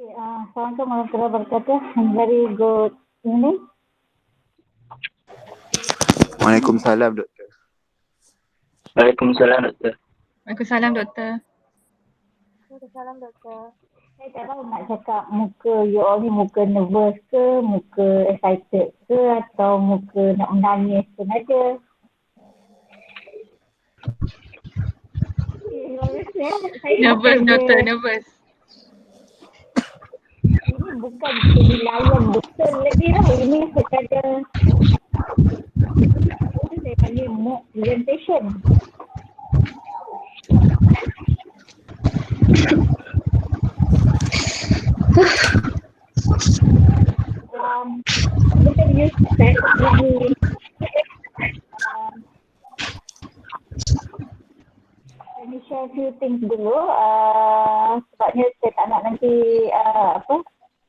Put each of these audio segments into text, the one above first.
Assalamualaikum warahmatullahi wabarakatuh. Very good evening. Waalaikumsalam, Doktor. Waalaikumsalam, Doktor. Waalaikumsalam, Doktor. Waalaikumsalam, Doktor. Saya tak tahu nak cakap muka you all ni muka nervous ke, muka excited ke, atau muka nak menangis pun ada. Nervous, Doktor, nervous. Ini bukan penilaian betul lagi lah. Ini sekadar itu saya panggil mock presentation. Kita use set ini. Let me share few things dulu. Sebabnya saya tak nak nanti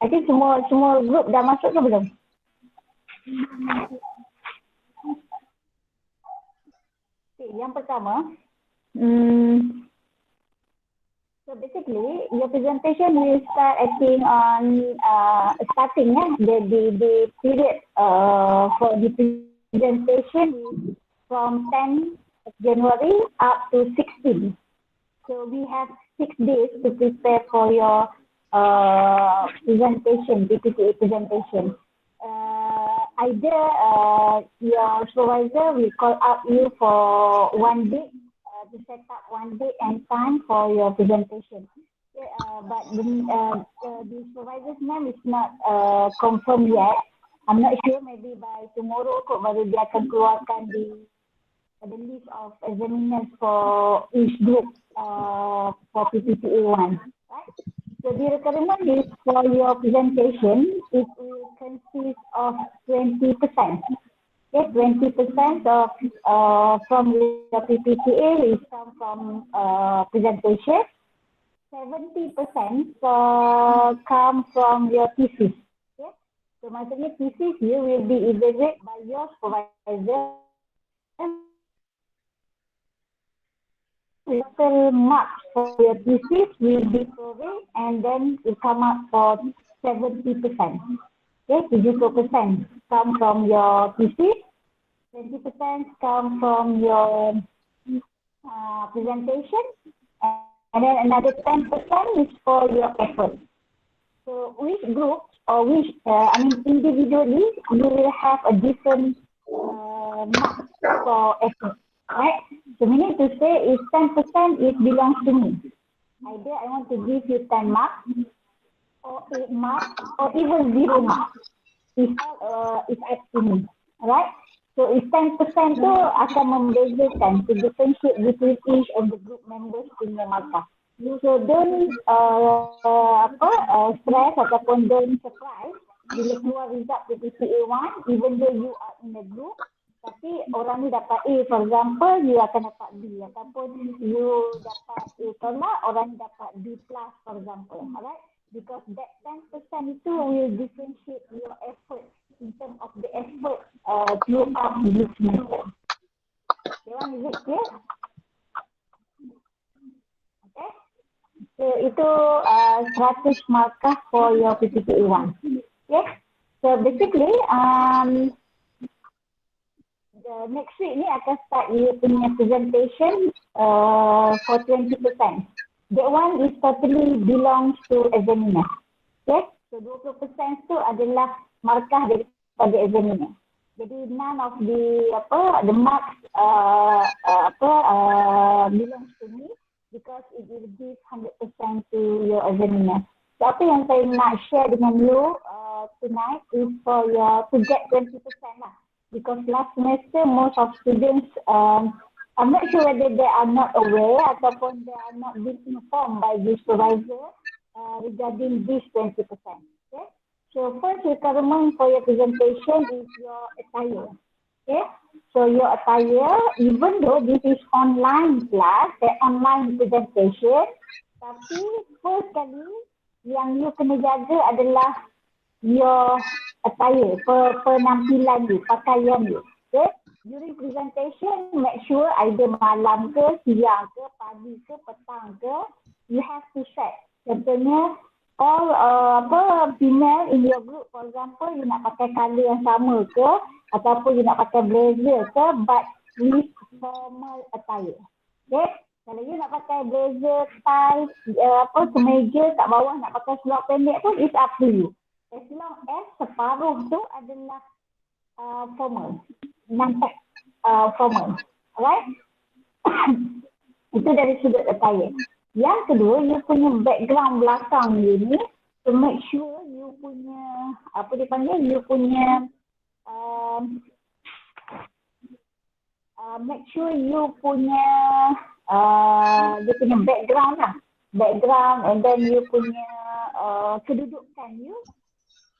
I think semua group dah masuk ke belum? Okay, yang pertama, so basically your presentation will start acting on starting the period for the presentation from 10 January up to 16. So we have 6 days to prepare for your presentation, PPTA presentation. Either your supervisor will call up you for one day to set up one day and time for your presentation. Okay, but the supervisor's name is not confirmed yet. I'm not sure, maybe by tomorrow kot baru dia akan keluarkan the list of examiners for each group for PPTA 1. Right? So the requirement is for your presentation, it will consist of 20%. Okay, 20% of from your PPTA will come from presentation. 70% come from your thesis. Okay, so maksudnya thesis you will be evaluated by your supervisor. Total marks for your thesis will be prorated and then it come up for 70%. Okay, 70% come from your thesis, 20% come from your presentation, and then another 10% is for your effort. So which group or which, individually, you will have a different marks for effort. Right? So meaning to say is 10% it belongs to me. Either I want to give you 10 marks or 8 marks or even 0 marks. It's up to me. Right? So is 10% tu akan membezakan to differentiate between each of the group members punya markah. So don't stress ataupun don't surprise bila keluar result PPTA 1 even though you are in a group. Tapi orang ni dapat A, for example, you akan dapat B. Ataupun you dapat A tolak, orang ni dapat B plus, for example. Alright? Because that 10% itu will differentiate your effort in terms of the effort throughout this semester. Okay, one, is it clear? Okay? So, itu 100 markah for your PPTA 1. Okay? So, basically, the next week ni akan start you punya presentation for 20%. That one is totally belongs to examiner. Okay? So 20% tu adalah markah daripada examiner. Jadi none of the marks belongs to me because it will give 100% to your examiner. So apa yang saya nak share dengan you tonight is for your to get 20% lah. Because last semester, most of students, I'm not sure whether they are not aware ataupun they are not being informed by the supervisor regarding this 20%. Okay? So first requirement for your presentation is your attire. Okay? So your attire, even though this is online class, online presentation, tapi first kali yang you kena jaga adalah your attire, penampilan you, pakaian you. Okay? During presentation, make sure either malam ke, siang ke, pagi ke, petang ke, you have to set. Contohnya, all female in your group, for example, you nak pakai colour yang sama ke, ataupun you nak pakai blazer ke, but with formal attire. Okay? Kalau you nak pakai blazer, tie, kemeja kat bawah nak pakai seluar pendek pun, it's up to you. As long as separuh tu adalah formal, nampak formal. Alright? Itu dari sudut attire. Yang kedua, you punya background belakang you ni, to make sure you punya, you punya, make sure you punya, dia punya background lah. Background and then you punya kedudukan you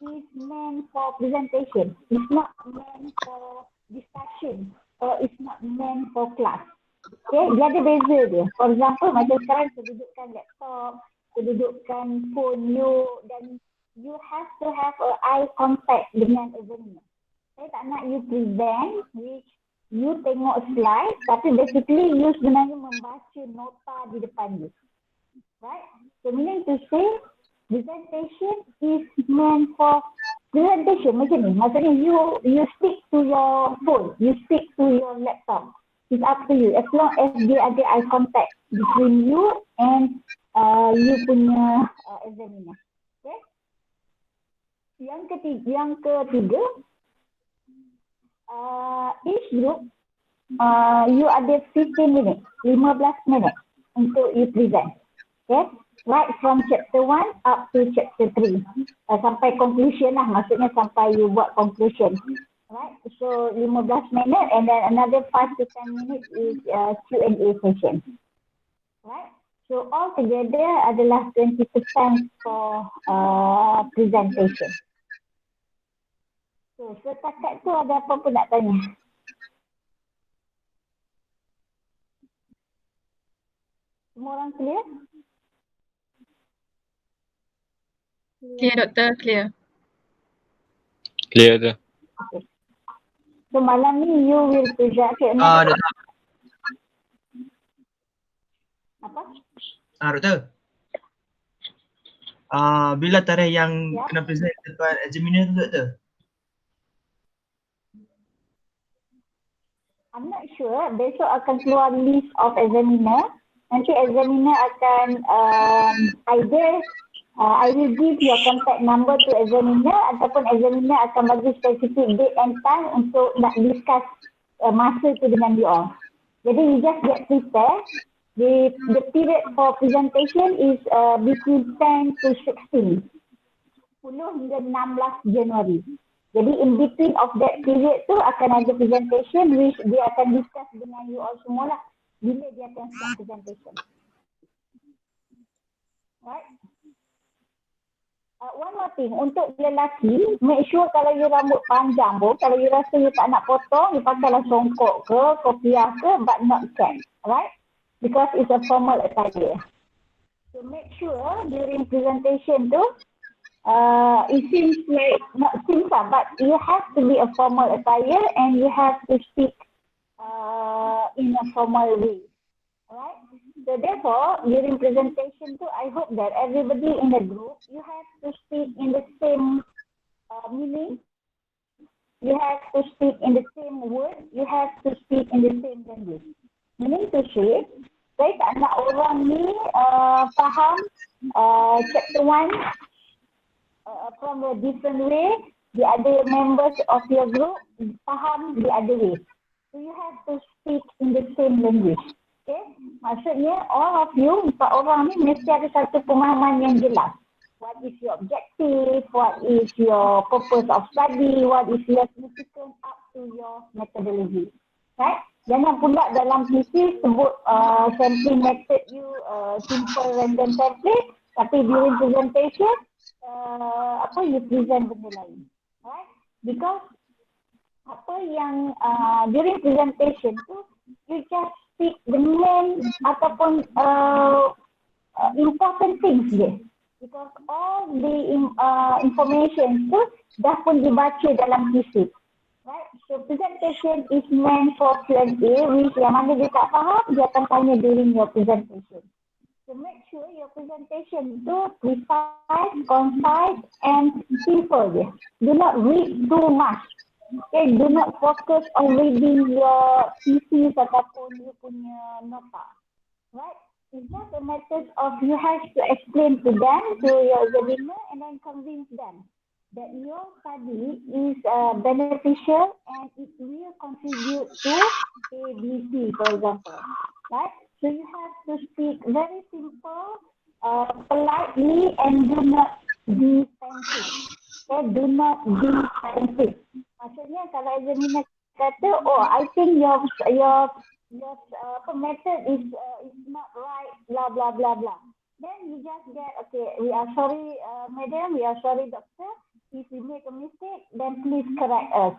is meant for presentation. It's not meant for discussion or it's not meant for class. Okay, dia ada beza dia. For example, macam sekarang kedudukan laptop, kedudukan phone you, dan you have to have a eye contact dengan examiner. Saya tak nak you present which you tengok slide, tapi basically you sebenarnya membaca nota di depan you. Right? So meaning to say, presentation is meant for presentation macam ni. Maksudnya you stick to your phone, you stick to your laptop. It's up to you. As long as dia ada eye contact between you and you punya examiner. Okay? Yang ketiga, each group you ada 15 minutes, 15 minit untuk you present. Okay? Right from chapter 1 up to chapter 3. Sampai conclusion lah, maksudnya sampai you buat conclusion. Right, so 15 minit and then another 5 to 10 minutes is Q&A session. Right, so all together adalah 20% for presentation. So setakat tu ada apa pun nak tanya? Semua orang clear? Clear doktor, clear. Clear tu. Okay. So malam ni you will present. Okay, Doktor. apa? Doktor. Bila tarikh yang kena present depan examiner tu, Doktor? I'm not sure. Besok akan keluar list of examiner. Nanti examiner akan either I will give your contact number to examiner ataupun examiner akan bagi specific date and time untuk nak discuss masa tu dengan you all. Jadi you just get prepared. The period for presentation is between 10 to 16. 10 hingga 16 Januari. Jadi in between of that period tu akan ada presentation which dia akan discuss dengan you all semua lah. Bila dia akan start presentation. Right? One more thing, untuk lelaki, make sure kalau you rambut panjang pun, kalau you rasa you tak nak potong, you pakailah songkok ke, kopiah ke, but not cap, right? Because it's a formal attire. So make sure during presentation tu, it seems like, not seems lah, but you have to be a formal attire and you have to speak in a formal way, right? So therefore, during presentation too, I hope that everybody in the group, you have to speak in the same meaning. You have to speak in the same word. You have to speak in the same language. Meaning to say, saya tak nak orang ni faham chapter 1 from a different way. The other members of your group faham the other way. So you have to speak in the same language. Okay, maksudnya all of you, 4 orang ni mesti ada satu pemahaman yang jelas. What is your objective? What is your purpose of study? What is your significance up to your methodology? Right? Jangan pula dalam PC sebut sampling method you simple random template, tapi during presentation you present benda lain. Right? Because apa yang during presentation tu, you just speak the main ataupun important things je. Because all the information tu dah pun dibaca dalam PC. Right? So presentation is meant for Q&A which yang mana dia tak faham, dia akan tanya during your presentation. So make sure your presentation do precise, concise, and simple. Do not read too much. Okay, do not focus on reading your thesis ataupun you punya nota. Right? It's just a matter of you have to explain to them, to your examiner, and then convince them that your study is beneficial and it will contribute to ABC, for example. Right? So you have to speak very simple, politely, and do not defensive. Okay, do not defensive. Maksudnya kalau examiner kata, oh, I think your method is not right, blah blah blah blah. Then you just get, okay, we are sorry, madam, we are sorry, doctor. If we make a mistake, then please correct us.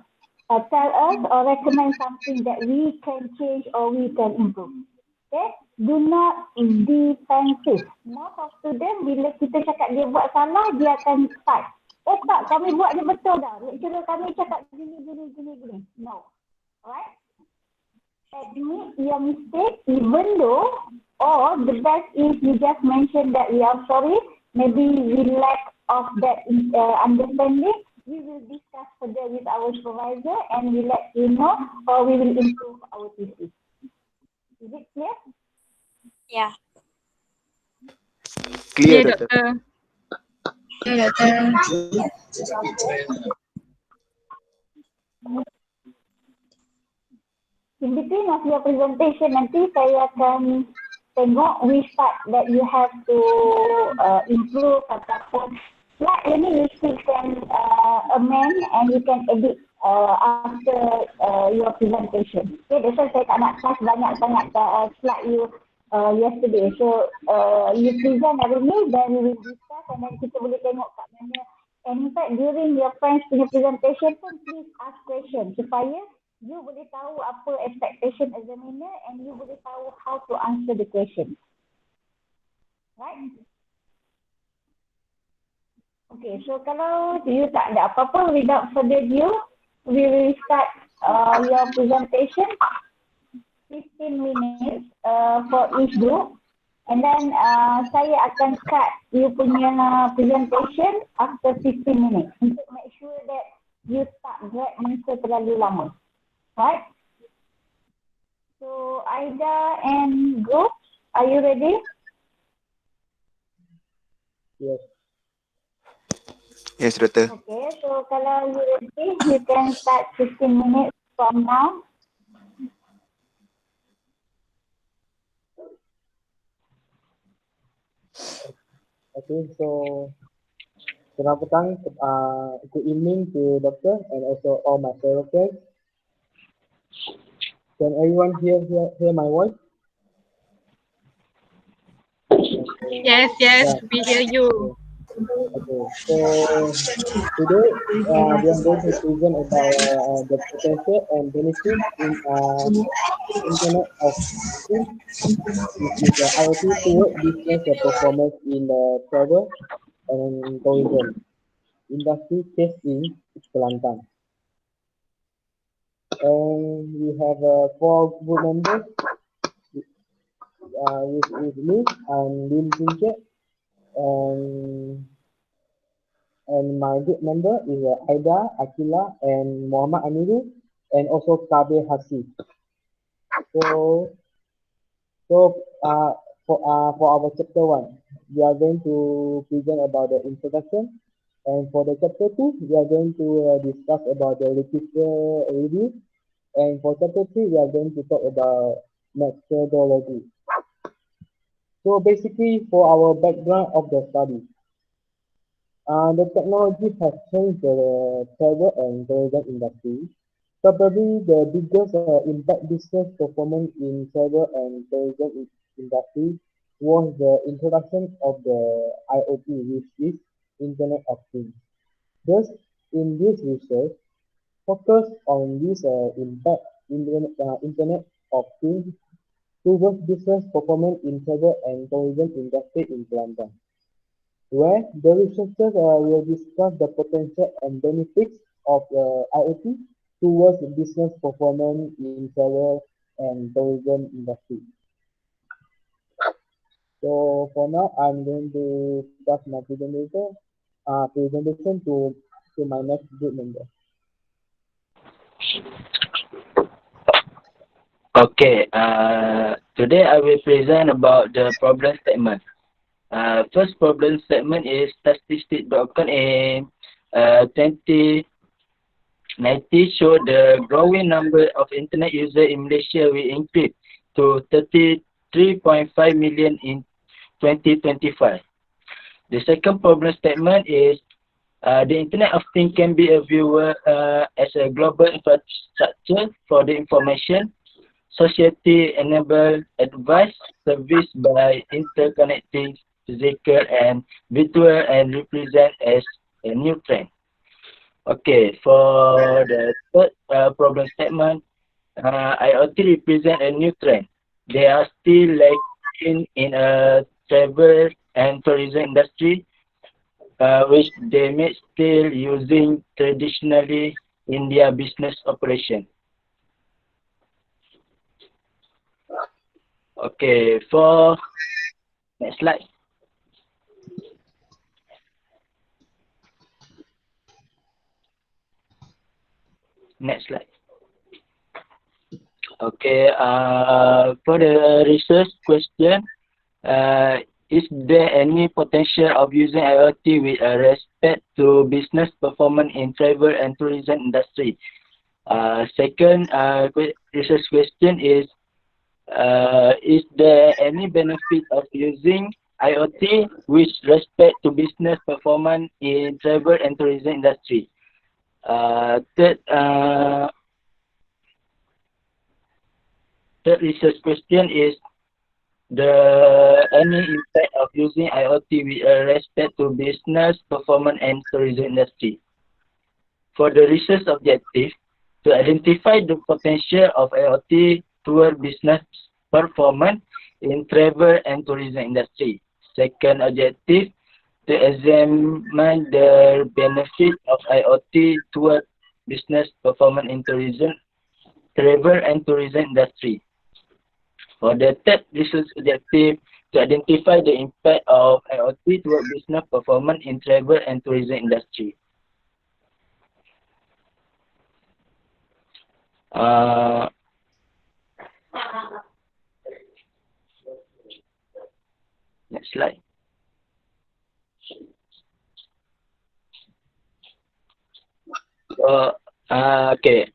Tell us or recommend something that we can change or we can improve. Okay, do not defensive. Most of student bila kita cakap dia buat salah, dia akan fight. Tak, kami buat dia betul dah. Lecturer kami cakap gini. No. Alright? Admit your mistake even though, or the best is you just mention that we are sorry, maybe we lack of that understanding. We will discuss further with our supervisor and we let you know, or we will improve our thesis. Is it clear? Yeah. Clear, Clear, Doctor. In between of your presentation, nanti saya akan tengok which part that you have to improve ataupun like ini you still can amend and you can edit after your presentation. Okay, that's why saya tak nak kelas banyak sangat slide you yesterday. So you present hari ni, then we will discuss and then kita boleh tengok kat mana. And in fact, during your friends punya presentation pun please ask question supaya you boleh tahu apa expectation examiner and you boleh tahu how to answer the question. Right? Okay, so kalau you tak ada apa-apa, without further ado, we will start your presentation. 15 minutes for each group. And then saya akan cut you punya presentation after 15 minutes untuk make sure that you tak drag masa terlalu lama. Right? So Aida and group, are you ready? Yes. Yes, Doctor. Okay, so kalau you ready, you can start 15 minutes from now. Okay, so selamat petang, good evening to doctor and also all my fellow friends. Can everyone hear my voice? Yes, we hear you. Okay, so today we are going to present about the potential and benefit in Internet of Things, which is the IoT toward business performance in the travel and tourism industry case in Kelantan. And we have 4 group members with me. I'm Lim Jinche, and my group member is Aida, Akila, and Muhammad Amiru, and also Kabe Hasi. So for our chapter 1, we are going to present about the introduction, and for the chapter 2, we are going to discuss about the literature review. And for chapter 3, we are going to talk about methodology. So basically, for our background of the study, the technology has changed the travel and tourism industry. Probably the biggest impact business performance in travel and tourism industry was the introduction of the IoT, which is Internet of Things. Thus, in this research, focus on this impact Internet of Things towards business performance in travel and tourism industry in Kelantan, where the researchers will discuss the potential and benefits of IoT towards business performance in travel and tourism industry. So for now, I'm going to pass my presentation to my next group member. Okay, today I will present about the problem statement. First problem statement is statistic.com in 2090 show the growing number of internet users in Malaysia will increase to 33.5 million in 2025. The second problem statement is the Internet of Things can be a viewer as a global infrastructure for the information society enable advice service by interconnecting physical and virtual and represent as a new trend. Okay, for the third problem statement, IoT represent a new trend. They are still lacking in a travel and tourism industry, which they may still using traditionally in their business operation. Okay, for next slide. Next slide. Okay, for the research question, is there any potential of using IoT with respect to business performance in travel and tourism industry? Second research question is there any benefit of using IoT with respect to business performance in travel and tourism industry? Third research question is any impact of using IoT with respect to business performance and tourism industry. For the research objective, to identify the potential of IoT toward business performance in travel and tourism industry. Second objective, to examine the benefit of IoT toward business performance in travel and tourism industry. For the third research objective, to identify the impact of IoT toward business performance in travel and tourism industry. Next slide. So, okay.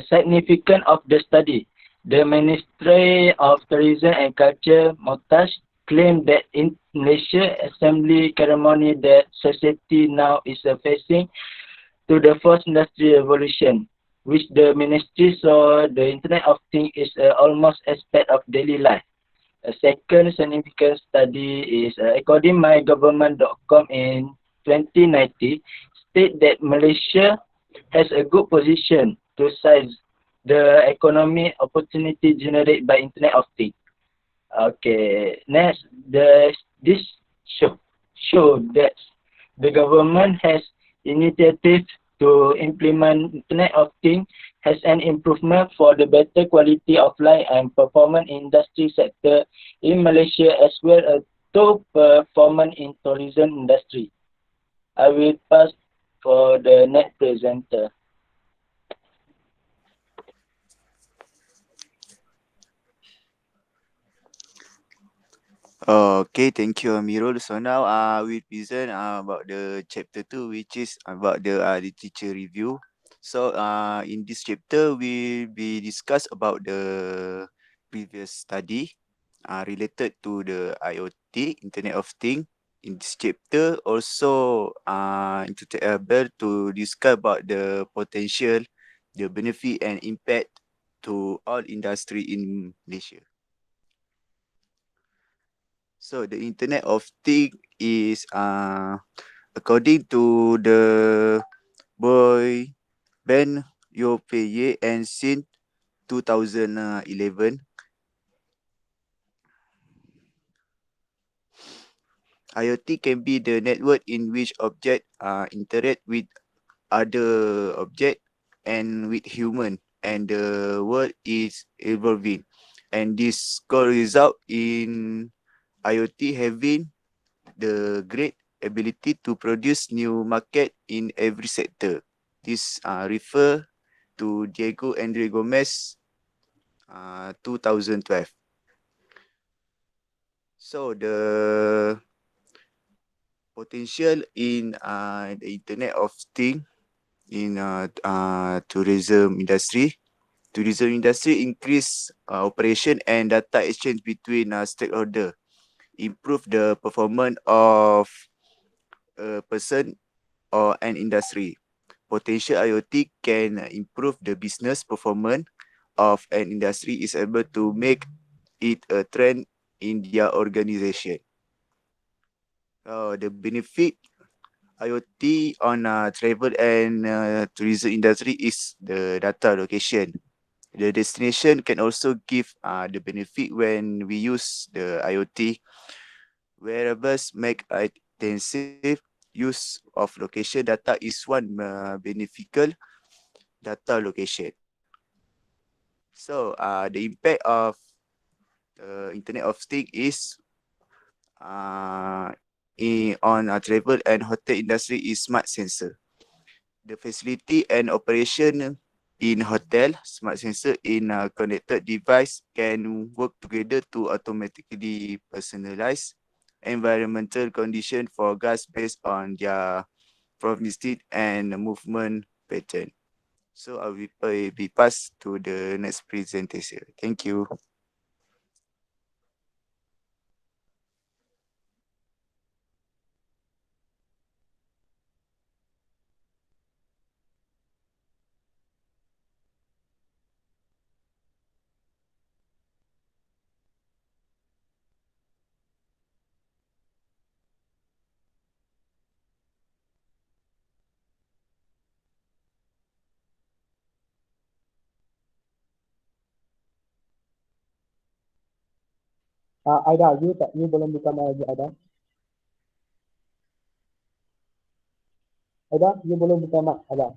Significance of the study. The Ministry of Tourism and Culture, Motas, claimed that in Malaysia assembly ceremony that society now is facing to the fourth industrial revolution, which the ministry saw the Internet of Things is almost aspect of daily life. A second significant study is according mygovernment.com in 2019 state that Malaysia has a good position to seize the economic opportunity generated by Internet of Things. Okay, next, this show that the government has initiative to implement Internet of Things has an improvement for the better quality of life and performance in industry sector in Malaysia as well as to performance in tourism industry. I will pass for the next presenter. Okay, thank you, Amirul. So now we present about the chapter 2, which is about the literature review. So in this chapter, we'll be discuss about the previous study related to the IoT, Internet of Things. In this chapter, also to able to discuss about the potential, the benefit and impact to all industry in Malaysia. So the Internet of Things is according to the boy Ben Yopeye and since 2011, IoT can be the network in which object interact with other object and with human, and the world is evolving, and this could result in IoT having the great ability to produce new market in every sector. This refer to Diego Andre Gomez 2012. So the potential in the Internet of Things in tourism industry. Tourism industry increase operation and data exchange between stakeholder, improve the performance of a person or an industry. Potential IoT can improve the business performance of an industry is able to make it a trend in their organization. The benefit IoT on travel and tourism industry is the data location. The destination can also give the benefit when we use the IoT. Wearables make intensive use of location data is one beneficial data location. So the impact of Internet of Things is on travel and hotel industry is smart sensor. The facility and operation in hotel, smart sensor in connected device can work together to automatically personalize environmental condition for guests based on their proximity and movement pattern. So I will be passed to the next presentation. Thank you. Aida, you belum buka mic lagi, Aida. Aida, you belum buka mic, Aida.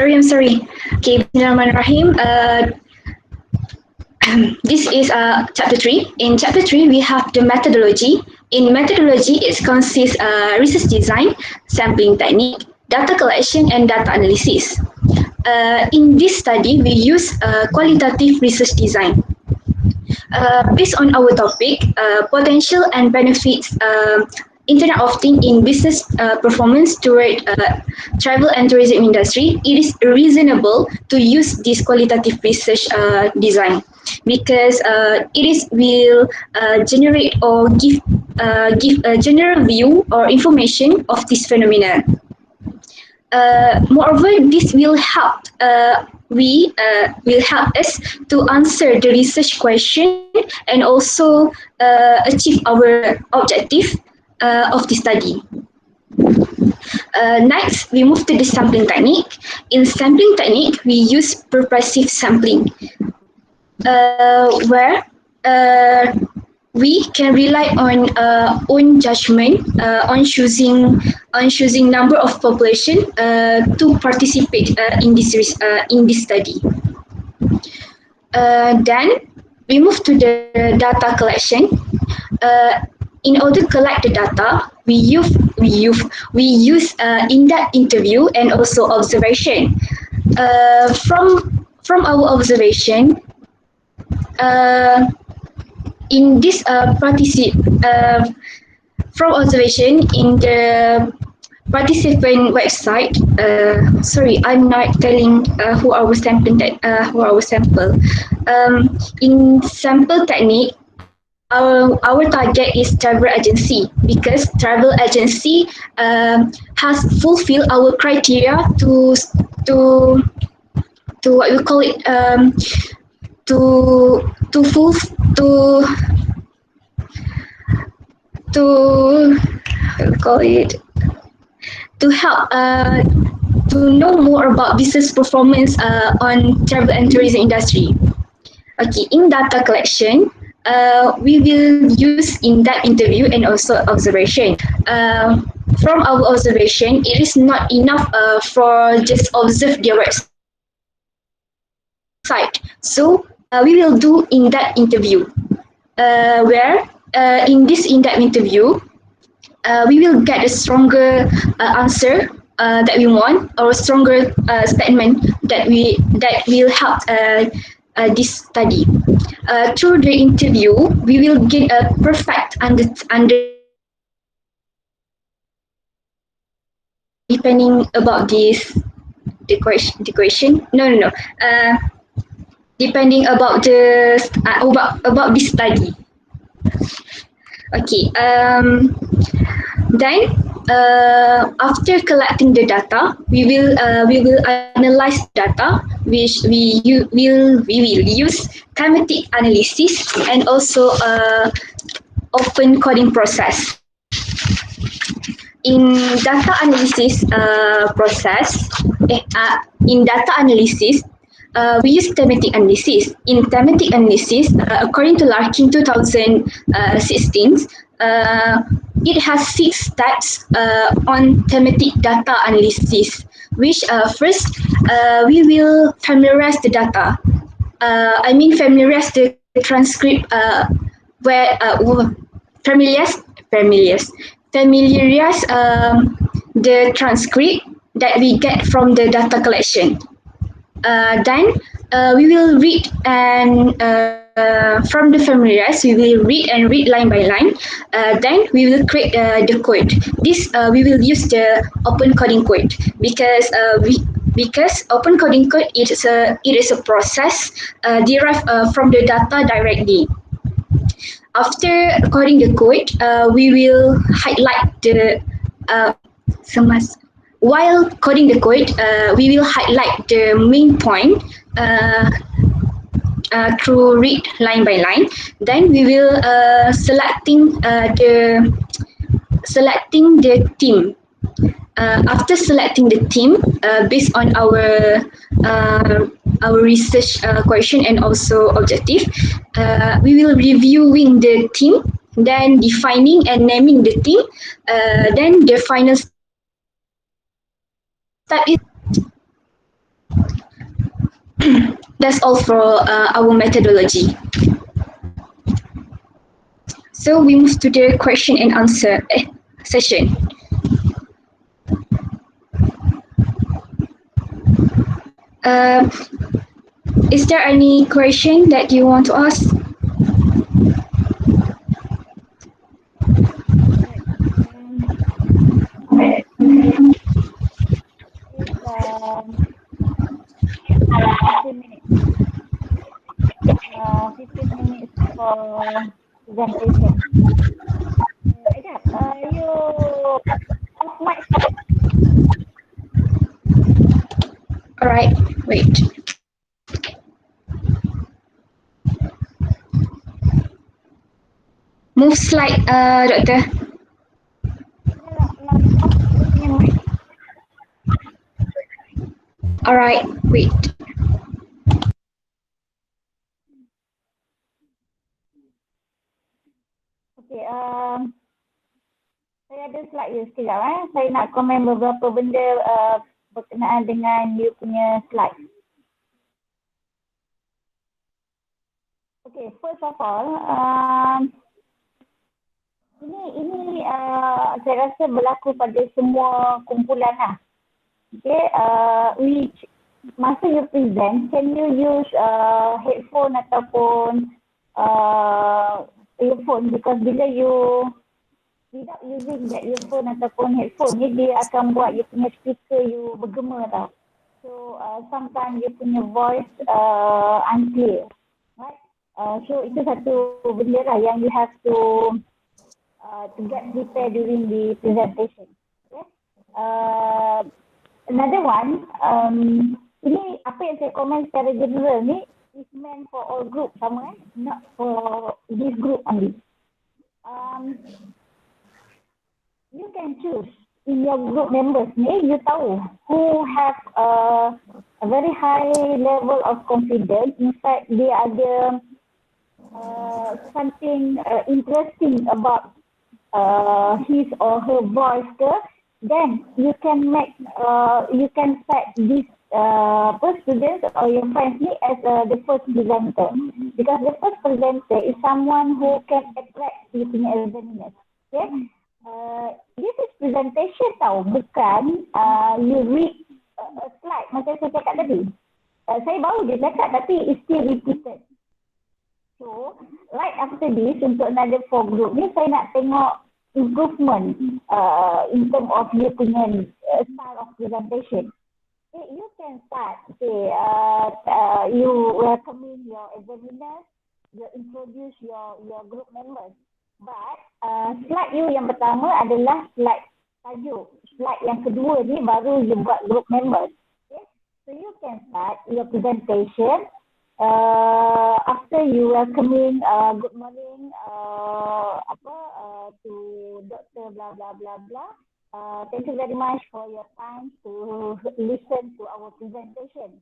I'm sorry. Okay, Bismillahirrahmanirrahim. This is chapter 3. In chapter 3, we have the methodology. In methodology, it consists research design, sampling technique, data collection, and data analysis. In this study, we use qualitative research design. Based on our topic, potential and benefits Internet of Things in business performance toward travel and tourism industry, it is reasonable to use this qualitative research design because will generate or give a general view or information of this phenomenon. Moreover, this will help will help us to answer the research question and also achieve our objective of the study. Next, we move to the sampling technique. In sampling technique, we use purposive sampling, where we can rely on own judgment on choosing number of population to participate in this study. Then we move to the data collection. In order to collect the data, we use in-depth interview and also observation. From our observation, in this from observation in the participant website. Sorry, I'm not telling who our sample. In sample technique, our target is travel agency because travel agency has fulfilled our criteria to what we call it to call it to help to know more about business performance on travel and tourism industry. Okay, in data collection, we will use in-depth interview and also observation. From our observation, it is not enough for just observe their website. So we will do in-depth interview, where in this in-depth interview, we will get a stronger answer that we want, or a stronger statement that will help this study. Through the interview, we will get a perfect understanding depending about the question. No. Depending about about this study. Okay. Then after collecting the data, we will analyze the data, which we will use thematic analysis and also open coding process. In data analysis process, in data analysis, we use thematic analysis. In thematic analysis, according to Larkin 2016, it has 6 steps on thematic data analysis, which first we will familiarize the data. Familiarize the transcript where familiarize the transcript that we get from the data collection. Then we will read and from the familiarize, we will read and read line by line. Then we will create the code. This we will use the open coding code because open coding code it is a process derived from the data directly. After coding the code, we will highlight the while coding the code, we will highlight the main point through read line by line. Then we will selecting the theme. After selecting the theme, based on our research question and also objective, we will reviewing the theme, then defining and naming the theme. Then the final step is that's all for our methodology. So we move to the question and answer session. Is there any question that you want to ask? It's 15 minutes for presentation. You off mic. All right, wait. Move slide, Doctor. All right, wait. Okay, saya ada slide you sekejap. Saya nak komen beberapa benda berkenaan dengan you punya slide. Okay, first of all, ini saya rasa berlaku pada semua kumpulan lah. Okay, masa you present, can you use headphone ataupun earphone, because bila you without using that earphone ataupun headphone ni, dia akan buat you punya speaker you bergema tau. So sometimes you punya voice unclear, right? So itu satu benda lah yang you have to get prepared during the presentation. Okay? Another one, ini apa yang saya komen secara general ni is meant for all group, sama not for this group only. You can choose in your group members ni, you tahu who have a very high level of confidence. In fact, dia ada something interesting about his or her voice ke, then you can set this students or your friends ni as the first presenter, because the first presenter is someone who can attract you punya examiners. Okay, this is presentation tau, bukan you read a slide macam saya cakap tadi. Saya baru je cakap tapi it's still repeated. So, right after this, untuk another 4 group ni, saya nak tengok improvement in terms of you punya style of presentation. Okay, you can start, you welcoming your examiners, you introduce your group members. But, slide you yang pertama adalah slide tajuk. Slide yang kedua ni baru you buat group members. Okay, so you can start your presentation. After you welcoming good morning to Dr. blah blah blah blah. Thank you very much for your time to listen to our presentation.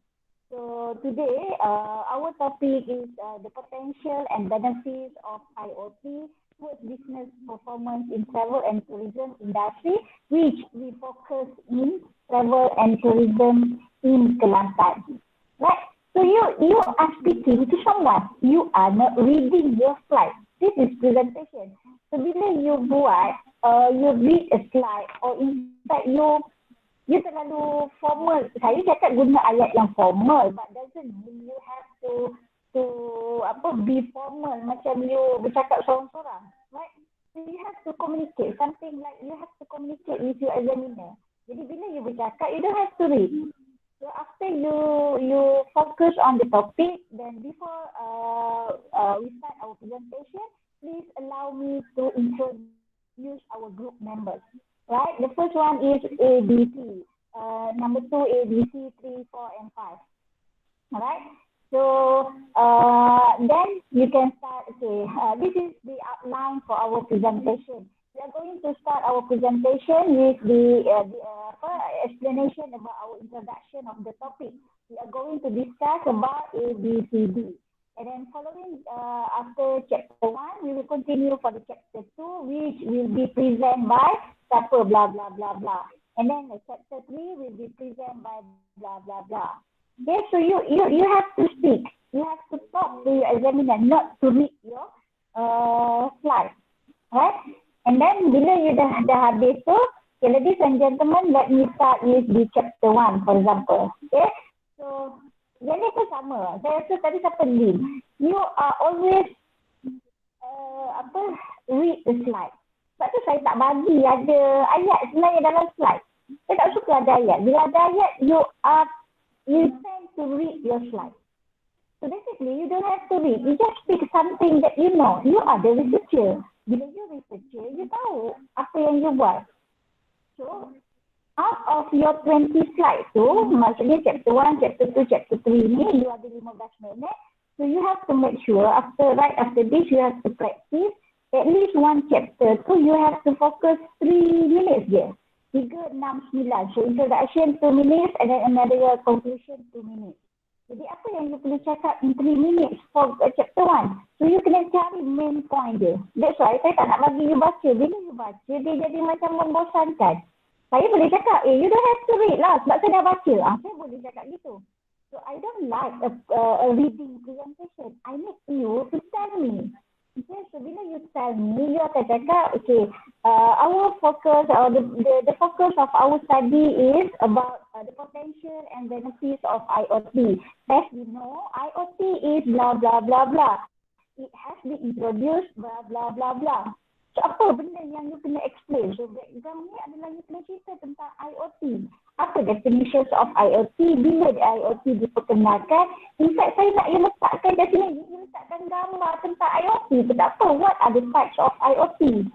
So today our topic is the potential and benefits of IoT towards business performance in travel and tourism industry, which we focus in travel and tourism in Kelantan. Right? So you are speaking to someone, you are not reading your slide. This is presentation. So bila you buat, you read a slide or in fact you terlalu formal. Saya cakap guna ayat yang formal, but doesn't mean you have to be formal macam you bercakap seorang-seorang, right? So you have to communicate something like you have to communicate with your examiner. Jadi bila you bercakap, you don't have to read. So after you focus on the topic, then before we start our presentation, please allow me to introduce our group members. Right? The first one is ABC. Number 2 ABC, 3, 4, and 5. Alright? So then you can start. Okay, this is the outline for our presentation. We are going to start our presentation with the explanation about our introduction of the topic. We are going to discuss about ABCD. And then following after chapter 1, we will continue for the chapter 2, which will be presented by siapa blah blah blah blah. And then the chapter 3 will be presented by blah blah blah. Okay, so you have to speak. You have to talk to your examiner, not to read your slide. Right? And then bila you dah habis tu, okay, ladies and gentlemen, let me start with the chapter 1 for example. Okay, so yang ni pun sama. Saya rasa tadi siapa Lin. You are always read the slide. Sebab tu saya tak bagi ada ayat sebenarnya dalam slide. Saya tak suka ada ayat. Bila ada ayat, you tend to read your slide. So basically, you don't have to read. You just speak something that you know. You are the researcher. Bila you researcher, you tahu apa yang you buat. So, out of your 20 slides tu, maksudnya chapter 1, chapter 2, chapter 3 ni, you ada 15 minit. So, you have to make sure right after this, you have to practice at least one chapter. So, you have to focus 3 minutes je. 3, 6, 9. So, introduction 2 minutes and then another conclusion 2 minutes. Jadi apa yang you perlu cakap in 3 minutes for chapter 1? So you kena cari main point dia. That's why saya tak nak bagi you baca. Bila you baca, dia jadi macam membosankan. Saya boleh cakap, you don't have to read lah sebab saya dah baca. Saya boleh cakap gitu. So I don't like a reading presentation. I need you to tell me. Okay, so bila you tell me, you akan cakap, okay, our focus or the focus of our study is about the potential and benefits of IoT. As we know, IoT is blah blah blah blah. It has been introduced blah blah blah blah. So apa benda yang you kena explain? So background ni adalah you kena cerita tentang IoT. Apa definitions of IoT? Bila IoT diperkenalkan? In fact, saya nak you letakkan kat sini. You letakkan gambar tentang IoT. Tak apa. What are the types of IoT?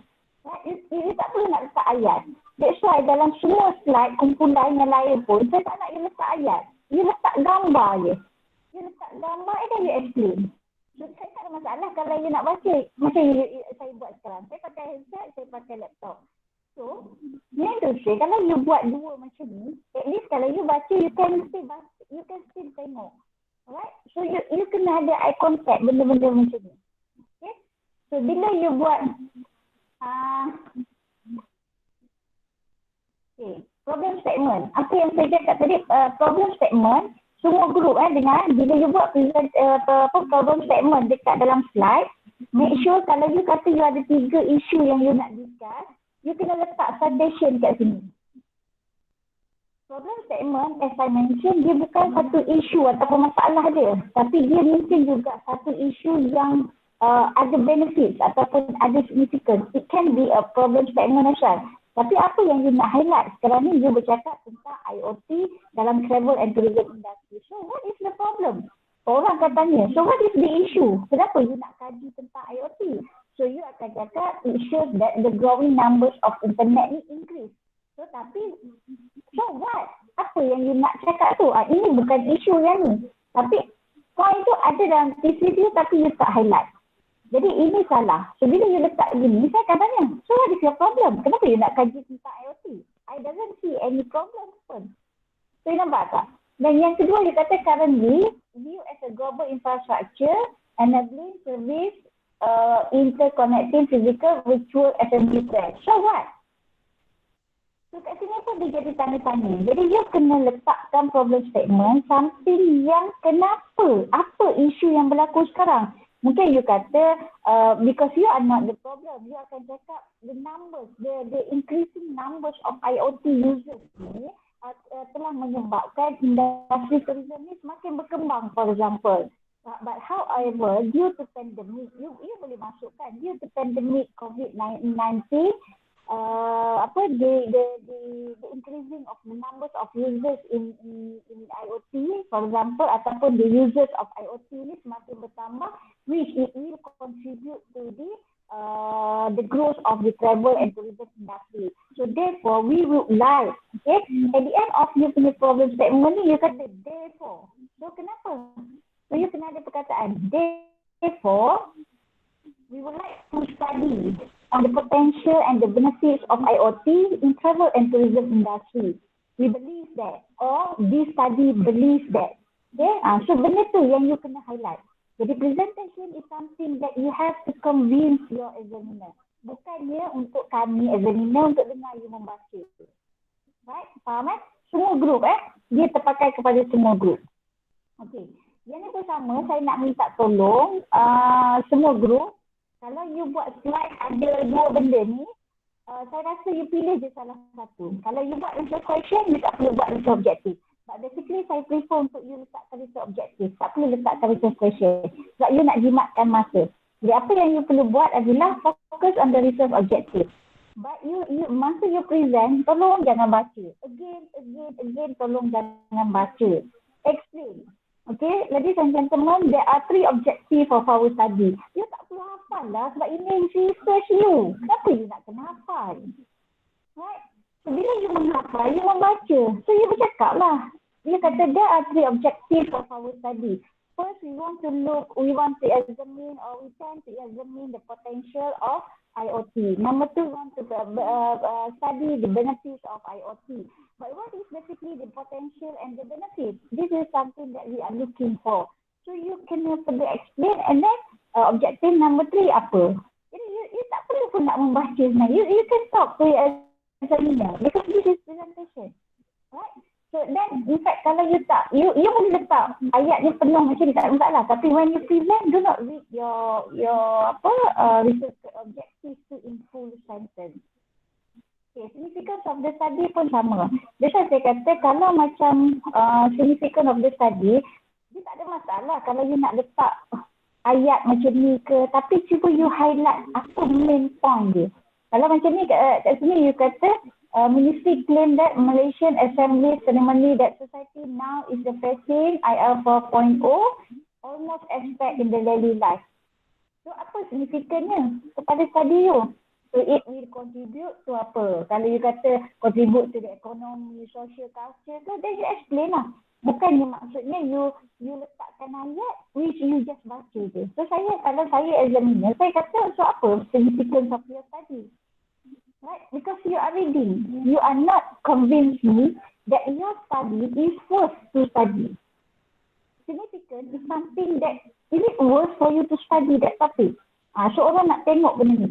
You tak perlu nak letak ayat. That's why dalam semua slide kumpulan yang lain pun, saya tak nak you letak ayat. You letak gambar je. You letak gambar and then you explain. So, saya tak ada masalah kalau you nak baca. Macam saya buat sekarang. Saya pakai headset, saya pakai laptop. So, meaning to say, kalau you buat dua macam ni, at least kalau you baca, you can still tengok. Alright? So, you kena ada eye contact benda-benda macam ni. Okay? So, bila you buat okay, problem statement. Apa yang saya cakap tadi, problem statement, semua group dengar, bila you buat problem statement dekat dalam slide, make sure kalau you kata you ada 3 isu yang you nak discuss, you kena letak citation kat sini. Problem statement, as I mentioned, dia bukan satu isu ataupun masalah dia. Tapi dia mungkin juga satu isu yang ada benefits ataupun ada significance. It can be a problem statement as well. Tapi apa yang you nak highlight? Sekarang ni you bercakap tentang IoT dalam travel and tourism industry. So what is the problem? Orang akan tanya, so what is the issue? Kenapa you nak kaji tentang IoT? So you akan cakap, it shows that the growing numbers of internet ni increase. So tapi, so what? Apa yang you nak cakap tu? Ini bukan isu yang ni. Tapi point tu ada dalam thesis you tapi you tak highlight. Jadi ini salah. So bila you letak gini, saya akan tanya, so what is your problem? Kenapa you nak kaji tentang IoT? I doesn't see any problem pun. So you nampak tak? Dan yang kedua dia kata currently view as a global infrastructure enabling service interconnecting physical virtual assembly plant. So what? So kat sini pun dia jadi tanya-tanya. Jadi you kena letakkan problem statement something yang kenapa? Apa isu yang berlaku sekarang? Mungkin you kata because you are not the problem. You akan cakap the numbers, the increasing numbers of IoT users ni telah menyebabkan industri tourism ni semakin berkembang, for example. But however, due to pandemic, you boleh masukkan due to pandemic COVID-19, the increasing of the numbers of users in IoT, for example, ataupun the users of IoT ni semakin bertambah, which it will contribute to the growth of the travel and tourism industry. So therefore, we would like, okay, at the end of you punya problem statement ni, you kata therefore. So kenapa? So you kena ada perkataan therefore, we would like to study on the potential and the benefits of IoT in travel and tourism industry. We believe that, or this study believes that. Okay, so benda tu yang you kena highlight. Jadi presentation is something that you have to convince your examiner. Bukannya untuk kami examiner untuk dengar you membaca. Right? Faham Semua group dia terpakai kepada semua group. Okay. Yang ni pun sama, saya nak minta tolong semua group. Kalau you buat slide ada dua benda ni, saya rasa you pilih je salah satu. Kalau you buat research question, you tak perlu buat research objective. But basically saya prefer untuk you letakkan research objective. Tak perlu letakkan research question. Sebab you nak jimatkan masa. Jadi apa yang you perlu buat adalah fokus on the research objective. But you masa you present, tolong jangan baca. Again, tolong jangan baca. Explain. Okay, ladies and gentlemen, there are 3 objectives of our study. You tak perlu hafal lah sebab ini research you. Kenapa you nak kena hafal? Right? So, bila you menghafal, you membaca. So, you bercakap lah. You kata there are 3 objectives of our study. First, we want to examine or we tend to examine the potential of IoT. Number 2, we want to study the benefits of IoT. But what is basically the potential and the benefits? This is something that we are looking for. So you can perlu explain and then objective number 3 apa? Jadi you tak perlu pun nak membaca sebenarnya. You can talk to your examiner because this is presentation. Right? So then in fact kalau you boleh letak ayat ni penuh macam ni tak ada masalah. Tapi when you present, do not read your research objective to in full sentence. Okay, significance of the study pun sama. Jadi saya kata kalau macam significance of the study, dia tak ada masalah kalau you nak letak ayat macam ni ke, tapi cuba you highlight apa main point dia. Kalau macam ni kat sini you kata Ministry claim that Malaysian Assembly ceremony that society now is facing IR 4.0 almost expect in the daily life. So apa signifikannya kepada study you? So it will contribute to apa? Kalau you kata contribute to the economy, social culture, so then you explain lah. Bukannya maksudnya you letakkan ayat which you just baca je. So kalau saya examiner, saya kata so apa significance of your study? right? Because you are reading. You are not convinced me that your study is worth to study. Significant is something that is it worth for you to study that topic. So orang nak tengok benda ni.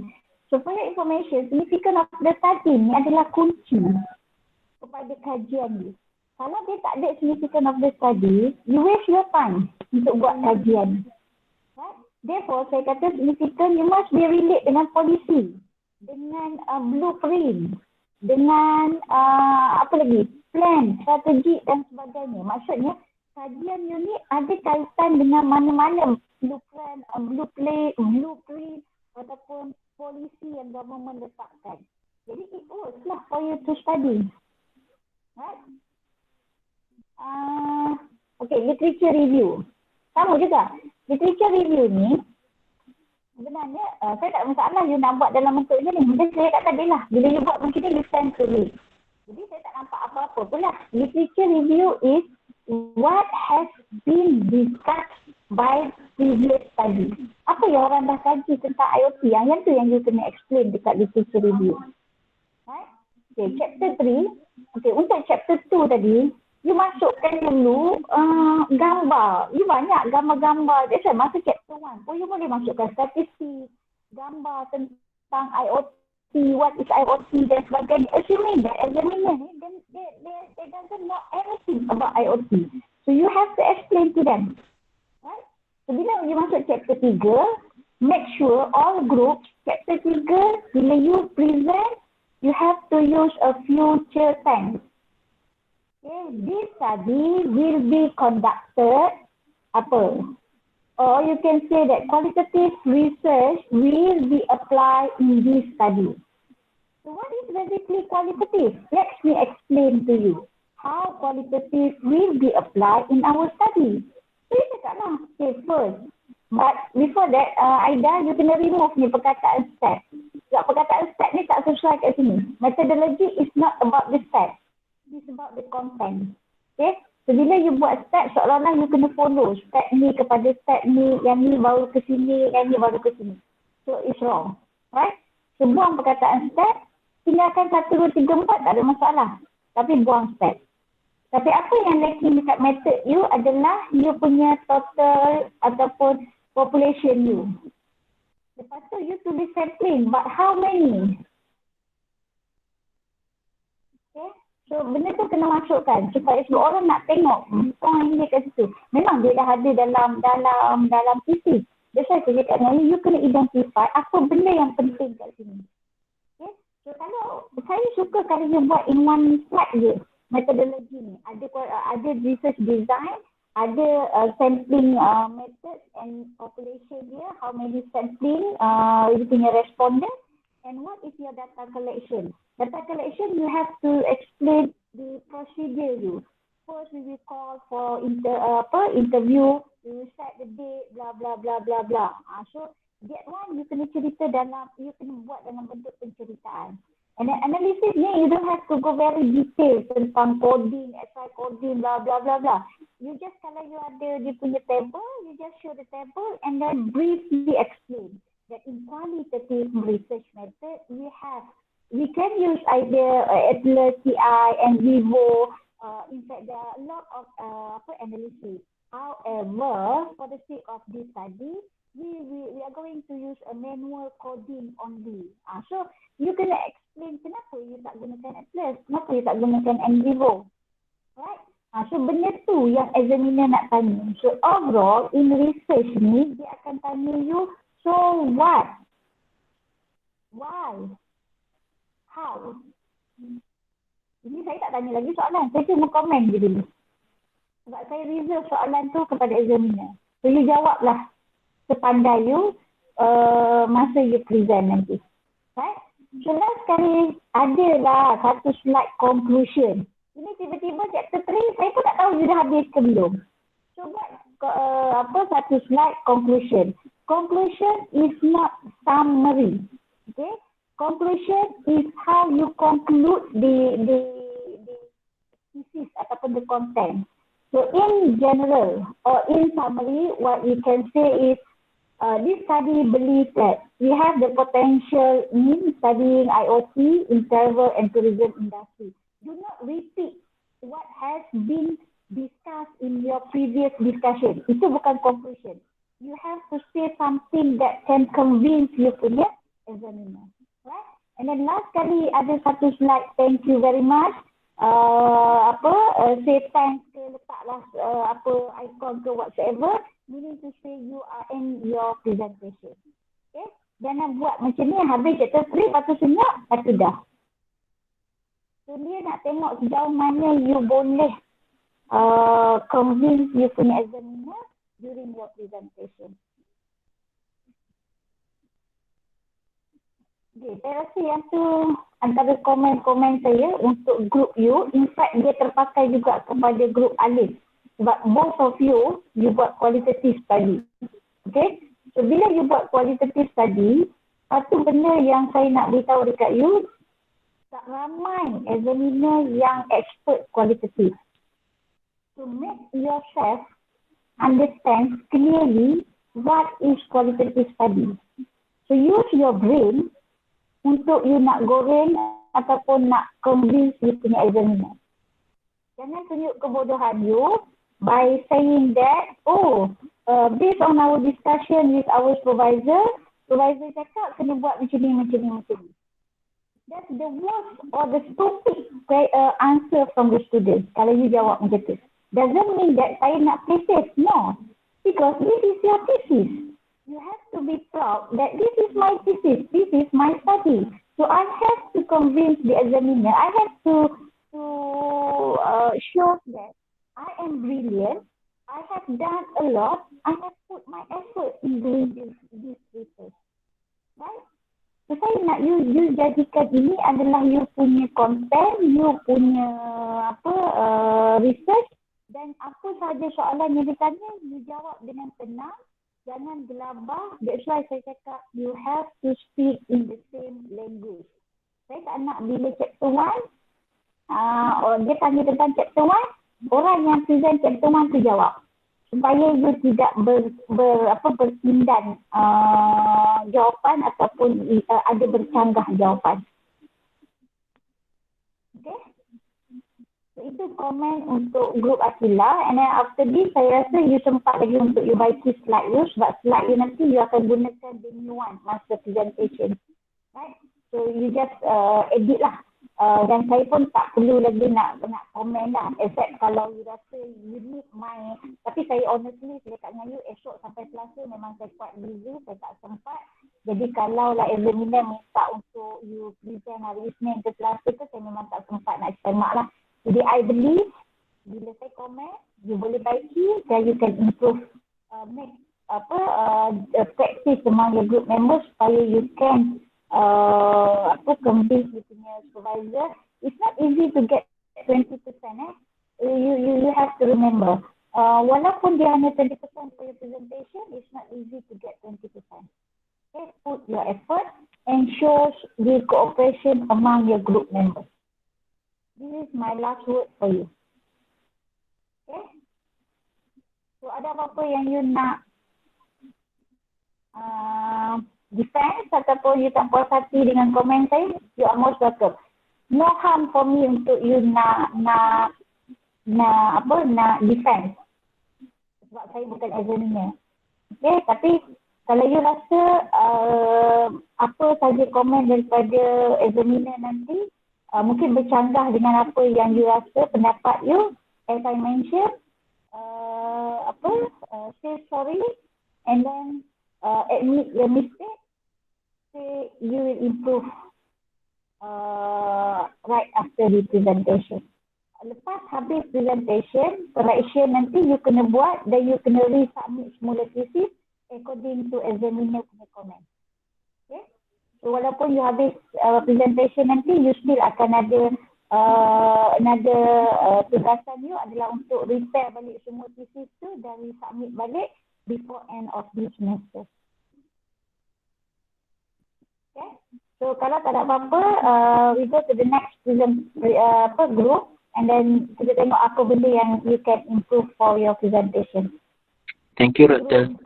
So for your information, significant of the study ni adalah kunci kepada kajian ni. Kalau dia tak ada significant of the study, you waste your time untuk buat kajian. Right? Therefore, saya kata significant, you must be relate dengan polisi, dengan blueprint, dengan apa lagi, plan, strategi dan sebagainya. Maksudnya, kajian you ni ada kaitan dengan mana-mana blueprint ataupun polisi yang government letakkan. Jadi, it works lah for you to study. Right? Okay, literature review. Sama juga. Literature review ni, sebenarnya saya tak ada masalah you nak buat dalam bentuk ni. Mungkin saya tak ada lah. Bila you buat macam ni, you send to me. Jadi saya tak nampak apa-apa pun lah. Literature review is what has been discussed by previous study. Apa yang orang dah kaji tentang IoT, yang tu yang you kena explain dekat literature review. Right? Okay, chapter 3. Okay, untuk chapter 2 tadi, you masukkan dulu gambar. You banyak gambar-gambar. That's why masa chapter 1 pun you boleh masukkan statistik, gambar tentang IoT, what is IoT dan sebagainya. Assuming that examiner ni, they doesn't know anything about IoT. So you have to explain to them. Right? So bila you masuk chapter 3, make sure all groups, chapter 3, bila you present, you have to use a future tense. Okay, this study will be conducted apa? Or you can say that qualitative research will be applied in this study. So what is basically qualitative? Let me explain to you how qualitative will be applied in our study. So you cakap lah, okay, first. But before that, Aida, you kena remove ni perkataan step. Sebab perkataan step ni tak sesuai kat sini. Methodology is not about the step. It's about the content. Okay? So bila you buat step, seolah-olah you kena follow step ni kepada step ni, yang ni baru ke sini, yang ni baru ke sini. So it's wrong. Right? So buang perkataan step, tinggalkan 1, 2, 3, 4, tak ada masalah. Tapi buang step. Tapi apa yang lacking dekat method you adalah you punya total ataupun population you. Lepas tu you tulis sampling, but how many? Okay? So benda tu kena masukkan supaya semua orang nak tengok point dia kat situ. Memang dia dah ada dalam PC. That's why saya cakap dengan you kena identify apa benda yang penting kat sini. Okay? So kalau saya suka kalau you buat in one slide je metodologi ni. Ada research design, ada sampling methods and population dia, how many sampling, you punya respondent, and what is your data collection. Data collection, you have to explain the procedure you. First, we will call for interview, we will set the date, blah blah blah blah blah. So that one you kena cerita you kena buat dalam bentuk penceritaan. And then analysis ni, you don't have to go very detailed tentang coding, SI coding, blah blah blah blah. You just kalau you ada dia punya table, you just show the table and then briefly explain that in qualitative research method we can use either Atlas, TI, and Vivo. In fact, there are a lot of analysis. However, for the sake of this study, we are going to use a manual coding only. So you can explain kenapa you tak gunakan Atlas, kenapa you tak gunakan Vivo, right? So benda tu yang examiner nak tanya. So overall in research ni dia akan tanya you, so what, why, how. Ini saya tak tanya lagi soalan, saya cuma komen je dulu. Sebab saya reserve soalan tu kepada examiner. So you jawablah sepandai you masa you present nanti. Right? So last kali adalah satu slide conclusion. Ini tiba-tiba chapter 3 saya pun tak tahu you dah habis ke belum. So buat satu slide conclusion. Conclusion is not summary. Okay? Conclusion is how you conclude the thesis ataupun the content. So in general or in summary, what we can say is This study believes that we have the potential in studying IoT in travel and tourism industry. Do not repeat what has been discussed in your previous discussion. Itu bukan conclusion. You have to say something that can convince you punya examiner. Right? And then last kali ada satu slide, thank you very much. Say thanks ke, letaklah icon ke whatsoever, meaning to say you are in your presentation. Okay? Jangan buat macam ni, habis chapter 3, lepas tu senyap, lepas tu dah. So dia nak tengok sejauh mana you boleh convince you punya examiner during your presentation. Okay, saya rasa yang tu antara komen-komen saya untuk group you. In fact, dia terpakai juga kepada group Alif. Sebab both of you buat qualitative study. Okay? So, bila you buat qualitative study, satu benda yang saya nak beritahu dekat you, tak ramai examiner yang expert qualitative. To make yourself understand clearly what is qualitative study. So, use your brain untuk you nak goreng ataupun nak convince you punya examiner. Jangan tunjuk kebodohan you by saying that, based on our discussion with our supervisor cakap kena buat macam ni. That's the worst or the stupid answer from the student kalau you jawab macam tu. Doesn't mean that saya nak play safe, no. Because this is your thesis. You have to be proud that this is my thesis, this is my study. So I have to convince the examiner, I have to show that I am brilliant, I have done a lot, I have put my effort in doing this research. Right? So saya nak you jadikan ini adalah you punya content, you punya research, dan apa sahaja soalan yang ditanya, you jawab dengan tenang. Jangan gelabah. That's why saya cakap you have to speak in the same language. Saya tak nak bila chapter 1, dia tanya tentang chapter 1, orang yang present chapter 1 tu jawab. Supaya you tidak berpindan jawapan ataupun ada bercanggah jawapan. Okay? So, itu komen untuk grup Akila, and then after this saya rasa you sempat lagi untuk you baiki slide you, sebab slide you nanti you akan gunakan the new one masa presentation. Right? So you just edit lah. Dan saya pun tak perlu lagi nak komen lah, except kalau you rasa you need my, tapi saya honestly saya cakap dengan you, esok sampai Selasa memang saya quite busy, saya tak sempat. Jadi kalau lah examiner minta untuk you present hari Isnin ke Selasa tu, saya memang tak sempat nak semak lah. Jadi I believe bila saya komen, you boleh baiki dan you can improve, make practice among your group members supaya you can convince you punya supervisor. It's not easy to get 20%. You have to remember, walaupun dia hanya 20% for your presentation, it's not easy to get 20%. Okay, put your effort and show the cooperation among your group members. This is my last word for you. Okay? So ada apa-apa yang you nak defense ataupun you tak puas hati dengan komen saya, you are most welcome. No harm for me untuk you nak defense. Sebab saya bukan examiner. Okay, tapi kalau you rasa apa saja komen daripada examiner nanti mungkin bercanggah dengan apa yang you rasa, pendapat you, as I mentioned, say sorry and then admit your mistake, say you will improve right after the presentation. Lepas habis presentation, correction nanti you kena buat dan you kena resubmit semula thesis according to examiner punya comment. Okay? So walaupun you habis presentation nanti, you still akan ada another tugasan you adalah untuk repair balik semua thesis tu dan resubmit balik before end of this semester. Okay? So kalau tak ada apa-apa, we go to the next group and then kita tengok apa benda yang you can improve for your presentation. Thank you, Dr.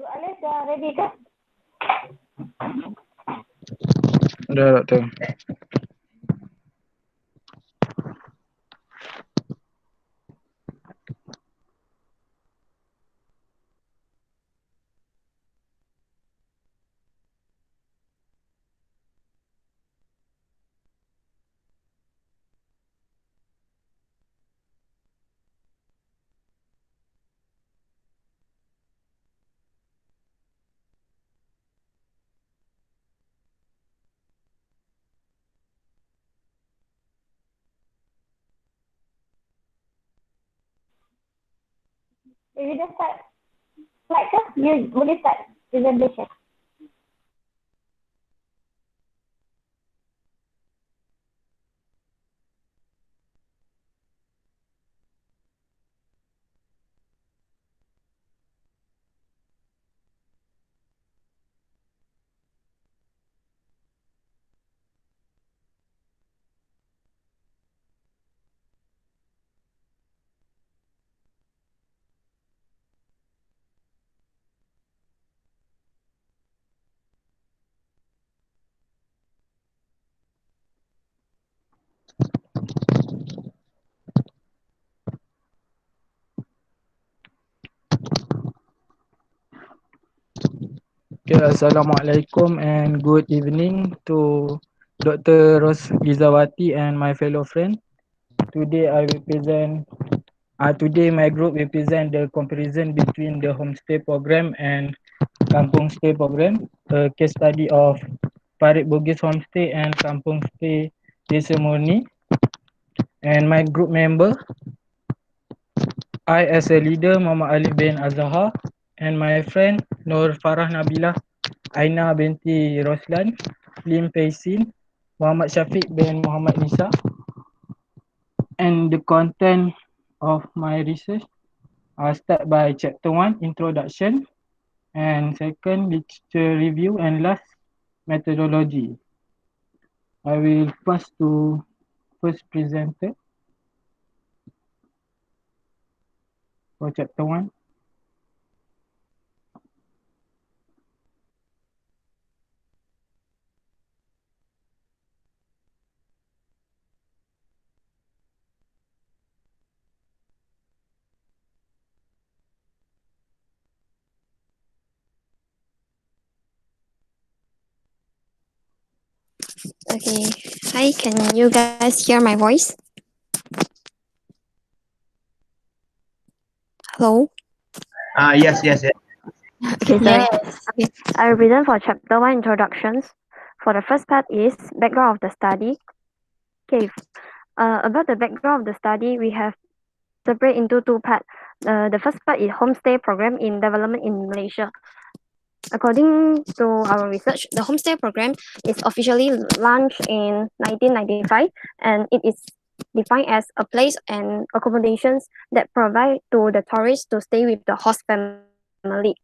Guru Alif dah ready ke? Dah, Doktor. You dah start slide ke? You boleh start presentation. Okay, Assalamualaikum and good evening to Dr. Ros Gizawati and my fellow friend. Today I will present today my group will present the comparison between the homestay program and kampung stay program, a case study of Parit Bugis Homestay and Kampung Stay Desa Murni. And my group member, I as a leader, Muhammad Ali bin Azhar, and my friend Nur Farah Nabilah, Aina binti Roslan, Lim Peisin, Muhammad Syafiq bin Muhammad Nisa. And the content of my research, I'll start by chapter 1, introduction, and second, literature review, and last, methodology. I will pass to first presenter for chapter 1. Okay. Hi, can you guys hear my voice? Hello? Yes, yes, yes. Okay, sorry. Yes. Okay. I will present for chapter 1 introductions. For the first part is background of the study. Okay. About the background of the study, we have separate into two parts. The first part is homestay program in development in Malaysia. According to our research, the homestay program is officially launched in 1995, and it is defined as a place and accommodations that provide to the tourists to stay with the host family.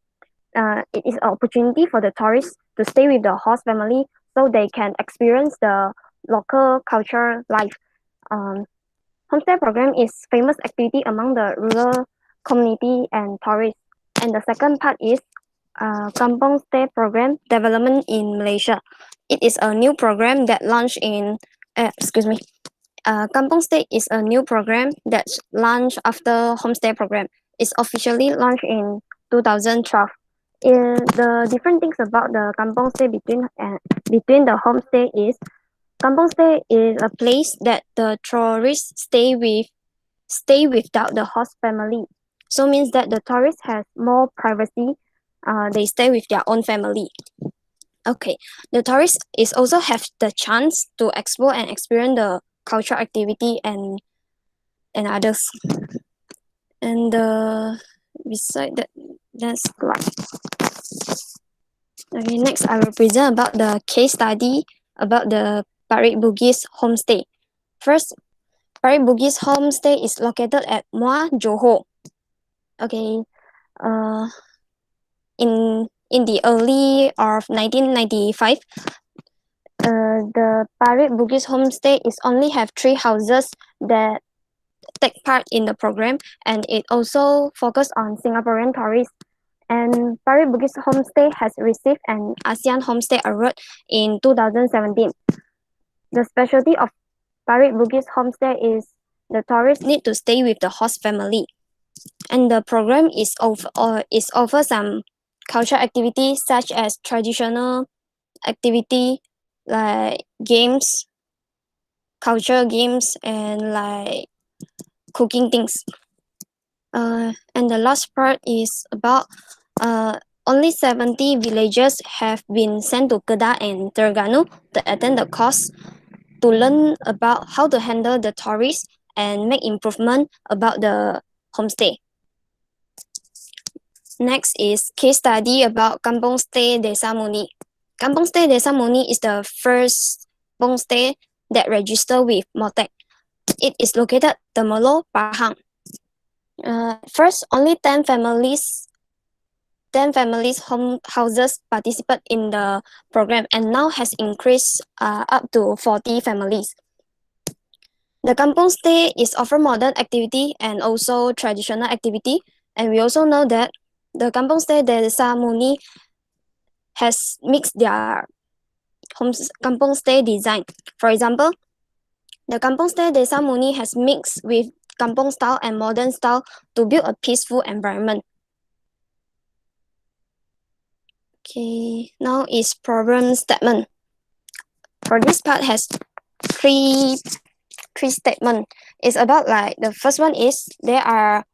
It is an opportunity for the tourists to stay with the host family so they can experience the local culture life. Homestay program is famous activity among the rural community and tourists. And the second part is Kampong Stay program development in Malaysia. It is a new program that launched in Kampong Stay is a new program that's launched after Homestay program. It's officially launched in 2012. The different things about the Kampong Stay between the homestay is Kampong Stay is a place that the tourists stay without the host family. So means that the tourists has more privacy. They stay with their own family. Okay, the tourists is also have the chance to explore and experience the cultural activity and others. And beside that, that's like okay. Next, I will present about the case study about the Parit Bugis homestay. First, Parit Bugis homestay is located at Muar, Johor. Okay, in the early of 1995, the Parit Bugis homestay is only have 3 houses that take part in the program, and it also focus on Singaporean tourists. And Parit Bugis Homestay has received an ASEAN Homestay Award in 2017. The specialty of Parit Bugis Homestay is the tourists need to stay with the host family. And the program is offer some cultural activities such as traditional activity like games, cultural games, and like cooking things. And the last part is about only 70 villagers have been sent to Kedah and Terengganu to attend the course to learn about how to handle the tourists and make improvement about the homestay. Next is case study about Kampung Stay Desa Muni. Kampung Stay Desa Muni is the first kampung stay that registered with Motec. It is located Temelo, Pahang. First, only 10 families houses participate in the program and now has increased up to 40 families. The kampung stay is offer modern activity and also traditional activity, and we also know that the kampung stay Desa Muni has mixed their kampung stay design. For example, the kampung stay Desa Muni has mixed with kampung style and modern style to build a peaceful environment. Okay, now is problem statement. For this part has three statements. It's about like the first one is there are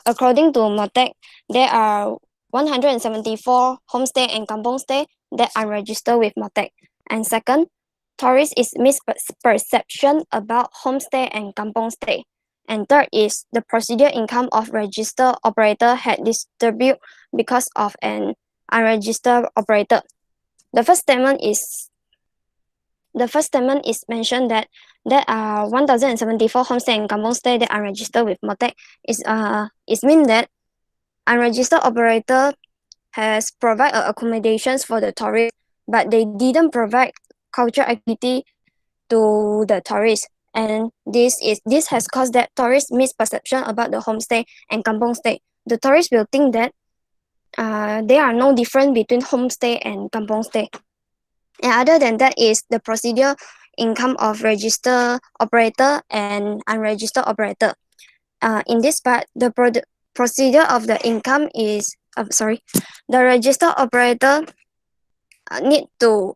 according to Motec, there are 174 homestay and kampung stay that are registered with Motec. And second, tourist is misperception about homestay and kampung stay. And third is the procedure income of registered operator had distributed because of an unregistered operator. The first statement is mentioned that there are 1,074 homestay and kampung stay that are registered with Motec. It means that unregistered operator has provided accommodations for the tourists, but they didn't provide cultural activity to the tourists. And this has caused that tourists misperception about the homestay and kampung stay. The tourists will think that there are no difference between homestay and kampung stay. And other than that is the procedure income of registered operator and unregistered operator. In this part, the procedure of the income is, the registered operator need to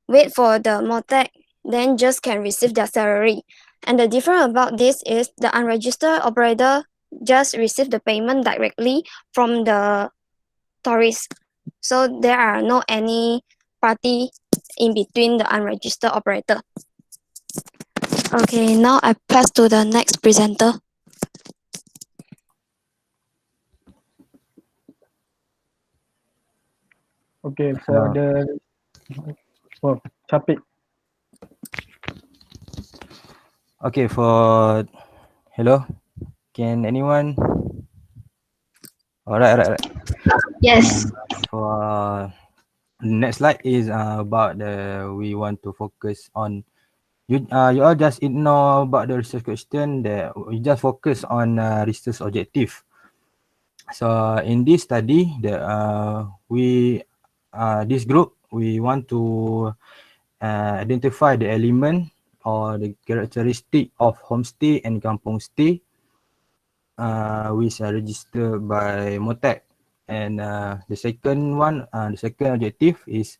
wait for the Motec, then just can receive their salary. And the difference about this is the unregistered operator just receive the payment directly from the tourist. So there are no any party in between the unregistered operator. Okay, now I pass to the next presenter. Okay, for Chapik. Okay, hello, can anyone? Alright. Yes. For next slide is about we want to focus on you all just ignore about the research question, that we just focus on research objective. So in this study, this group we want to identify the element or the characteristic of homestay and kampung stay which are registered by Motec. And the second objective is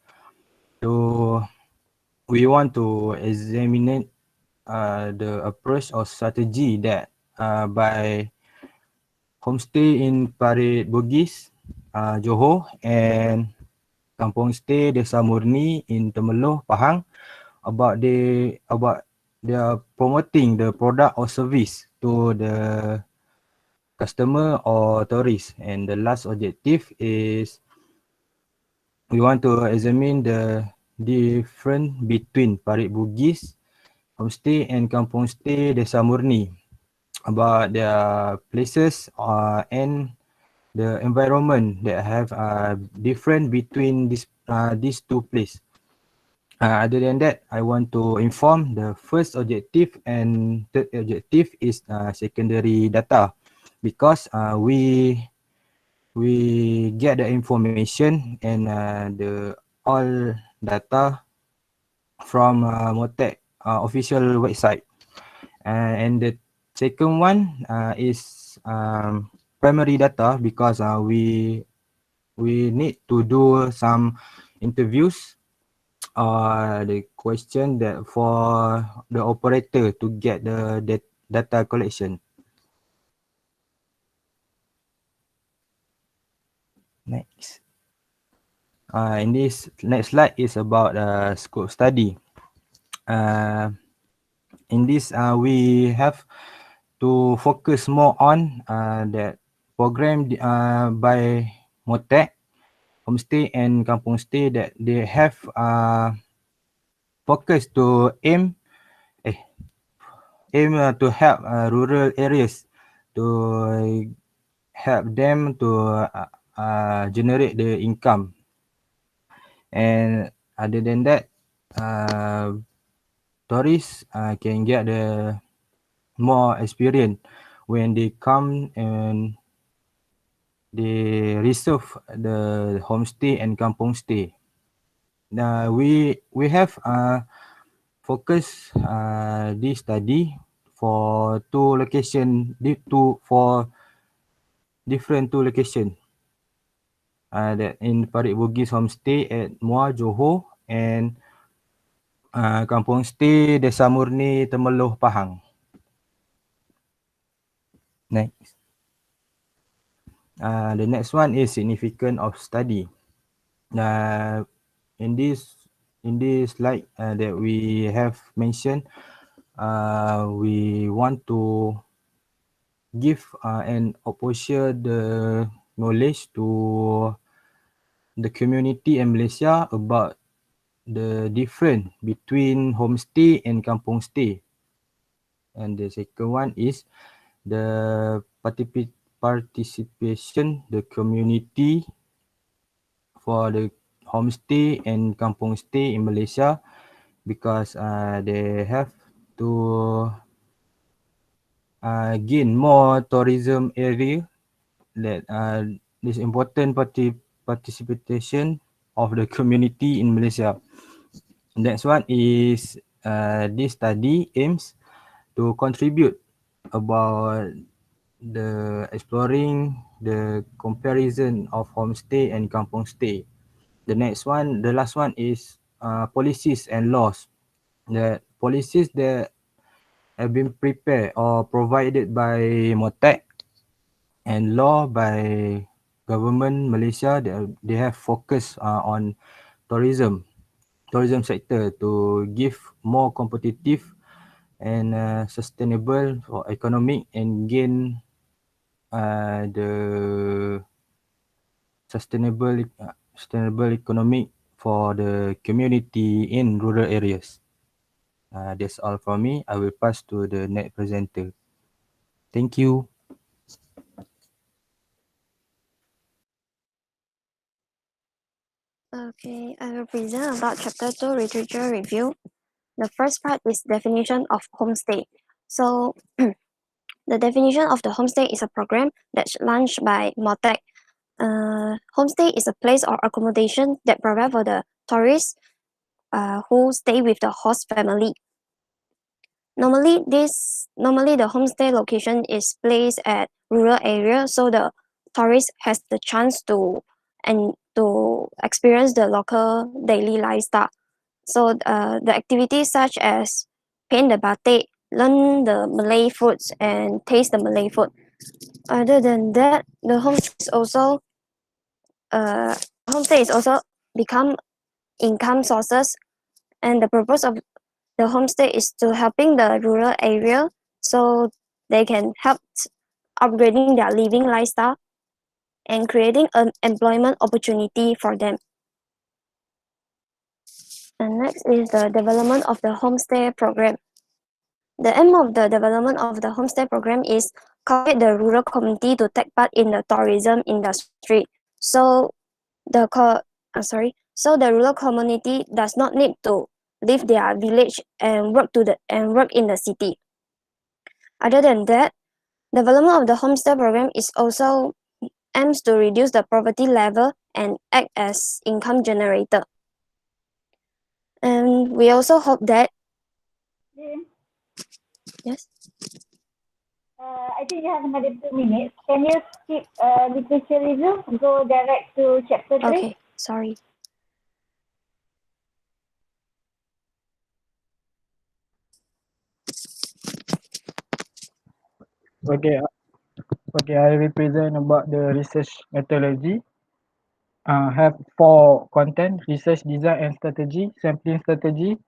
we want to examine the approach or strategy that by homestay in Parit Bugis, Johor, and kampung stay Desa Murni in Temeloh, Pahang, about they are promoting the product or service to the customer or tourist. And the last objective is we want to examine the difference between Parit Bugis homestay and kampung stay Desa Murni, about their places and the environment that have different between these two places. Other than that, I want to inform the first objective and third objective is secondary data, because we we get the information and the all data from Motec official website. And the second one is primary data, because we need to do some interviews the question that for the operator to get the data collection. Next. In this next slide is about scope study. In this, we have to focus more on that program by Motec, homestay and kampung stay, that they have focus to aim to help rural areas, to help them to generate the income. And other than that, tourists can get the more experience when they come and they reserve the homestay and kampung stay. We have focus this study for two location, for different two location. That in Parit Bugis homestay at Muar Johor, and kampung stay Desa Murni Temeloh Pahang. Next. The next one is significance of study. In this slide that we have mentioned, we want to give and exposure the knowledge to the community in Malaysia about the difference between homestay and kampung stay. And the second one is the participation the community for the homestay and kampung stay in Malaysia, because they have to gain more tourism area, that this important participation of the community in Malaysia. Next one is this study aims to contribute about the exploring the comparison of homestay and kampung stay. The next one, the last one is policies and laws. The policies that have been prepared or provided by Motec, and law by government Malaysia, they have focus on tourism sector to give more competitive and sustainable for economic, and gain the sustainable economic for the community in rural areas. That's all from me. I will pass to the next presenter. Thank you. Okay, I will present about Chapter 2 Literature Review. The first part is definition of homestay. So, the definition of the homestay is a program that's launched by Motec. Homestay is a place or accommodation that provide for the tourists who stay with the host family. Normally, the homestay location is placed at rural area, so the tourist has the chance to experience the local daily lifestyle. So the activities such as paint the batik, learn the Malay foods, and taste the Malay food. Other than that, the homestay is also become income sources, and the purpose of the homestay is to helping the rural area so they can help upgrading their living lifestyle and creating an employment opportunity for them. And next is the development of the homestay program. The aim of the development of the homestay program is cultivate the rural community to take part in the tourism industry. So the rural community does not need to leave their village and work in the city. Other than that, development of the homestay program is also aims to reduce the poverty level and act as income generator. And we also hope that yes. I think you have another 2 minutes. Can you skip literature review? Go direct to chapter 3. Okay, sorry. Okay, I will present about the research methodology. Have 4 content: research design and strategy, sampling strategy,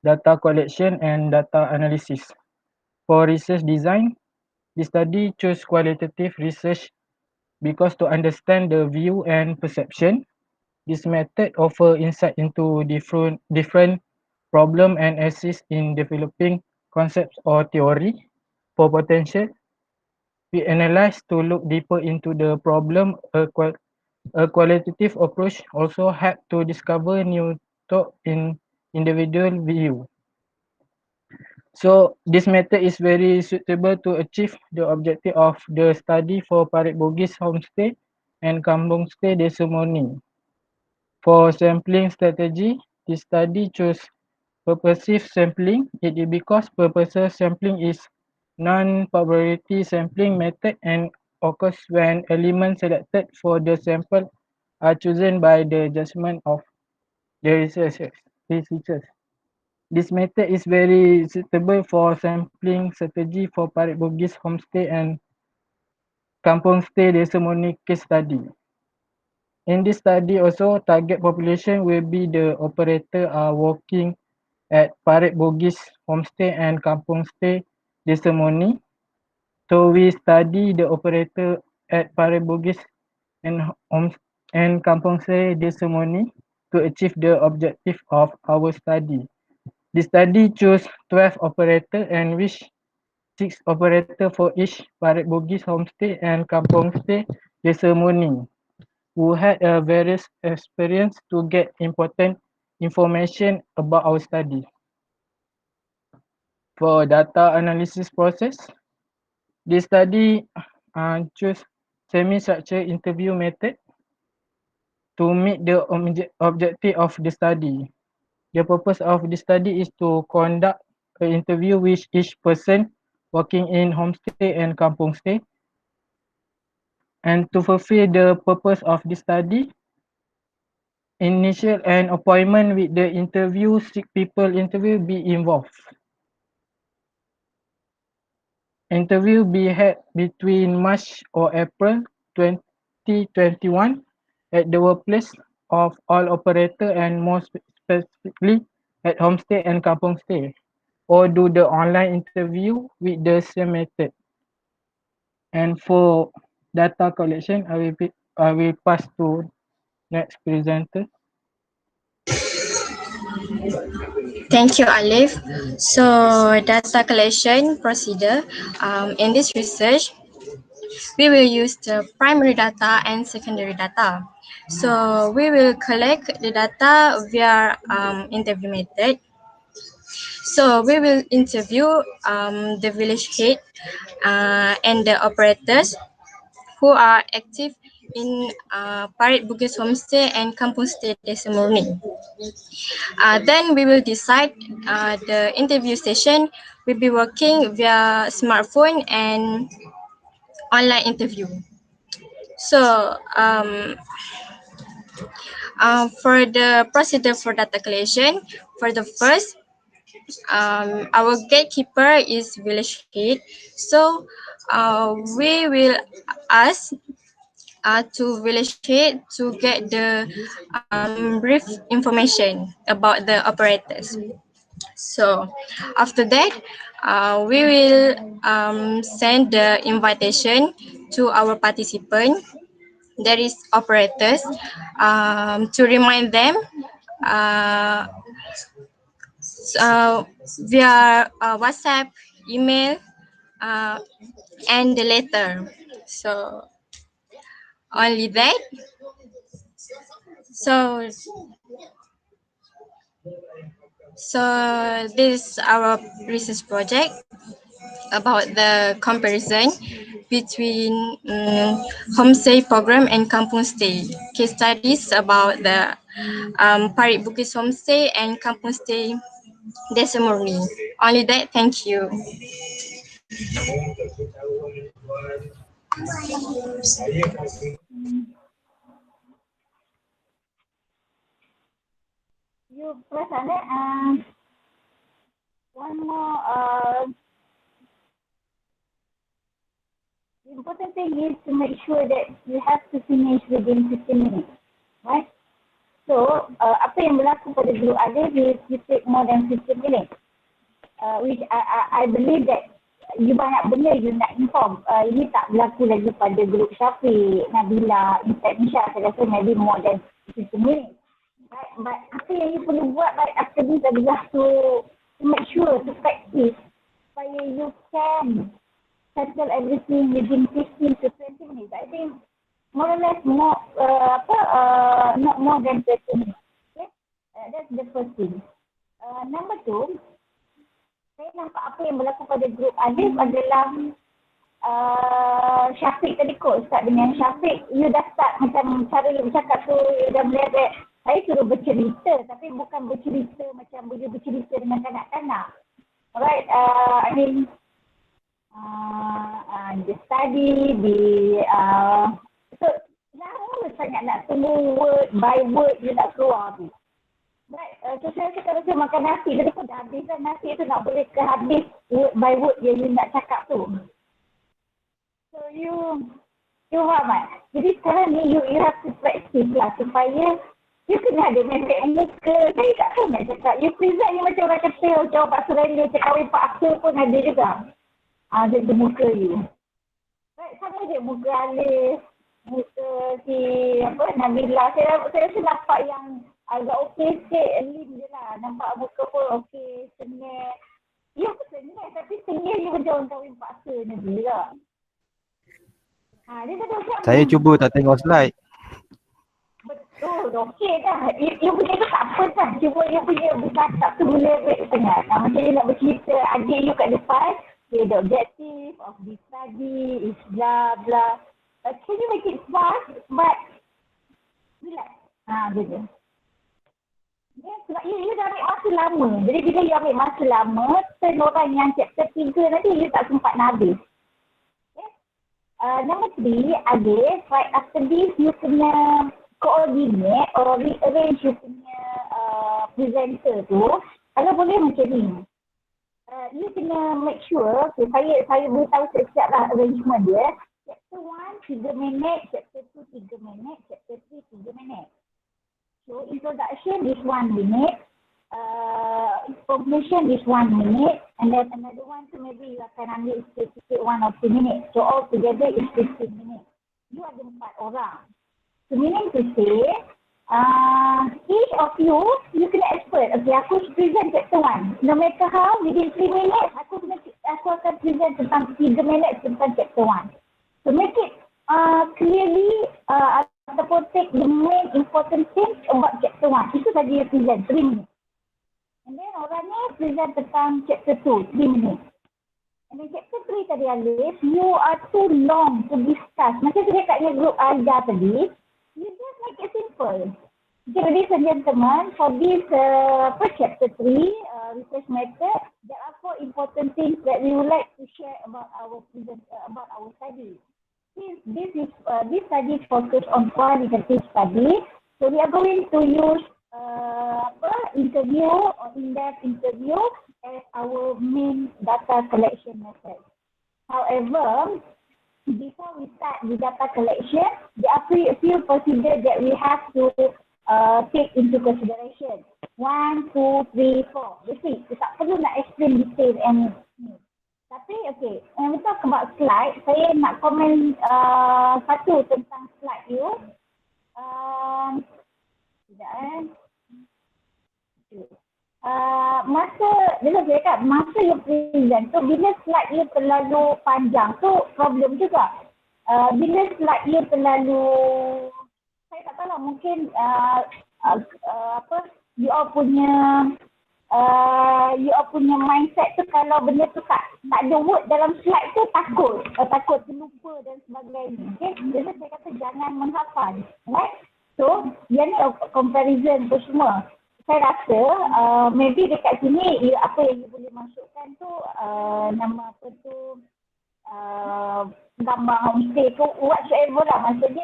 data collection and data analysis. For research design, the study chose qualitative research because to understand the view and perception, this method offer insight into different problem and assist in developing concepts or theory. For potential, we analyze to look deeper into the problem. A qualitative approach also help to discover new thought in individual view. So this method is very suitable to achieve the objective of the study for Parit Bugis homestay and Kampung stay Desemoni. For sampling strategy, this study chose purposive sampling. It is because purposive sampling is non-probability sampling method and occurs when elements selected for the sample are chosen by the judgment of the researchers. This method is very suitable for sampling strategy for Parit Bugis homestay and Kampung stay Desemoni case study. In this study also, target population will be the operator are working at Parit Bugis homestay and Kampung stay Desemoni. So we study the operator at Parit Bugis and Kampung stay Desemoni to achieve the objective of our study. The study chose 12 operator and which 6 operator for each Parit Bugis homestay and Kampung stay Desemoni, who had a various experience to get important information about our study. For data analysis process, the study chose semi-structured interview method to meet the objective of the study. The purpose of the study is to conduct an interview with each person working in homestay and kampung stay. And to fulfill the purpose of the study, initial and appointment with the interview, 6 people interview be involved. Interview be held between March or April 2021 at the workplace of all operator and more specifically at homestay and kampung stay, or do the online interview with the same method. And for data collection, I will pass to next presenter. Thank you, Alif. So, data collection procedure. In this research, we will use the primary data and secondary data. So, we will collect the data via interview method. So, we will interview the village head and the operators who are active in Parit Bugis Homestay and Kampung Stay Desemoni. Then we will decide the interview session will be working via smartphone and online interview. So for the procedure for data collection, for the first, our gatekeeper is village head. So we will ask to village head to get the brief information about the operators. So after that, we will send the invitation to our participant, that is operators, to remind them via WhatsApp, email, and the letter. So only that. So this is our research project. about the comparison between homestay program and kampung stay. Case studies about the Parit Bugis homestay and kampung stay Desa Murni. Only that, thank you. You perasan one more the important thing is to make sure that you have to finish within 15 minutes, right? So, apa yang berlaku pada group ada, you take more than 15 minutes. Which I believe that you banyak benda you nak inform. Ini tak berlaku lagi pada group Syafiq, Nabila, Nisha. Saya rasa maybe more than 15 minutes. Right? But apa yang you perlu buat right after this adalah to make sure to practice supaya you can settle everything within 15 to 20 minutes. I think more or less not more than 20 minutes. Okay? That's the first thing. Number two, saya nampak apa yang berlaku pada grup Alif adalah Syafiq tadi kot. Start dengan Syafiq, you dah start macam cara you bercakap tu, you dah melihat saya suruh bercerita tapi bukan bercerita macam you bercerita dengan kanak-kanak. Alright, I mean the study, so lama sangat nak tunggu word by word you nak keluar tu. Right, so saya rasa makan nasi, jadi pun dah habis kan nasi tu nak boleh ke habis word by word yang you nak cakap tu. So you faham tak? Jadi sekarang ni you have to practice lah supaya you kena ada mendek muka. Saya takkan nak cakap, you present ni macam orang kata, jawab Pak Suraya, cakap kahwin paksa pun ada juga. Jadi muka you. Right, sama je muka Alif, muka si Nabila. Saya rasa nampak yang agak okey sikit, lean je lah. Nampak muka pun okey, sengih. Ya pun sengih, tapi sengih je macam orang kahwin paksa ni juga. Dia kata macam Saya cuba tak tengok slide. Betul, okey dah. You punya tu tak apa kan. Cuma you punya bercakap tu boleh break sangat. Macam you nak bercerita, adik you kat depan, okay, the objective of this study is blah blah. Can you make it fast but relax? Gitu. Sebab you dah ambil masa lama. Jadi bila you ambil masa lama, turn orang yang chapter 3 nanti you tak sempat nak habis. Okay. Number 3, Adif, right after this you kena coordinate or rearrange you punya presenter tu. Kalau boleh macam ni. You kena make sure, okay, saya beritahu setiap lah arrangement dia. Chapter 1, 3 minit, chapter 2, 3 minit, chapter 3, 3 minit. So introduction is 1 minute, information is 1 minute, and then another one so maybe you akan ambil sedikit 1 or 2 minutes. So all together is 15 minutes. You ada 4 orang. So meaning to say, each of you kena expert. Okay, aku present chapter 1. No matter how, within 3 minutes, aku akan present tentang 3 minutes tentang chapter 1. So make it clearly ataupun take the main important things about chapter 1. Itu saja you present, 3 minutes. And then orang ni present tentang chapter 2, 3 minutes. And then chapter 3 tadi Alif, you are too long to discuss. Macam saya cakap dengan group Alia tadi, you just make it simple. Okay, ladies and gentlemen, for this chapter 3, research method, there are 4 important things that we would like to share about our study. Since this study is focused on qualitative study, so we are going to use interview or in-depth interview as our main data collection method. However, before we start the data collection, there are few procedures that we have to take into consideration. 1, 2, 3, 4. Basic. Kita tak perlu nak explain detail and tapi okay, when we talk about slide, saya nak komen satu tentang slide you. Masa you present tu, bila slide you terlalu panjang tu problem juga. Bila slide you terlalu, saya tak tahu lah, mungkin you all punya you punya mindset tu kalau benda tu tak ada word dalam slide tu takut terlupa dan sebagainya. Okay? Jadi saya kata jangan menghafal. Right? So, yang ni comparison tu semua. Saya rasa maybe dekat sini apa yang you boleh masukkan tu nama apa tu gambar homestay tu whatsoever lah. Maksudnya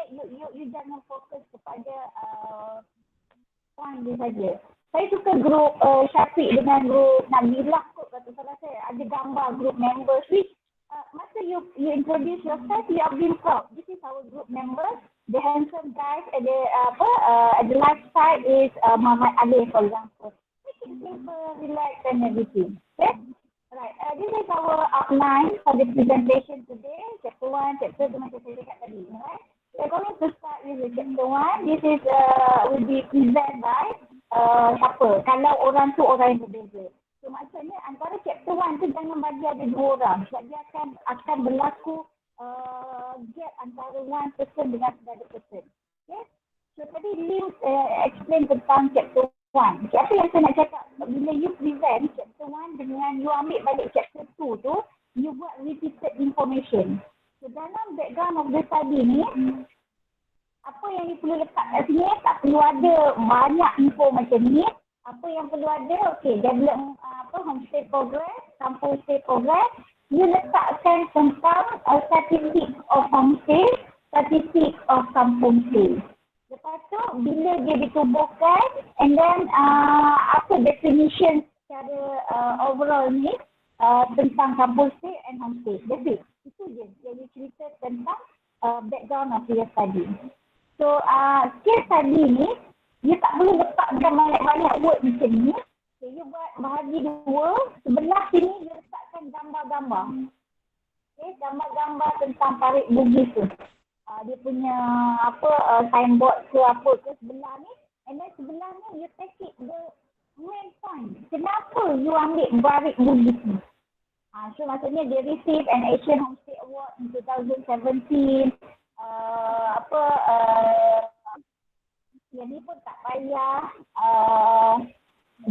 you jangan fokus kepada point dia saja. Saya suka grup Syafiq dengan grup Nabilah kot kata salah saya. Ada gambar grup members which masa you introduce yourself, you are being proud. This is our group members. The handsome guys at the left side is Muhammad Ali, for example. Make it simple, relax and everything. Okay? Right. This is our outline for the presentation today. Chapter 1, chapter 2 macam saya cakap tadi. Right? We're going to start with the chapter 1. This is will be presented by siapa? Kalau orang tu orang yang berbeza. So maksudnya antara chapter 1 tu jangan bagi ada 2 orang. Sebab dia akan berlaku gap antara one person dengan another person. Okay? So tadi Lim explain tentang chapter 1. Okay, apa yang saya nak cakap, bila you present chapter 1 dengan you ambil balik chapter 2 tu, you buat repeated information. So dalam background of the study ni, apa yang you perlu letak kat sini, tak perlu ada banyak info macam ni. Apa yang perlu ada, okay, develop homestay progress, kampung stay progress, you letakkan tentang statistik of homestay, statistik of kampung stay. Lepas tu, bila dia ditubuhkan, and then apa definition secara overall ni tentang kampung stay and homestay. That's it. Itu je. Jadi cerita tentang background of your study. So, case study ni, you tak perlu letakkan banyak-banyak word macam ni. So, you buat bahagi 2. Sebelah sini, you letakkan gambar-gambar. Okay, gambar-gambar tentang parit Bugis tu. Dia punya signboard ke apa ke sebelah ni. And then sebelah ni, you take it the main point. Kenapa you ambil parit Bugis ni? So, maksudnya dia receive an Asian Homestay Award in 2017. Yang ni pun tak payah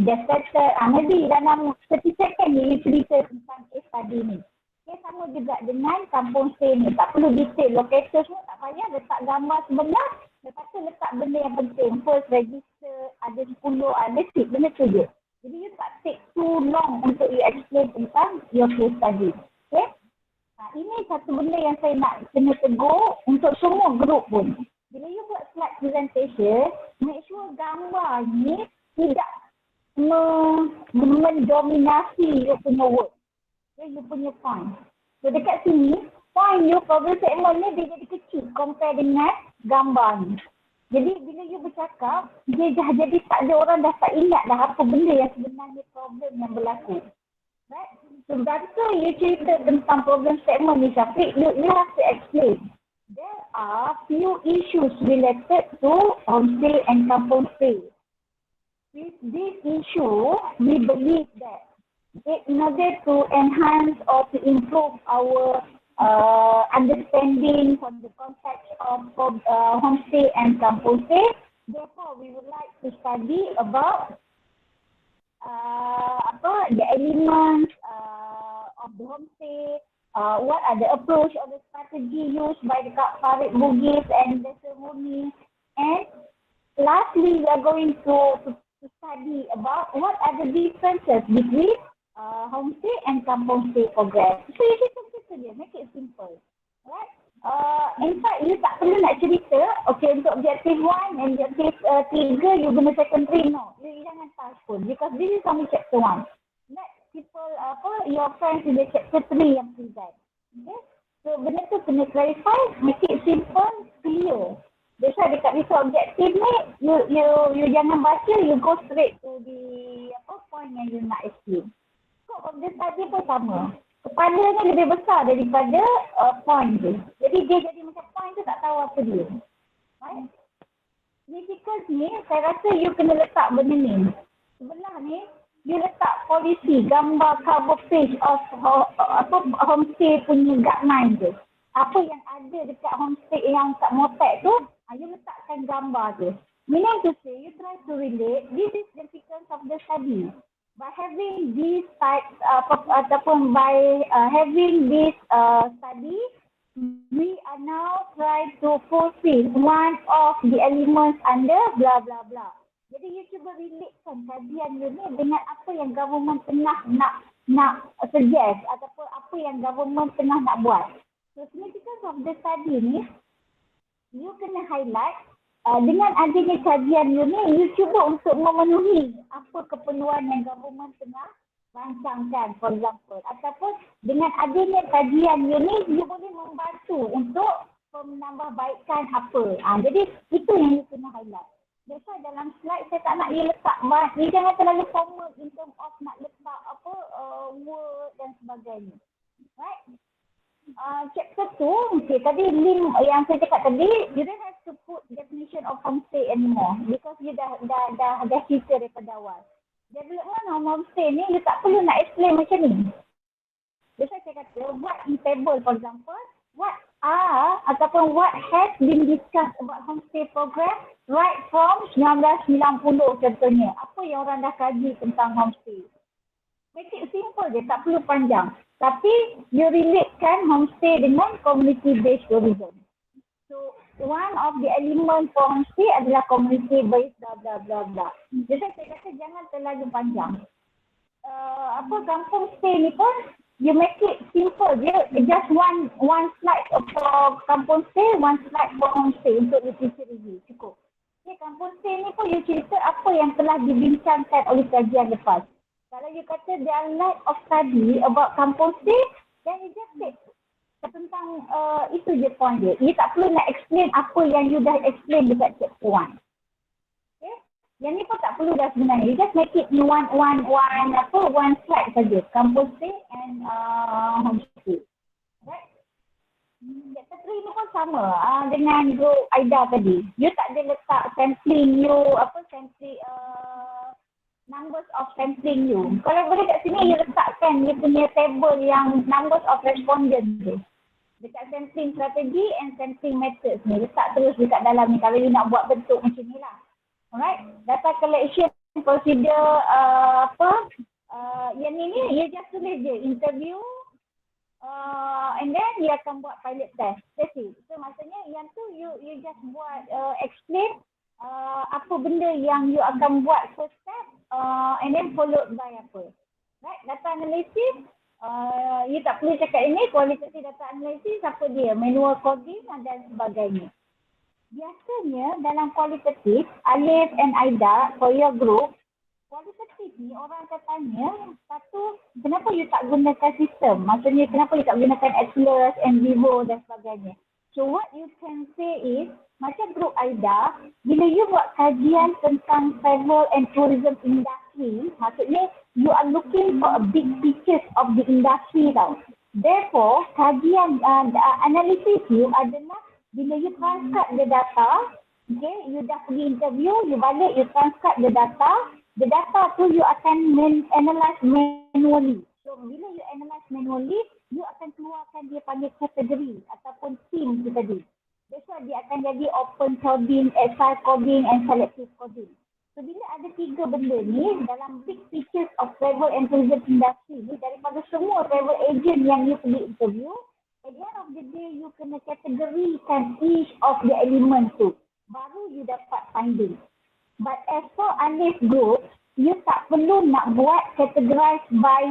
just settle, maybe dalam 30 second ni cerita tentang case study ni. Okay, sama juga dengan kampung stay ni, tak perlu detail location semua, tak payah, letak gambar sebelah, lepas tu letak benda yang penting, first register, ada 10, ada tip, benda tu je. Jadi you tak take too long untuk you explain tentang your case study. Okay? Ini satu benda yang saya nak kena tegur untuk semua grup pun. Bila you buat slide presentation, make sure gambar ni tidak mendominasi you punya word. Okay, you punya point. So dekat sini, point you problem segment ni dia jadi kecil compare dengan gambar ni. Jadi bila you bercakap, dia dah jadi tak ada orang dah tak ingat dah apa benda yang sebenarnya problem yang berlaku. Right? So betul you cerita tentang problem segment ni Syafiq, you have to explain. There are few issues related to homestay and kampung stay. With this issue, we believe that in order to enhance or to improve our understanding from the context of homestay and kampung stay, therefore we would like to study about the elements of the homestay, what are the approach or the strategy used by the Parit Bugis and the ceremony, and lastly we are going to study about what are the differences between homestay and kampung stay progress. So you just saja, make it simple, right? In fact, you tak perlu nak cerita, okay, untuk objective 1 and objective 3, you guna secondary, no. You jangan touch pun, because this is only chapter 1. Let people, your friends in the chapter 3 yang present. Okay? So, benda tu kena clarify, make it simple, clear. That's why dekat result objective ni, you jangan baca, you go straight to the point yang you nak explain. Scope of the study pun sama. Kepala ni lebih besar daripada point tu. Jadi dia jadi macam point tu tak tahu apa dia. Right? Difficult ni, saya rasa you kena letak benda ni. Sebelah ni, you letak polisi, gambar cover page of homestay punya guideline tu. Apa yang ada dekat homestay yang kat motek tu, you letakkan gambar tu. Meaning to say, you try to relate, this is the sequence of the study. by having these types ataupun by having this study, we are now trying to fulfill one of the elements under blah blah blah. Jadi you cuba relatekan kajian you ni dengan apa yang government tengah nak suggest ataupun apa yang government tengah nak buat. So significance of the study ni, you kena highlight dengan adanya kajian you ni, you cuba untuk memenuhi apa keperluan yang government tengah rancangkan, for example. Ataupun dengan adanya kajian you ni, you boleh membantu untuk menambahbaikkan apa. Jadi itu yang you kena highlight. That's why dalam slide saya tak nak you letak, you jangan terlalu formal in terms of nak letak word dan sebagainya. Right? Chapter 2, okay, tadi link yang saya cakap tadi, you don't have to put definition of homestay anymore because you dah cerita daripada awal. Development of homestay ni, you tak perlu nak explain macam ni. That's why saya kata, what in table, for example, what are ataupun what has been discussed about homestay program right from 1990 contohnya. Apa yang orang dah kaji tentang homestay. Make it simple je, tak perlu panjang. Tapi you relatekan homestay dengan community based tourism. So one of the element for homestay adalah community based blah blah blah blah. Jadi saya kata jangan terlalu panjang. Kampung stay ni pun you make it simple je. Just one slide for kampung stay, one slide for homestay untuk literature review. Cukup. Okay, kampung stay ni pun you cerita apa yang telah dibincangkan oleh kajian lepas. Kalau you kata there are lot of study about kampung stay, then you just say tentang itu je point dia. You tak perlu nak explain apa yang you dah explain dekat chapter 1. Okay? Yang ni pun tak perlu dah sebenarnya. You just make it one slide saja. Kampung stay and homestay. Right? Chapter 3 ni pun sama dengan group AIDA tadi. You tak ada letak sampling you, numbers of sampling you. Kalau boleh kat sini, you letakkan you punya table yang numbers of respondents tu. Dekat sampling strategi and sampling methods ni. Letak terus dekat dalam ni kalau you nak buat bentuk macam ni lah. Alright? Data collection procedure yang ni, you just tulis je interview and then you akan buat pilot test. That's it. So maksudnya yang tu you just buat explain apa benda yang you akan buat first step and then followed by apa. Right? Data analysis, you tak perlu cakap ini, qualitative data analysis apa dia, manual coding dan sebagainya. Biasanya dalam kualitatif, Alif and Aida for your group, kualitatif ni orang akan tanya, satu, kenapa you tak gunakan sistem? Maksudnya kenapa you tak gunakan Atlas and Vivo dan sebagainya. So what you can say is, macam grup AIDA, bila you buat kajian tentang travel and tourism industry, maksudnya you are looking for a big picture of the industry tau. Therefore, kajian analisis you adalah bila you transcribe the data, okay, you dah pergi interview, you balik, you transcribe the data tu you akan analyze manually. So bila you analyze manually, you akan keluarkan dia panggil kategori ataupun theme tu tadi. That's why dia akan jadi open coding, SI coding and selective coding. So bila ada tiga benda ni dalam big pictures of travel and tourism industry ni, daripada semua travel agent yang you pergi interview, at the end of the day you kena kategorikan each of the element tu. Baru you dapat finding. But as for Alif group, you tak perlu nak buat categorize by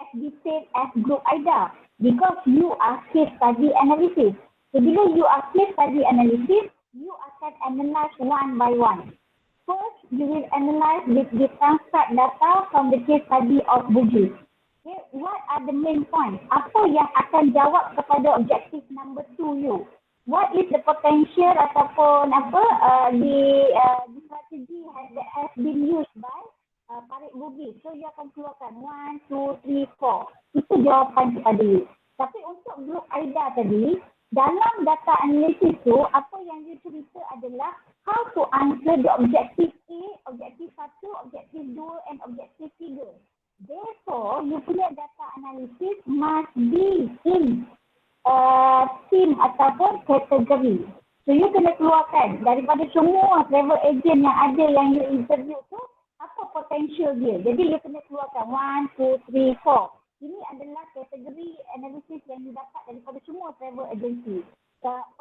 as detailed as group AIDA because you are case study analysis. So bila you are case study analysis, you akan analyze one by one. First, you will analyze the transcribed data from the case study of Bugis. Okay, what are the main points? Apa yang akan jawab kepada objektif number 2 you? What is the potential ataupun the strategy that has been used by Parit Bugis. So you akan keluarkan 1, 2, 3, 4. Itu jawapan kepada you. Tapi untuk grup AIDA tadi, dalam data analysis tu, apa yang you cerita adalah how to answer the objective A, objektif 1, objektif 2 and objektif 3. Therefore, you punya data analysis must be in theme ataupun kategori. So So you kena keluarkan daripada semua travel agent yang ada yang you interview tu, apa potential dia. Jadi you kena keluarkan 1, 2, 3, 4. Ini adalah kategori analisis yang you dapat daripada semua travel agency.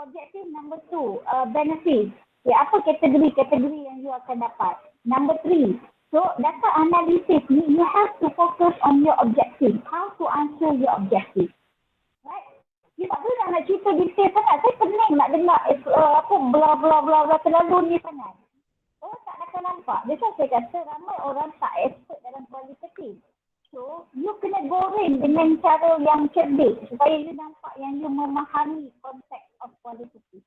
Objective number 2, benefit. Apa kategori-kategori yang you akan dapat. Number 3, so data analysis ni you have to focus on your objective. How to answer your objective. Right? You tak boleh nak cerita detail sangat. Saya pening nak dengar apa bla terlalu ni sangat. Orang tak akan nampak. That's why saya kata ramai orang tak expert dalam kualitatif. So, you kena goreng dengan cara yang cerdik supaya you nampak yang you memahami konsep of kualitatif.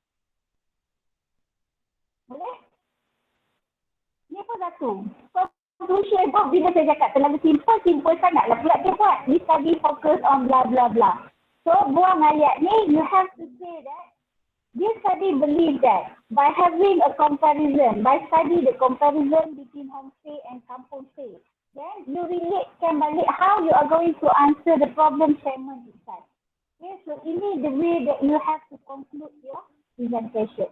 Boleh? Ni apa satu? Conclusion bila saya cakap terlalu simple sangatlah pula dia buat. We study focus on bla bla bla. So, buang ayat ni, you have to say that this study believe that by having a comparison, by study the comparison between homestay and kampung stay, then you relatekan balik how you are going to answer the problem statement itself. Okay, so ini the way that you have to conclude your presentation.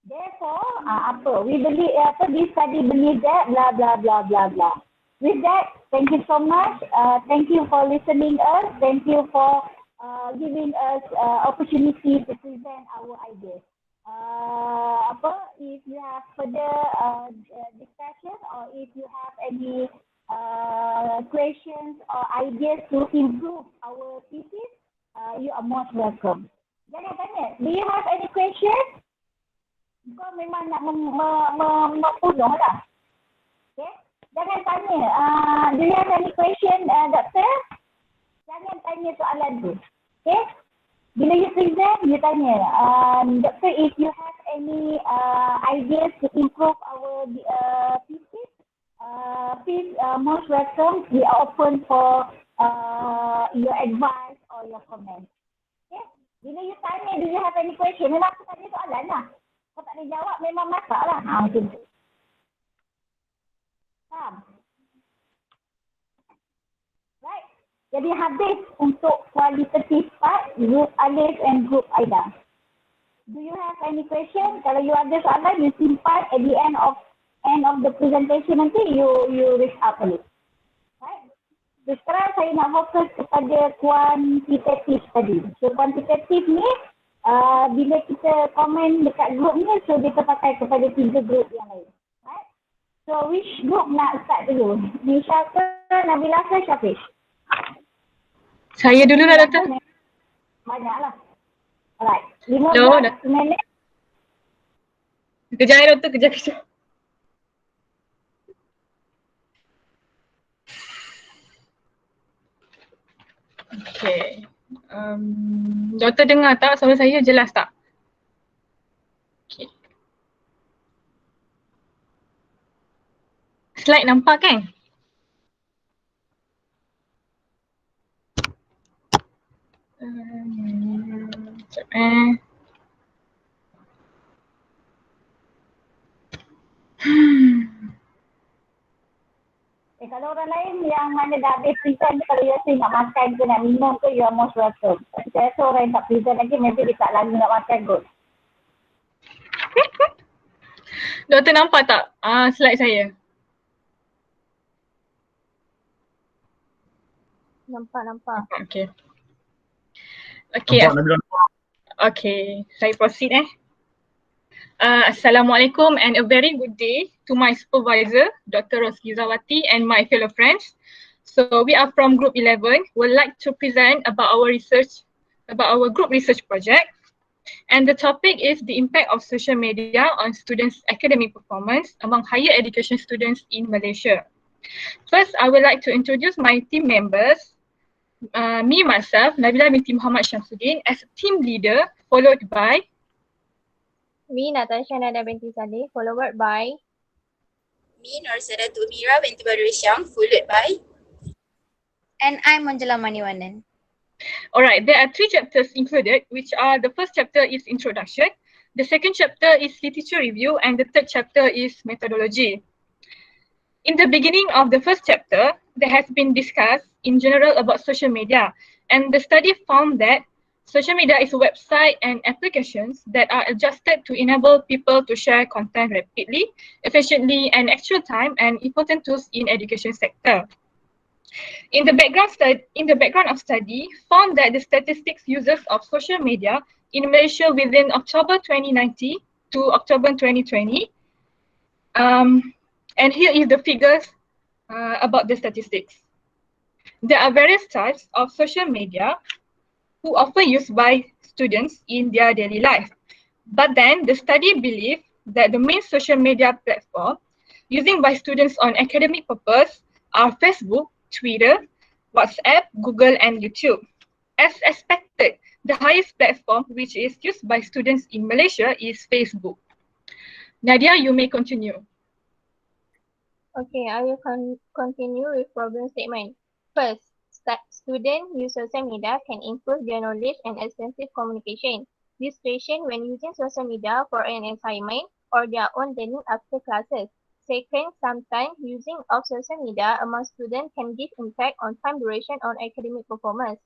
Therefore, we believe, this study believe that blah blah blah blah blah. With that, thank you so much. Thank you for listening us. Thank you for giving us opportunity to present our ideas. If you have further discussion or if you have any questions or ideas to improve our thesis, you are most welcome. Jangan tanya, do you have any questions? Kau memang nak membunuh lah. Okay? Jangan tanya, do you have any question, Doctor? Jangan tanya soalan tu. Okay? Bila you present, you tanya, Doctor, if you have any ideas to improve our thesis, please most welcome. We are open for your advice or your comment. Okay? Bila you tanya, do you have any question? Memang aku tanya soalan lah. Kau tak boleh jawab, memang masak lah. Macam tu. Faham? Right? Jadi habis untuk kualitatif part, group Alif and group Aida. Do you have any question? Kalau you ada soalan, you simpan at the end of the presentation nanti, you reach out balik. Right? So sekarang saya nak fokus kepada kuantitatif tadi. So kuantitatif ni, bila kita komen dekat group ni, so dia terpakai kepada 3 group yang lain. Right? So which group nak start dulu? Nisha ke, Nabila ke, Syafiq? Saya dulu lah, Doktor. Banyaklah. Alright. 15 minit. Kejap ya, Doktor. Kejap. Okay. Doktor dengar tak? Suara saya jelas tak? Okay. Slide nampak kan? Kalau orang lain yang mana dah habis present, kalau you rasa nak makan ke nak minum ke, you are most welcome. Tapi saya rasa orang yang tak present lagi, maybe dia tak lagi nak makan kot. Doktor nampak tak slide saya? Nampak. Okay. Okay, saya proceed Assalamualaikum and a very good day to my supervisor, Dr. Rosgizawati, and my fellow friends. So we are from Group 11. We'd like to present about our group research project. And the topic is the impact of social media on students' academic performance among higher education students in Malaysia. First, I would like to introduce my team members. Me, myself, Nabila binti Muhammad Syamsuddin, as a team leader, followed by Me, Natasha Nada binti Saleh, followed by Me, Norsada Tumira binti Badrul Syam, followed by and I'm Manjula Maniwanan. Alright, there are 3 chapters included, which are the first chapter is introduction, the second chapter is literature review, and the third chapter is methodology. In the beginning of the first chapter, there has been discussed in general about social media, and the study found that social media Social media is a website and applications that are adjusted to enable people to share content rapidly, efficiently, and actual time, and important tools in education sector. In the background of study, found that the statistics users of social media in Malaysia within October 2019 to October 2020, and here is the figures about the statistics. There are various types of social media who often used by students in their daily life. But then the study believed that the main social media platform using by students on academic purpose are Facebook, Twitter, WhatsApp, Google, and YouTube. As expected, the highest platform which is used by students in Malaysia is Facebook. Nadia, you may continue. Okay, I will continue with problem statement. First, students use social media can improve their knowledge and extensive communication. This situation when using social media for an assignment or their own learning after classes. Second, sometimes using of social media among students can give impact on time duration on academic performance.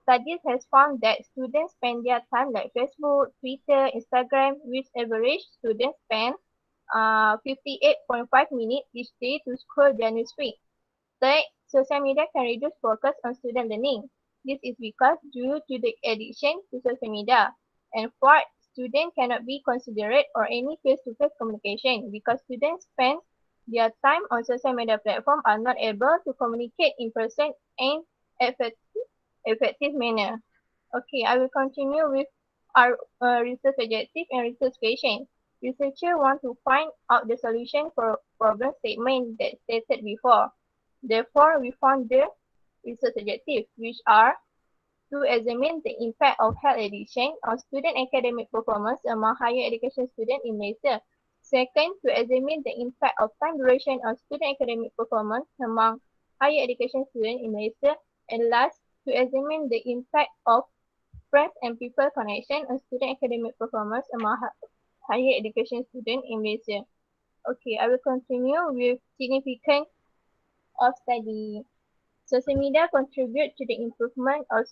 Studies has found that students spend their time like Facebook, Twitter, Instagram, with average students spend 58.5 minutes each day to scroll their newsfeed. Third, social media can reduce focus on student learning. This is because due to the addiction to social media. And fourth, students cannot be considerate or any face-to-face communication because students spend their time on social media platform are not able to communicate in person in effective manner. Okay, I will continue with our research objective and research question. Researchers want to find out the solution for problem statement that stated before. Therefore, we found the research objectives, which are to examine the impact of health addiction on student academic performance among higher education students in Malaysia. Second, to examine the impact of time duration on student academic performance among higher education students in Malaysia. And last, to examine the impact of friends and people connection on student academic performance among higher education students in Malaysia. Okay, I will continue with significance of study. Social media contribute to the improvement of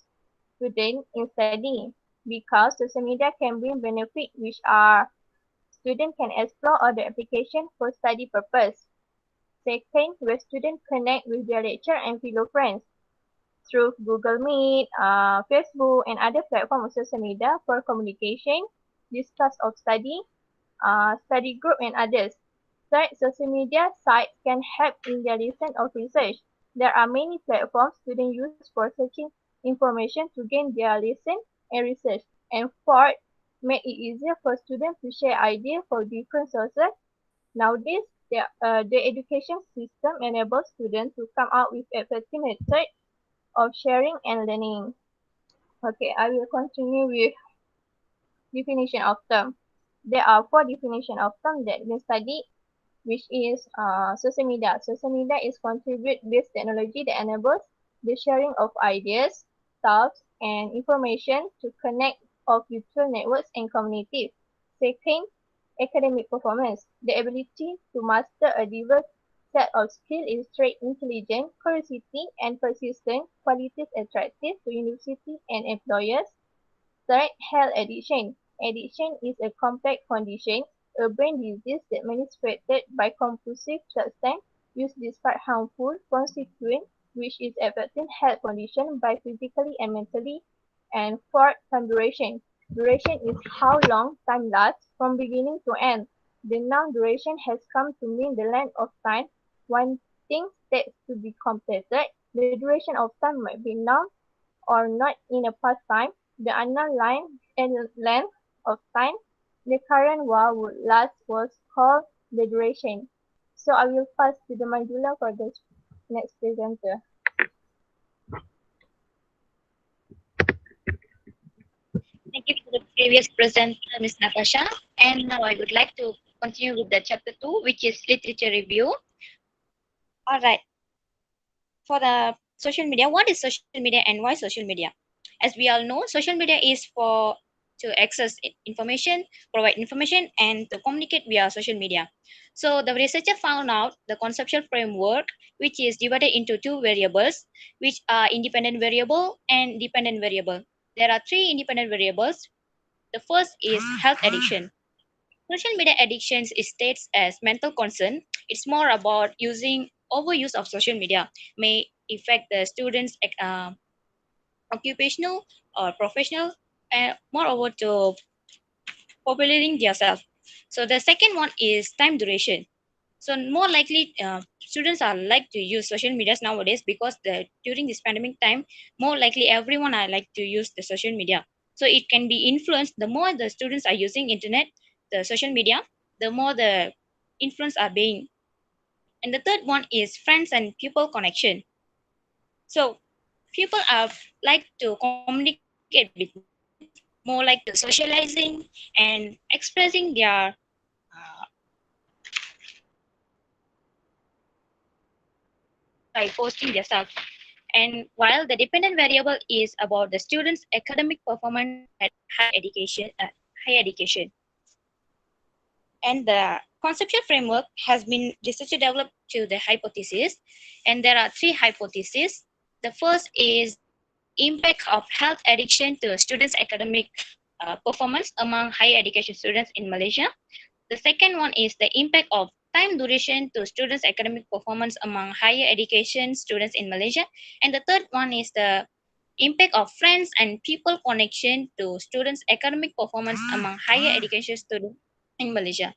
students in studying because social media can bring benefits which are students can explore other applications for study purpose. Second, where students connect with their lecturer and fellow friends through Google Meet, Facebook, and other platforms of social media for communication, discuss of study, study group, and others. Third, social media sites can help in their lesson of research. There are many platforms students use for searching information to gain their lesson and research. And fourth, make it easier for students to share ideas for different sources. Nowadays, the education system enables students to come up with effective methods of sharing and learning. Okay, I will continue with definition of term. There are four definitions of term that we study, which is social media. Social media is contribute-based technology that enables the sharing of ideas, thoughts, and information to connect of virtual networks and communities. Second, academic performance. The ability to master a diverse set of skills is trait intelligence, curiosity, and persistence, qualities attractive to university and employers. Third, health addiction. Addiction is a complex condition, a brain disease that manifested by compulsive substance use despite harmful consequence, which is affecting health condition by physically and mentally. And fourth, time duration. Duration is how long time lasts from beginning to end. The noun duration has come to mean the length of time one thing takes to be completed. The duration of time might be noun or not in a past time. The unknown length of time the current war would last was called the duration. So I will pass to the Manjula for the next presenter. Thank you for the previous presenter, Ms. Natasha. And now I would like to continue with the chapter 2, which is literature review. All right. For the social media, what is social media and why social media? As we all know, social media is for to access information, provide information, and to communicate via social media. So the researcher found out the conceptual framework, which is divided into two variables, which are independent variable and dependent variable. there are three independent variables. The first is health addiction. Social media addictions is states as mental concern. It's more about overuse of social media may affect the students' occupational or professional, and moreover to populating themselves. So the second one is time duration. So more likely, students are like to use social medias nowadays because during this pandemic time, more likely everyone are like to use the social media. So it can be influenced. The more the students are using internet, the social media, the more the influence are being. And the third one is friends and people connection. So people are like to communicate with more friends, more like to socializing and expressing their by posting themselves. And while the dependent variable is about the students' academic performance at higher education. And the conceptual framework has been research developed to the hypothesis, and there are three hypotheses. The first is impact of health addiction to students' academic performance among higher education students in Malaysia. The second one is the impact of time duration to students' academic performance among higher education students in Malaysia. And the third one is the impact of friends and people connection to students' academic performance among higher education students in Malaysia.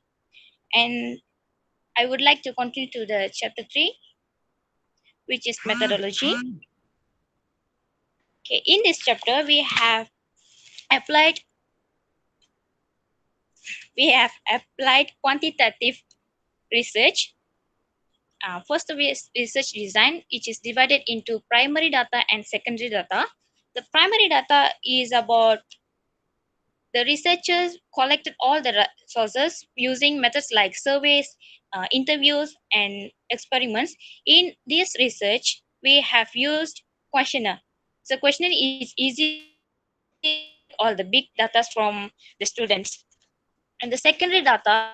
And I would like to continue to the chapter 3, which is methodology. Okay, in this chapter, we have applied quantitative research. First is research design, which is divided into primary data and secondary data. The primary data is about the researchers collected all the sources using methods like surveys, interviews, and experiments. In this research, we have used questionnaire. So questionnaire is easy to collect all the big data from the students. And the secondary data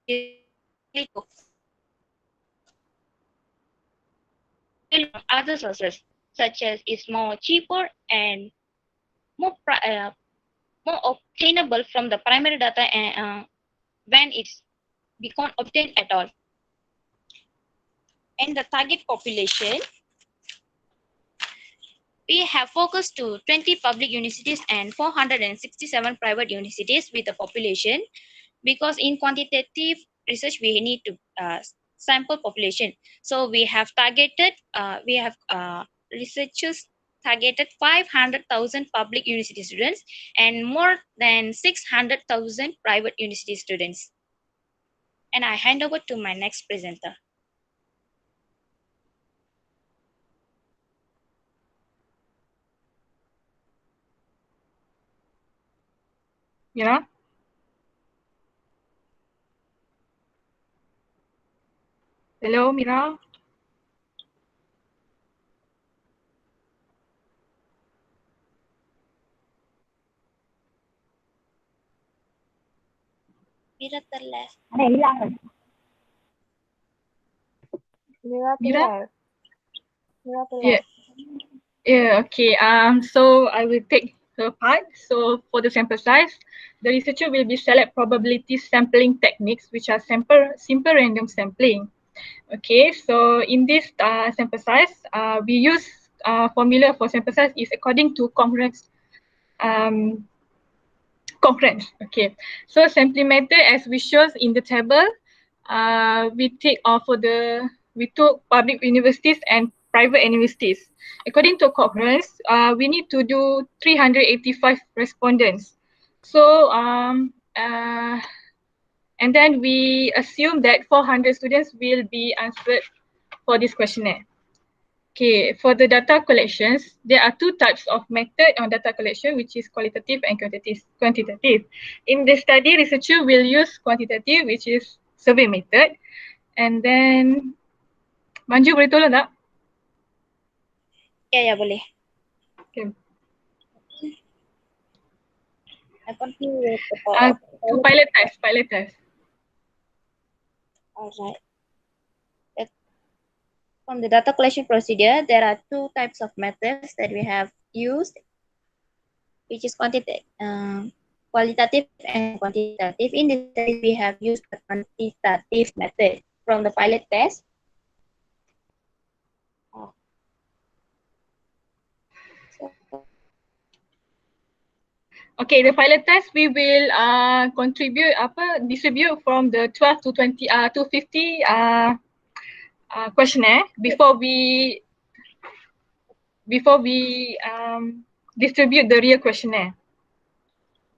is likely to other sources, such as is more cheaper and more more obtainable from the primary data when it's become obtained at all. And the target population, we have focused to 20 public universities and 467 private universities with the population, because in quantitative research we need to sample population. So we have targeted, researchers targeted 500,000 public university students and more than 600,000 private university students. And I hand over to my next presenter. Mira? Hello, Mira? Mira terleft. Ada yang hilang kan? Mira Mira? terleft. Mira terleft. Yeah. Yeah, okay. So I will take her part. So for the sample size, the researcher will be select probability sampling techniques, which are simple random sampling. Okay, so in this sample size, we use formula for sample size is according to concurrence. Okay, so sampling method as we shows in the table, we took public universities and private universities. According to concurrence, we need to do 385 respondents. So and then we assume that 400 students will be answered for this questionnaire. Okay, for the data collections, there are two types of method on data collection, which is qualitative and quantitative. In the study, researcher will use quantitative, which is survey method. And then, Manju boleh tolong tak? Ya, boleh. Okay. I continue with the pilot test. Alright. From the data collection procedure, there are two types of methods that we have used. which is quantitative and quantitative. In this study, we have used the quantitative method from the pilot test. Okay, the pilot test we will distribute from the 12 to 20 to 50 questionnaire before we distribute the real questionnaire.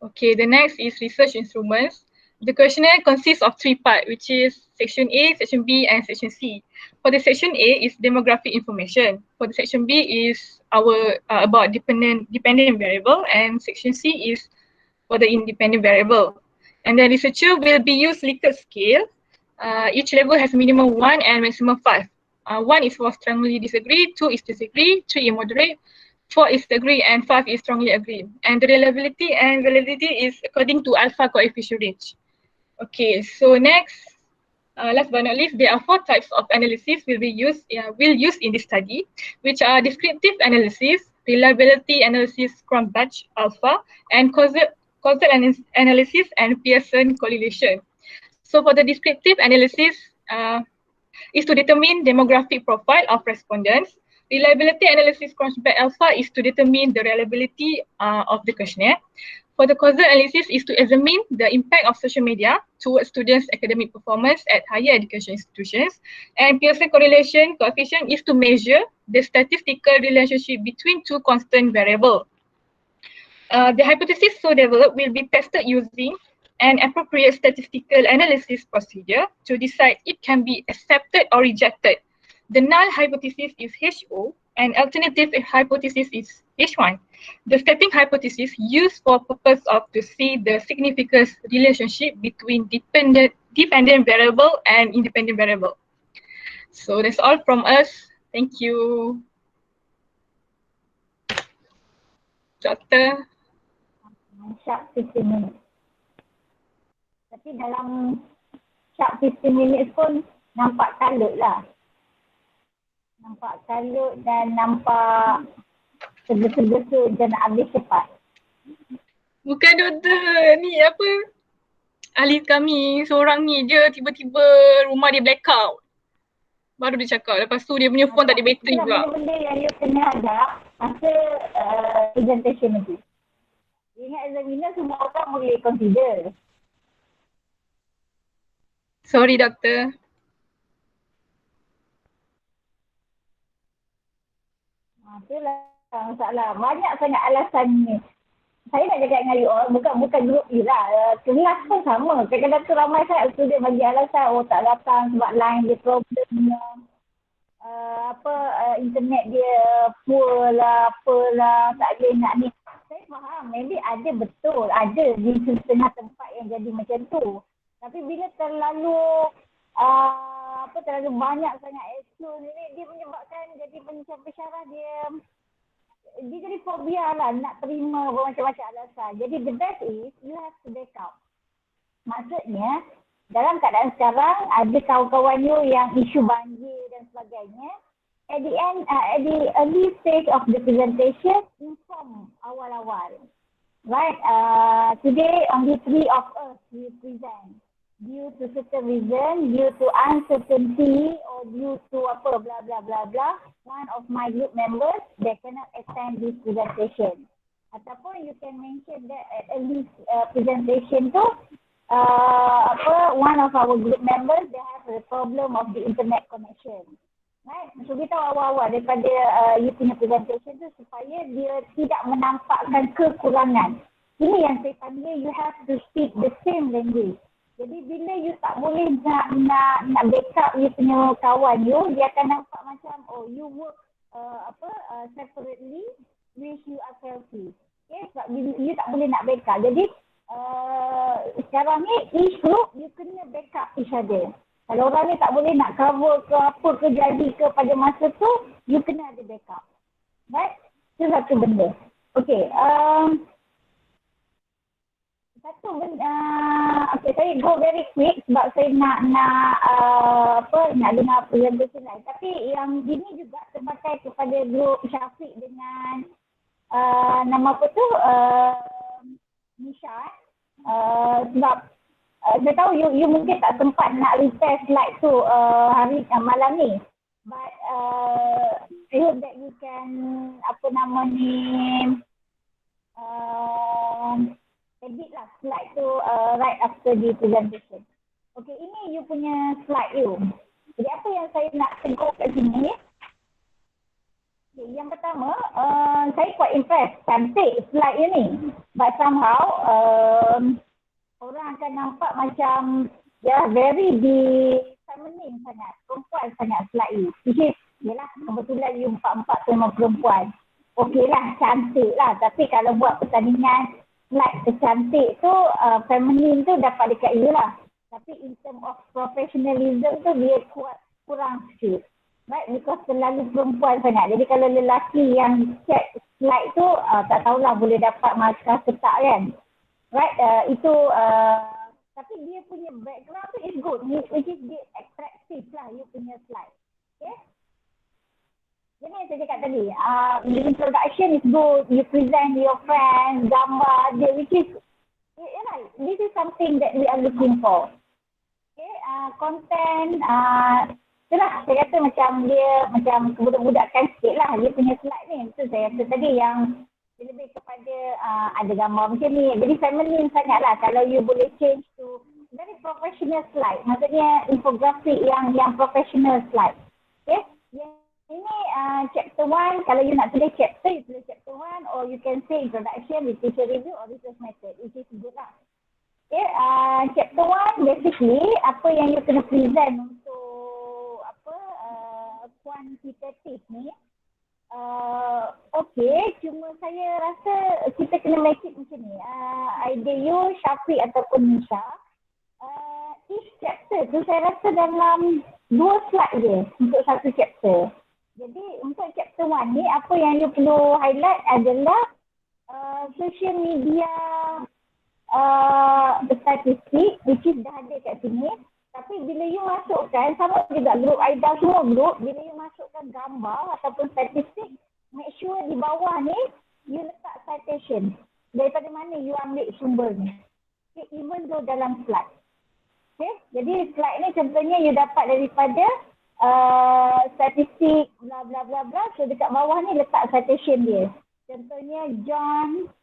Okay, the next is research instruments. The questionnaire consists of 3 parts, which is section A, section B, and section C. For the section A is demographic information. For the section B is our about dependent variable, and section C is for the independent variable. And the researcher will be use Likert scale. Each level has minimum 1 and maximum 5. 1 is for strongly disagree, 2 is disagree, 3 is moderate, 4 is agree, and 5 is strongly agree. And the reliability and validity is according to alpha coefficient range. Okay, so next, last but not least, there are 4 types of analysis will use in this study, which are descriptive analysis, reliability analysis from batch alpha, and causal analysis and Pearson correlation. So for the descriptive analysis is to determine demographic profile of respondents. Reliability analysis from batch alpha is to determine the reliability of the questionnaire. For the causal analysis is to examine the impact of social media towards students' academic performance at higher education institutions. And Pearson correlation coefficient is to measure the statistical relationship between 2 constant variables. The hypothesis so developed will be tested using an appropriate statistical analysis procedure to decide it can be accepted or rejected. The null hypothesis is HO and alternative hypothesis is H1. The setting hypothesis used for purpose of to see the significance relationship between dependent variable and independent variable. So that's all from us. Thank you. Doctor. Sharp 15 minit. Tapi dalam sharp 15 minit pun nampak kalut lah. Nampak kalut dan nampak tergesa-gesa macam nak habis cepat. Bukan doktor, ni apa? Ahli kami seorang ni dia tiba-tiba rumah dia blackout. Baru dia cakap, lepas tu dia punya phone tak ada bateri pula. Benda-benda yang you kena hadap masa presentation nanti. Ingat examiner semua orang boleh consider. Sorry doktor. Itulah masalah. Banyak sangat alasan ni. Saya nak cakap dengan you all, bukan grup you lah. Kelas pun sama. Kadang-kadang tu ramai sangat student bagi alasan, tak datang sebab line dia problem. Internet dia poor lah, apalah, tak boleh nak ni. Saya faham, maybe ada betul, ada di setengah tempat yang jadi macam tu. Tapi bila terlalu terlalu banyak sangat excuse ni, dia menyebabkan jadi macam pensyarah dia jadi fobia lah, nak terima macam-macam alasan. Jadi the best is you have to back up. Maksudnya dalam keadaan sekarang ada kawan-kawan you yang isu banjir dan sebagainya, at the end, at the early stage of the presentation, inform awal-awal. Right, today only 3 of us will present. Due to certain reason, due to uncertainty or due to apa blah blah blah blah, one of my group members they cannot attend this presentation. Ataupun you can mention that at least presentation tu one of our group members they have a problem of the internet connection. Right, so kita awal-awal daripada you punya presentation tu supaya dia tidak menampakkan kekurangan. Ini yang saya panggil you have to speak the same language. Jadi bila you tak boleh nak backup you punya kawan you, dia akan nampak macam you work separately which you are selfish. Okay, sebab you tak boleh nak backup. Jadi sekarang ni each group you kena backup each other. Kalau orang ni tak boleh nak cover ke apa ke jadi ke pada masa tu, you kena ada backup. Right? Itu satu benda. Okay. Satu benda, saya go very quick sebab saya nak dengar presentation lain. Tapi yang ini juga terpakai kepada grup Syafiq dengan nama apa tu, Nisha. Sebab saya tahu you mungkin tak sempat nak repair slide tu malam ni. But I hope that you can edit lah slide tu right after the presentation. Okay, ini you punya slide you. Jadi apa yang saya nak tegur kat sini? Okay, yang pertama, saya quite impressed. Cantik slide you ni. But somehow, orang akan nampak macam very feminine sangat. Perempuan sangat slide you. Which is, yelah, kebetulan you empat-empat memang perempuan. Okey lah, cantik lah. Tapi kalau buat pertandingan slide kecantik tu, feminine tu dapat dekat you lah. Tapi in term of professionalism tu, dia kurang sikit. Right, because terlalu perempuan sangat. Jadi kalau lelaki yang check slide tu, tak tahulah boleh dapat markah ke tak kan. Right, tapi dia punya background tu is good. Which is dia attractive lah, you punya slide. Okay. Jadi yang saya cakap tadi, the introduction is good. You present your friends, gambar dia, which is, right, this is something that we are looking for. Okay, content, itulah saya kata macam dia macam kebudak-budakan sikit lah dia punya slide ni. Itu saya kata tadi yang dia lebih kepada ada gambar macam ni. Jadi feminine sangat lah kalau you boleh change to very professional slide. Maksudnya infografik yang professional slide. Okay. Yang ini chapter 1, kalau you nak tulis chapter, you tulis chapter 1 or you can say introduction, literature review or research method. Which is good lah. Okay, chapter 1 basically apa yang you kena present untuk kuantitatif ni. Okay, cuma saya rasa kita kena make it macam ni. Either you, Syafiq ataupun Nisha. Each chapter tu saya rasa dalam 2 slide je untuk satu chapter. Jadi untuk chapter 1 ni apa yang you perlu highlight adalah social media statistik which is dah ada kat sini. Tapi bila you masukkan, sama juga grup AIDA semua grup, bila you masukkan gambar ataupun statistik, make sure di bawah ni, you letak citation. Daripada mana you ambil sumber ni. Okay, even though dalam slide. Okay, jadi slide ni contohnya you dapat daripada statistik bla bla bla bla. So dekat bawah ni letak citation dia. Contohnya John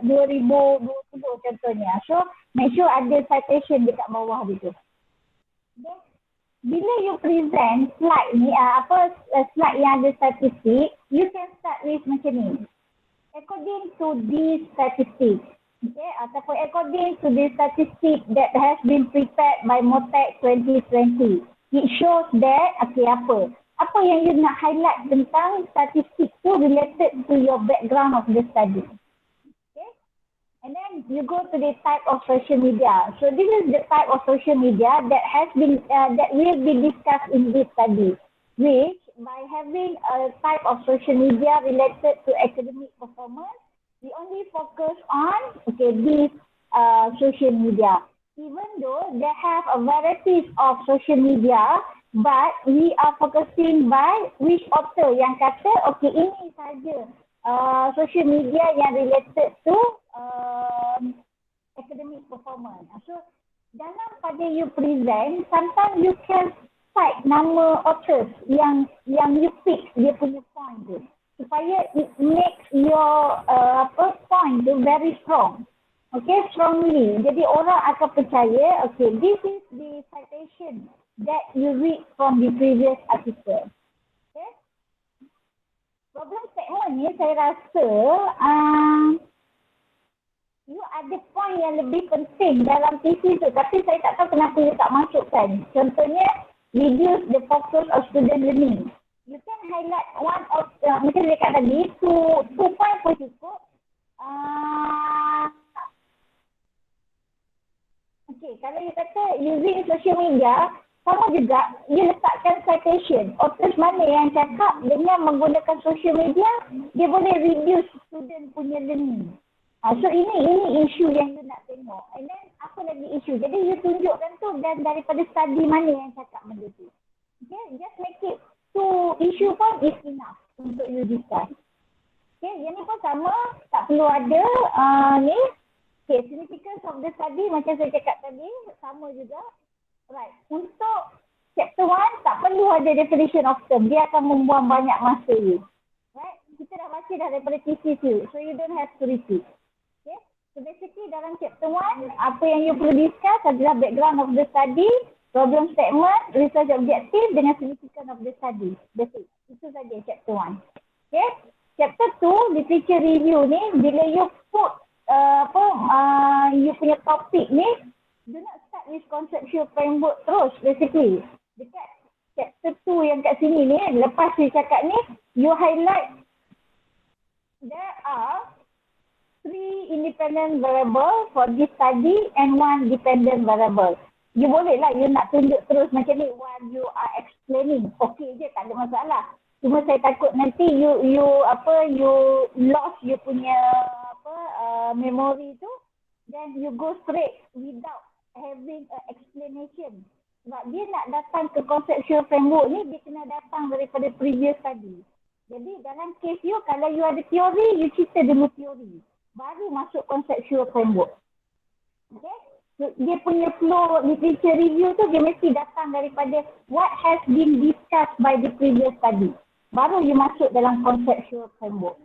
2020 contohnya. So make sure ada citation dekat bawah gitu. Okay. Bila you present slide ni, slide yang ada statistik, you can start with macam ni. According to this statistic, okay, ataupun according to this statistic that has been prepared by Motex 2020, it shows that, okay, apa yang you nak highlight tentang statistik tu related to your background of the study. And then you go to the type of social media. So this is the type of social media that will be discussed in this study. Which by having a type of social media related to academic performance, we only focus on this social media. Even though they have a varieties of social media, but we are focusing by which author yang kata ini saja social media yang related to academic performance. So dalam pada you present, sometimes you can cite nama authors yang you pick dia punya point tu, supaya it makes your point tu very strong. Okay, strongly. Jadi orang akan percaya, this is the citation that you read from the previous article. Okay. Problem statement ni saya rasa you ada point yang lebih penting dalam thesis tu, tapi saya tak tahu kenapa you tak masukkan. Contohnya, reduce the focus of student learning. You can highlight one of, macam dekat tadi, two point pun cukup. Okay, kalau you kata using social media, sama juga, you letakkan citation. Authors mana yang cakap dengan menggunakan social media, dia boleh reduce student punya learning. So ini isu yang you nak tengok. And then apa lagi isu? Jadi you tunjukkan tu dan daripada study mana yang cakap benda tu. Okay, just make it two issue pun is enough untuk you discuss. Okay, yang ni pun sama, tak perlu ada ni. Okay, significance of the study macam saya cakap tadi, sama juga. Right, untuk chapter 1 tak perlu ada definition of term. Dia akan membuang banyak masa you. Right, kita dah baca dah daripada TCQ, so you don't have to repeat. Okay, so basically dalam chapter 1, apa yang you perlu discuss adalah background of the study, problem statement, research objective dengan significance of the study. Basic, itu saja chapter 1. Okay, chapter 2, literature review ni, bila you put you punya topik ni, do not start with conceptual framework terus basically. Dekat chapter 2 yang kat sini ni, lepas saya cakap ni, you highlight there are 3 independent variable for this study and 1 dependent variable. You boleh lah, you nak tunjuk terus macam ni while you are explaining. Okay je, tak ada masalah. Cuma saya takut nanti you lost you punya memory tu, then you go straight without having a explanation. Sebab dia nak datang ke conceptual framework ni, dia kena datang daripada previous study. Jadi dalam case you, kalau you ada teori, you cerita dulu teori, baru masuk conceptual framework. Okay? So, dia punya flow literature review tu, dia mesti datang daripada what has been discussed by the previous study. Baru you masuk dalam conceptual framework.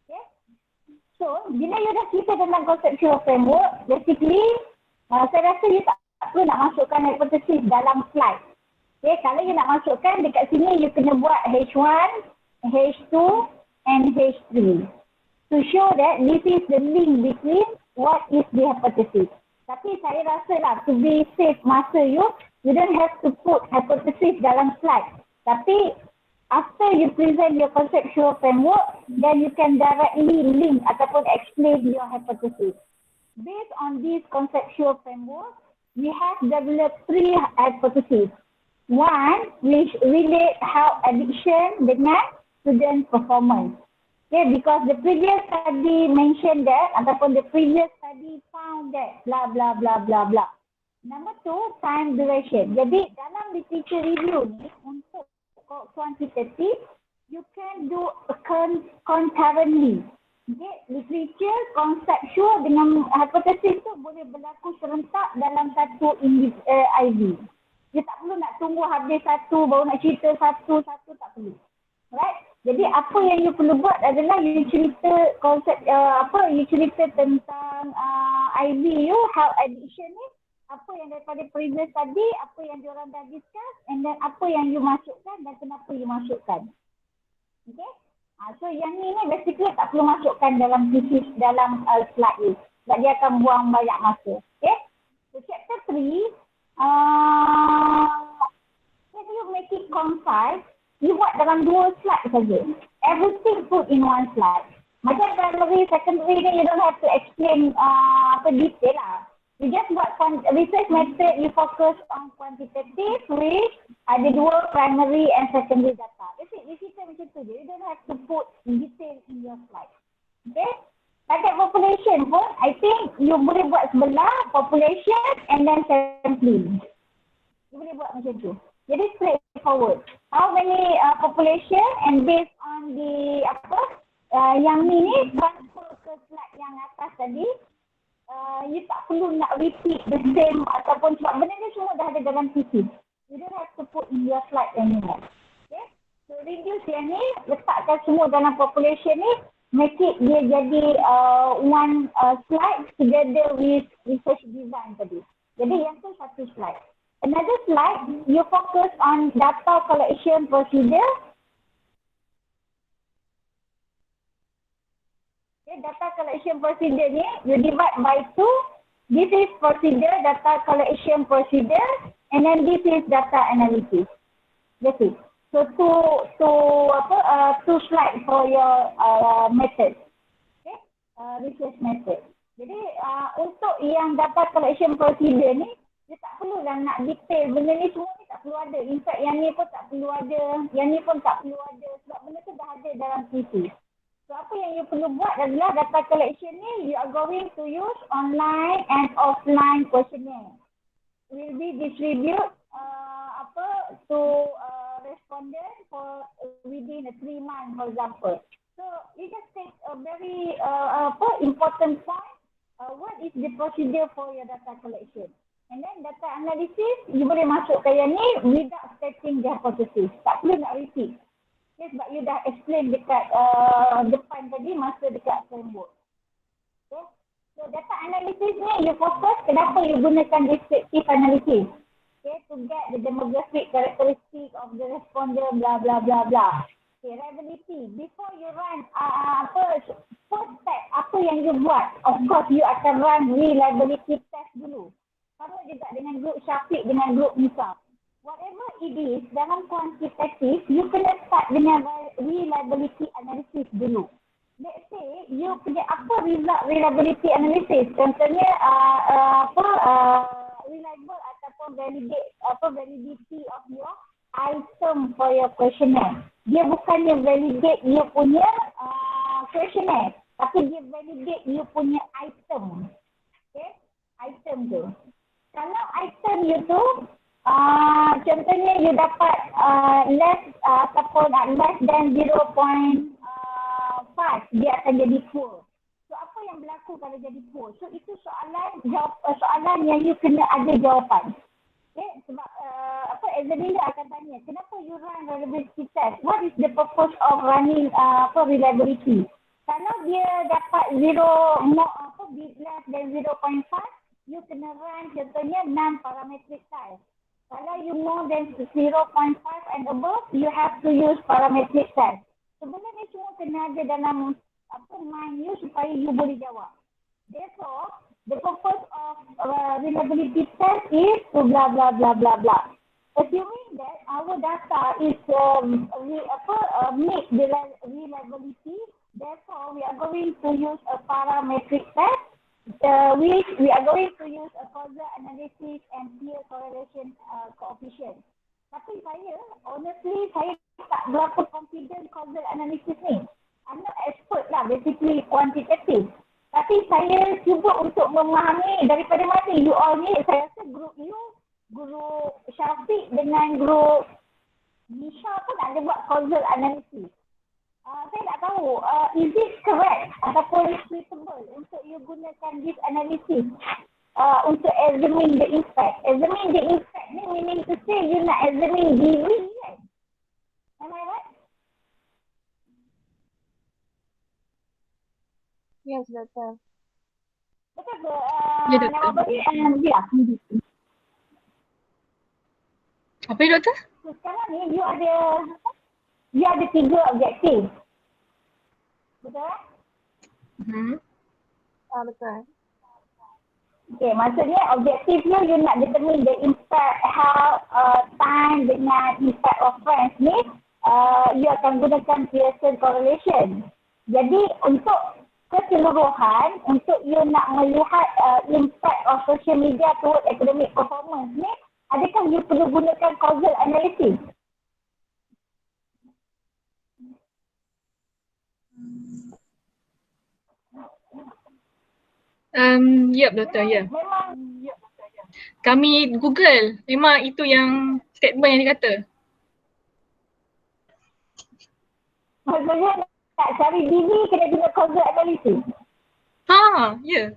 Okay? So, bila you dah cerita tentang conceptual framework, basically, saya rasa you tak perlu nak masukkan hypothesis dalam slide. Okay, kalau you nak masukkan, dekat sini you kena buat H1, H2 and H3. To show that this is the link between what is the hypothesis. Tapi saya rasa lah, to be safe masa you don't have to put hypothesis dalam slide. Tapi, after you present your conceptual framework, then you can directly link ataupun explain your hypothesis. Based on this conceptual framework, we have developed 3 hypotheses. One, which relate how addiction dengan student performance. Okay, because the previous study mentioned that, ataupun the previous study found that, blah blah blah blah blah. Number 2, time duration. Jadi dalam literature review ni, untuk quantitative, you can do concurrently. Okay, literature, conceptual dengan hypothesis tu boleh berlaku serentak dalam satu IV. Dia tak perlu nak tunggu habis satu, baru nak cerita satu, tak perlu. Right? Jadi apa yang you perlu buat adalah you cerita konsep, you cerita tentang IV you, how addiction ni, apa yang daripada previous tadi, apa yang diorang dah discuss, and then apa yang you masukkan dan kenapa you masukkan. Okay? So yang ni basically tak perlu masukkan dalam thesis, dalam slide ni. Sebab dia akan buang banyak masa. Okay? So chapter 3, if you make it concise, you buat dalam 2 slide saja. Everything put in 1 slide. Macam primary, secondary ni you don't have to explain detail lah. You just buat research method, you focus on quantitative, which ada 2 primary and secondary data. That's it, you cerita macam tu je. You don't have to put detail in your slide. Okay? Target population pun, I think you boleh buat sebelah population and then sampling. You boleh buat macam tu. Jadi straightforward. How many population and based on the yang ni transfer ke slide yang atas tadi. You tak perlu nak repeat the same ataupun sebab benda ni semua dah ada dalam thesis. You don't have to put in your slide anymore. Okay? So reduce yang ni, letakkan semua dalam population ni, make it dia jadi one slide together with research design tadi. Jadi yang tu satu slide. Another slide, you focus on data collection procedure. Okay, data collection procedure ni, you divide by 2. This is procedure, data collection procedure, and then this is data analysis. That's it. So two slides for your method. Okay, research method. Jadi untuk yang data collection procedure ni, dia tak perlulah nak detail. Benda ni semua ni tak perlu ada. In fact, yang ni pun tak perlu ada. Yang ni pun tak perlu ada. Sebab benda tu dah ada dalam thesis. So, apa yang you perlu buat adalah data collection ni, you are going to use online and offline questionnaire. Will be distribute to respondent for within 3 months, for example. So you just take a very important point. What is the procedure for your data collection? And then data analysis, you boleh masukkan yang ni without stating the hypothesis. Tak perlu nak repeat. Okay, sebab you dah explain dekat depan tadi masa dekat framework. Okay. So data analysis ni you focus kenapa you gunakan descriptive analysis. Okay, to get the demographic characteristic of the responder, blah blah blah blah. Okay, reliability. Before you run first step apa yang you buat, of course you akan run reliability test dulu. Sama juga dengan grup Syafiq dengan grup Nisa. Whatever it is, dalam kuantitatif, you kena start dengan reliability analysis dulu. Let's say, you punya apa result reliability analysis? Contohnya, reliable ataupun validity of your item for your questionnaire. Dia bukannya validate you punya questionnaire, tapi dia validate you punya item. Okay? Item tu. Kalau item you tu, contohnya you dapat less than 0.5, dia akan jadi poor. So apa yang berlaku kalau jadi poor? So itu soalan yang you kena ada jawapan. Okay? Sebab examiner akan tanya, kenapa you run reliability test? What is the purpose of running reliability? Kalau dia dapat less than 0.5, you kena run contohnya non-parametric test. Kalau you more than 0.5 and above, you have to use parametric test. Sebenarnya semua kena ada dalam mind you supaya you boleh jawab. Therefore, the purpose of reliability test is to blah blah blah blah blah. Assuming that our data is meet the reliability, therefore we are going to use a parametric test, which we are going to use a causal analysis and peer correlation coefficient. Tapi honestly, saya tak berapa confident causal analysis ni. I'm not expert lah, basically quantitative. Tapi saya cuba untuk memahami daripada mana you all ni. Saya rasa grup you, grup Syafiq dengan grup Nisha pun ada buat causal analysis. Saya nak tahu, is it correct ataupun suitable untuk you gunakan this analysis untuk examine the impact. Examine the impact ni meaning to say you nak examine DV kan? Am I right? Yes, betul. Betul ke? Ya, doktor. Ya. Apa ya, doktor? Sekarang ni you ada 3 objektif. Betul? Betul. Okay, maksudnya objektif you nak determine the impact, how time dengan impact of friends ni, you akan gunakan Pearson correlation. Jadi untuk keseluruhan, untuk you nak melihat impact of social media toward academic performance ni, adakah you perlu gunakan causal analysis? Ya, doktor, ya. Kami Google, memang itu yang statement yang dikata. Maksudnya nak cari diri kena guna causal analysis? Ya.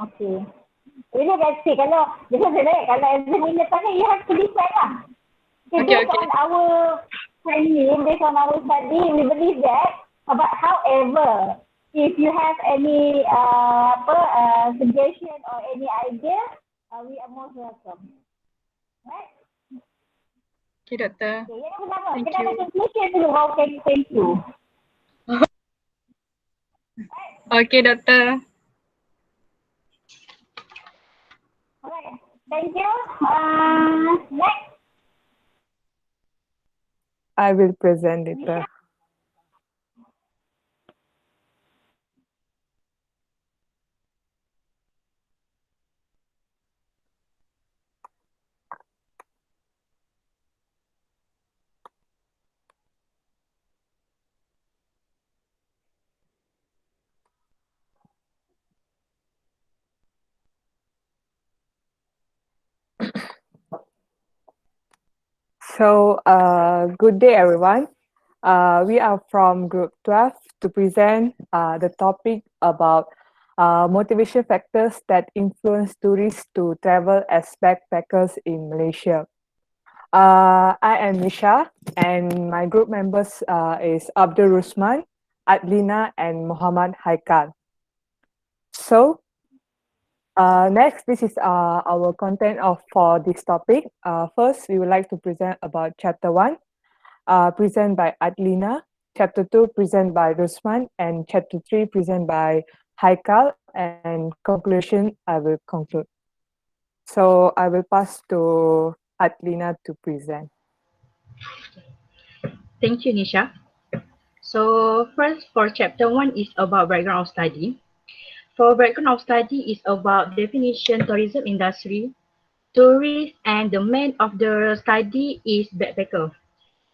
Okay. Jadi that's it. Kalau examiner tanya, you have to decide lah. Okay. On our training, based on our study, we believe that. But however, if you have any suggestion or any idea, we are most welcome. Right? Okay, doktor. Okay, yang pertama, Thank kita ada you. conclusion dulu. Okay, thank you. Okay, doktor. Alright, thank you. Next. I will present it. Good day, everyone. We are from Group 12 to present the topic about motivation factors that influence tourists to travel as backpackers in Malaysia. I am Nisha, and my group members is Abdul Rusman, Adlina, and Muhammad Haikal. So, next, this is our content for this topic. First, we would like to present about Chapter 1, presented by Adlina, Chapter 2 presented by Rusman, and Chapter 3 presented by Haikal, and conclusion I will conclude. So I will pass to Adlina to present. Thank you, Nisha. So first for Chapter 1 is about background of study. For background of study is about definition tourism industry, tourist, and the main of the study is backpacker.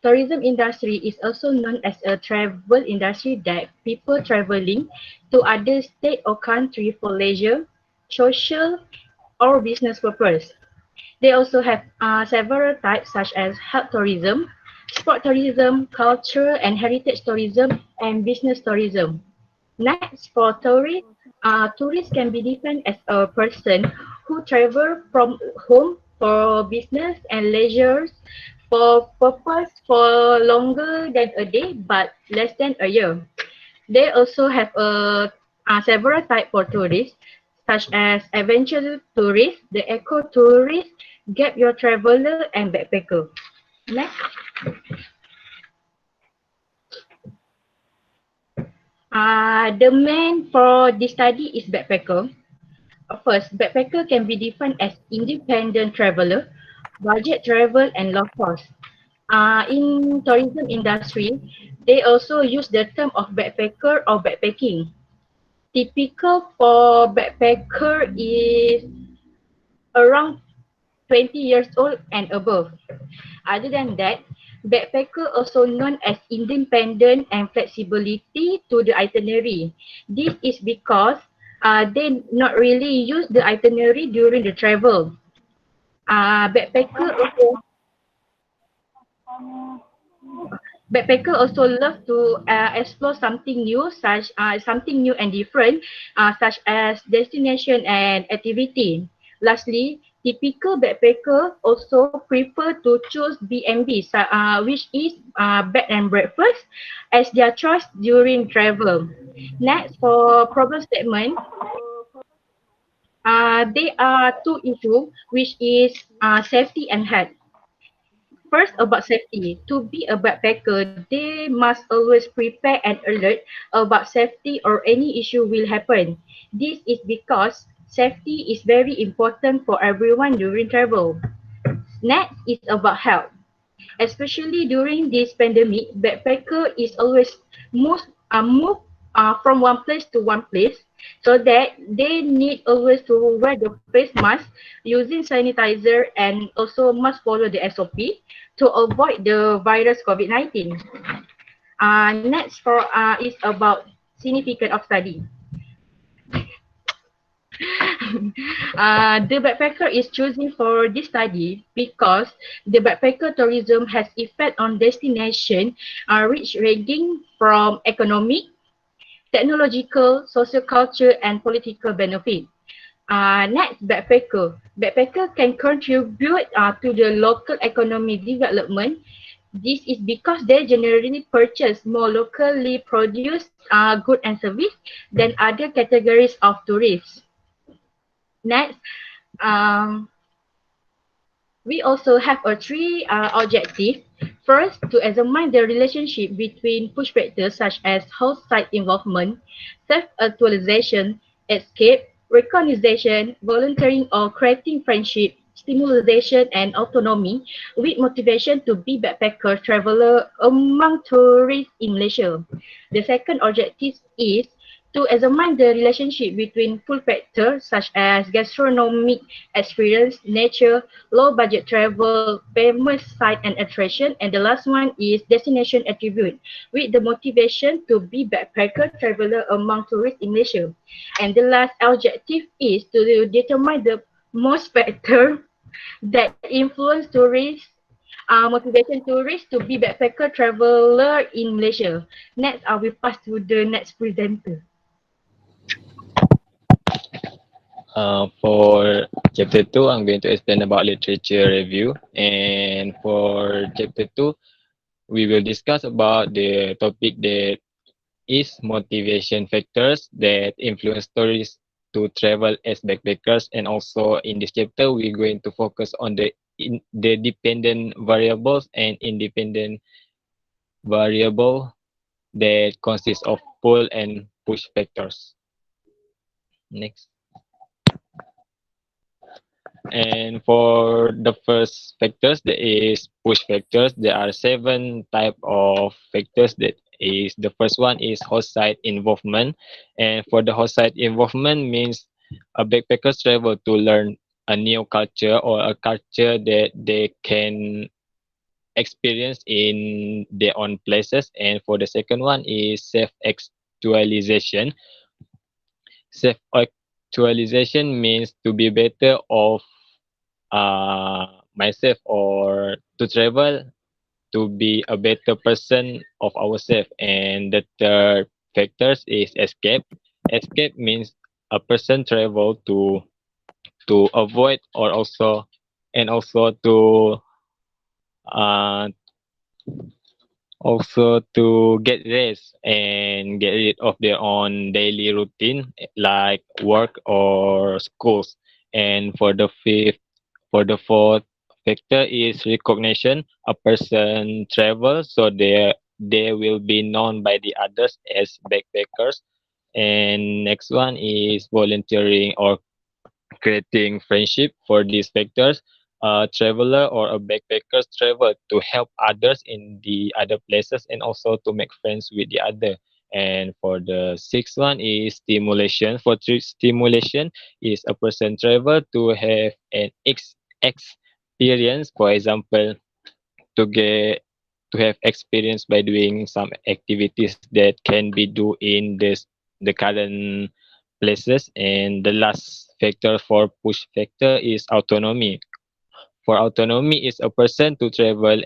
Tourism industry is also known as a travel industry that people traveling to other state or country for leisure, social, or business purpose. They also have several types such as health tourism, sport tourism, culture and heritage tourism, and business tourism. Next, for tourists, tourists can be defined as a person who travel from home for business and leisure for purpose for longer than a day but less than a year. They also have several types for tourists, such as adventure tourists, the eco tourist, gap year traveler, and backpacker. Next. The main for this study is backpacker. First, backpacker can be defined as independent traveler, budget travel, and low cost. In tourism industry, they also use the term of backpacker or backpacking. Typical for backpacker is around 20 years old and above. Other than that, backpacker also known as independent and flexibility to the itinerary. This is because they not really use the itinerary during the travel. Backpacker also love to explore something new, something new and different, such as destination and activity. Lastly, typical backpacker also prefer to choose B&B, which is bed and breakfast, as their choice during travel. Next, for problem statement, there are two issues, which is safety and health. First, about safety. To be a backpacker, they must always prepare and alert about safety or any issue will happen. This is because safety is very important for everyone during travel. Next is about health. Especially during this pandemic, backpacker is always move from one place to one place, so that they need always to wear the face mask, using sanitizer, and also must follow the SOP to avoid the virus COVID-19. Next is about significance of study. The backpacker is choosing for this study because the backpacker tourism has effect on destination reach ranging from economic, technological, social culture, and political benefit. Next, backpacker. Backpacker can contribute to the local economic development. This is because they generally purchase more locally produced goods and service than other categories of tourists. Next, we also have three objectives. First, to examine the relationship between push factors such as host site involvement, self-actualization, escape, recognition, volunteering or creating friendship, stimulation and autonomy with motivation to be backpacker traveler among tourists in Malaysia. The second objective is to examine the relationship between pull factors such as gastronomic experience, nature, low budget travel, famous site and attraction, and the last one is destination attribute with the motivation to be backpacker traveler among tourists in Malaysia. And the last objective is to determine the most factor that influence tourists motivation tourists to be backpacker traveler in Malaysia. Next, we pass to the next presenter. For chapter 2, I'm going to explain about literature review. And for chapter 2, we will discuss about the topic that is motivation factors that influence tourists to travel as backpackers. And also in this chapter, we're going to focus on the dependent variables and independent variable that consist of pull and push factors. Next. And for the first factors, there is push factors. There are 7 type of factors. That is, the first one is host site involvement. And for the host site involvement means a backpackers travel to learn a new culture or a culture that they can experience in their own places. And for the second one is self-actualization. Self-actualization means to be better of myself, or to travel to be a better person of ourselves. And the third factors is escape. Escape means a person travel to avoid, or also and also uh, to get rest and get rid of their own daily routine like work or schools. And for the fourth factor is recognition. A person travels so they will be known by the others as backpackers. And next one is volunteering or creating friendship. For these factors, a traveler or a backpacker travel to help others in the other places and also to make friends with the other. And for the sixth one is stimulation. For stimulation is a person travel to have an experience. For example, to get to have experience by doing some activities that can be do in the current places. And the last factor for push factor is autonomy. For autonomy is a person to travel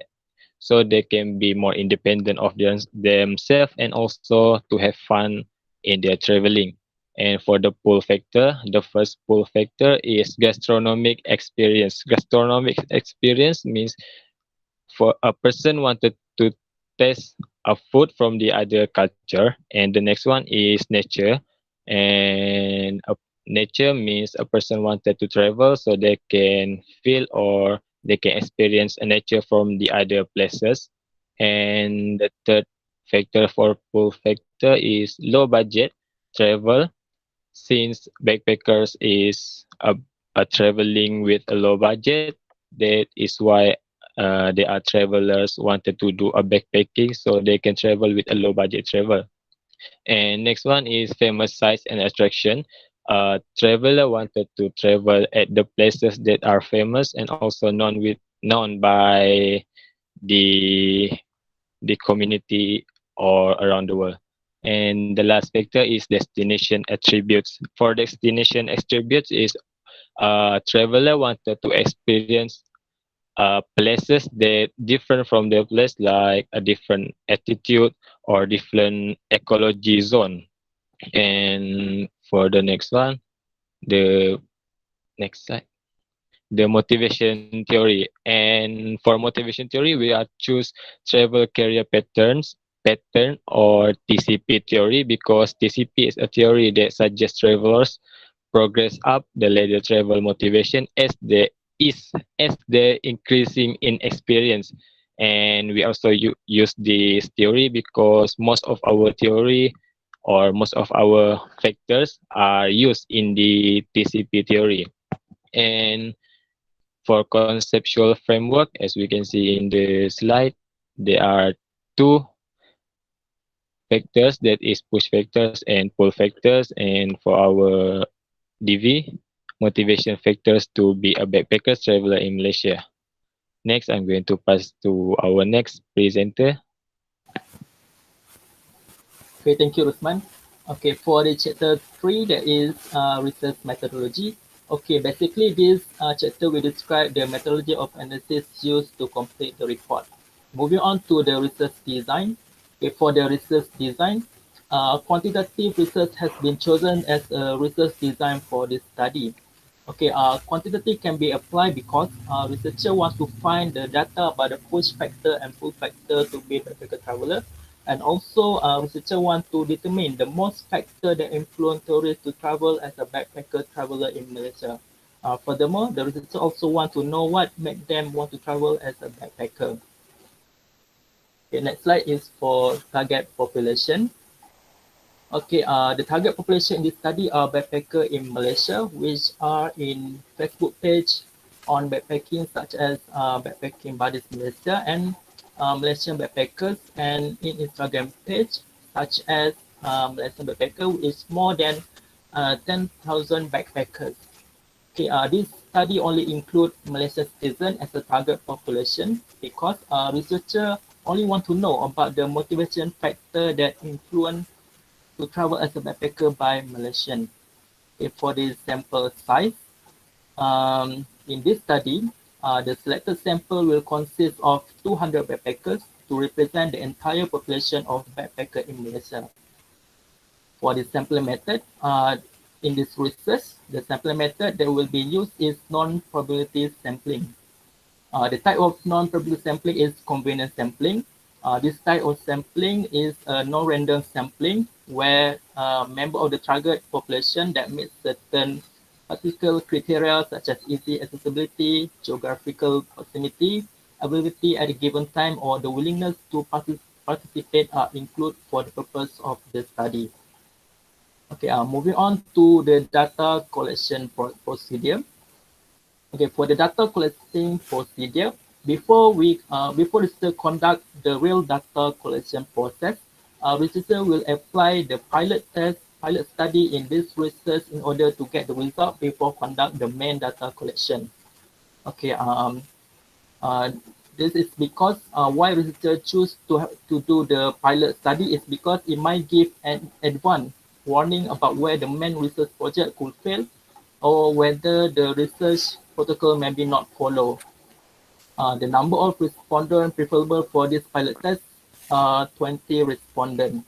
so they can be more independent of themselves and also to have fun in their traveling. And for the pull factor, the first pull factor is gastronomic experience. Gastronomic experience means for a person wanted to test a food from the other culture. And the next one is nature. And nature means a person wanted to travel so they can feel or they can experience a nature from the other places. And the third factor for pull factor is low budget travel. Since backpackers is a traveling with a low budget, that is why there are travelers wanted to do a backpacking so they can travel with a low budget travel. And next one is famous sites and attraction. Traveler wanted to travel at the places that are famous and also known by the the community or around the world. And the last factor is destination attributes. For destination attributes is traveler wanted to experience places that different from their place, like a different attitude or different ecology zone. And for the next one, the next slide, the motivation theory. And for motivation theory, we are choose travel career pattern or TCP theory, because TCP is a theory that suggests travelers progress up the ladder travel motivation as the increasing in experience. And we also use this theory because most of our theory or most of our factors are used in the TCP theory. And for conceptual framework, as we can see in the slide, there are two factors, that is push factors and pull factors. And for our DV, motivation factors to be a backpacker traveler in Malaysia. Next, I'm going to pass to our next presenter. Okay, thank you, Rusman. Okay, for the chapter 3, there is research methodology. Okay, basically this chapter will describe the methodology of analysis used to complete the report. Moving on to the research design. Okay, for the research design, quantitative research has been chosen as a research design for this study. Okay, quantitative can be applied because researcher wants to find the data about the push factor and pull factor to be backpacker traveler, and also researcher want to determine the most factor that influence tourists to travel as a backpacker traveler in Malaysia. Furthermore, the researcher also want to know what made them want to travel as a backpacker. Okay, next slide is for target population. Okay, the target population in this study are backpacker in Malaysia, which are in Facebook page on backpacking, such as Backpacking Buddies Malaysia and Malaysian Backpackers, and in Instagram page, such as Malaysian Backpacker, which is more than 10,000 backpackers. Okay, this study only include Malaysian citizens as a target population because researcher only want to know about the motivation factor that influence to travel as a backpacker by Malaysian. Okay, for the sample size, in this study, the selected sample will consist of 200 backpackers to represent the entire population of backpackers in Malaysia. For the sampling method, in this research, the sampling method that will be used is non-probability sampling. The type of non-probability sampling is convenience sampling. This type of sampling is a non-random sampling where member of the target population that meets certain particular criteria such as easy accessibility, geographical proximity, ability at a given time, or the willingness to participate are included for the purpose of the study. Okay, moving on to the data collection procedure. Okay, for the data collecting procedure, before researcher conduct the real data collection process, researcher will apply the pilot study in this research in order to get the result before conduct the main data collection. Okay, this is because why researcher choose to do the pilot study is because it might give an advance warning about where the main research project could fail or whether the research protocol may be not followed. The number of respondents preferable for this pilot test are 20 respondents.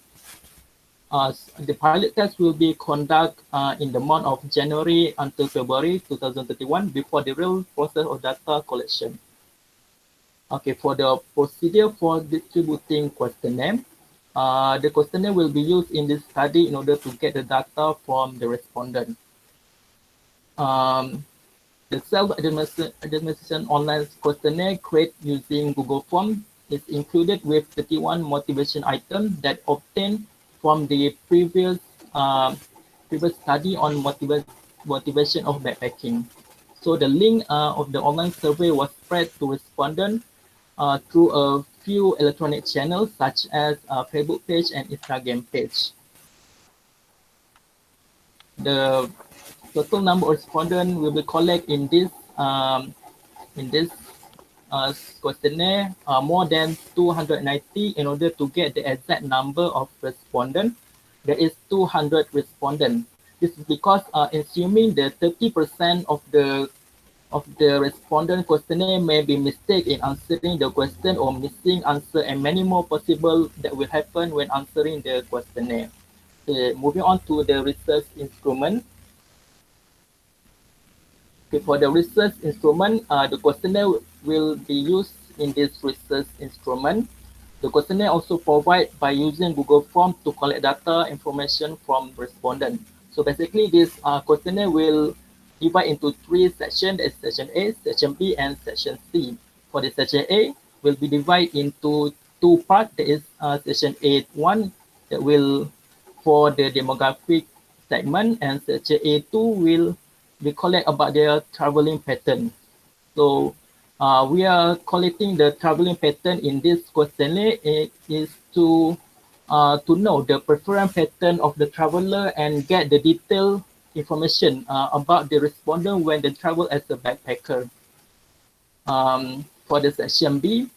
The pilot test will be conducted in the month of January until February 2031 before the real process of data collection. Okay, for the procedure for distributing questionnaire, the questionnaire will be used in this study in order to get the data from the respondent. The self-administration online questionnaire created using Google Form is included with 31 motivation items that obtained from the previous study on motivation of backpacking. So the link of the online survey was spread to respondents through a few electronic channels such as Facebook page and Instagram page. The total number of respondents will be collected in this questionnaire more than 290 in order to get the exact number of respondents. There is 200 respondents. This is because assuming the 30% of the respondent questionnaire may be mistake in answering the question or missing answer, and many more possible that will happen when answering the questionnaire. Okay, moving on to the research instrument. Okay, for the research instrument, the questionnaire will be used in this research instrument. The questionnaire also provided by using Google Form to collect data information from respondents. So basically, this questionnaire will divide into 3 sections: that's section A, section B, and section C. For the section A, will be divided into 2 parts. That is section A1 that will for the demographic segment, and section A2 will we collect about their traveling pattern. So we are collecting the traveling pattern in this questionnaire. It is to know the preference pattern of the traveler and get the detailed information about the respondent when they travel as a backpacker. For the section B,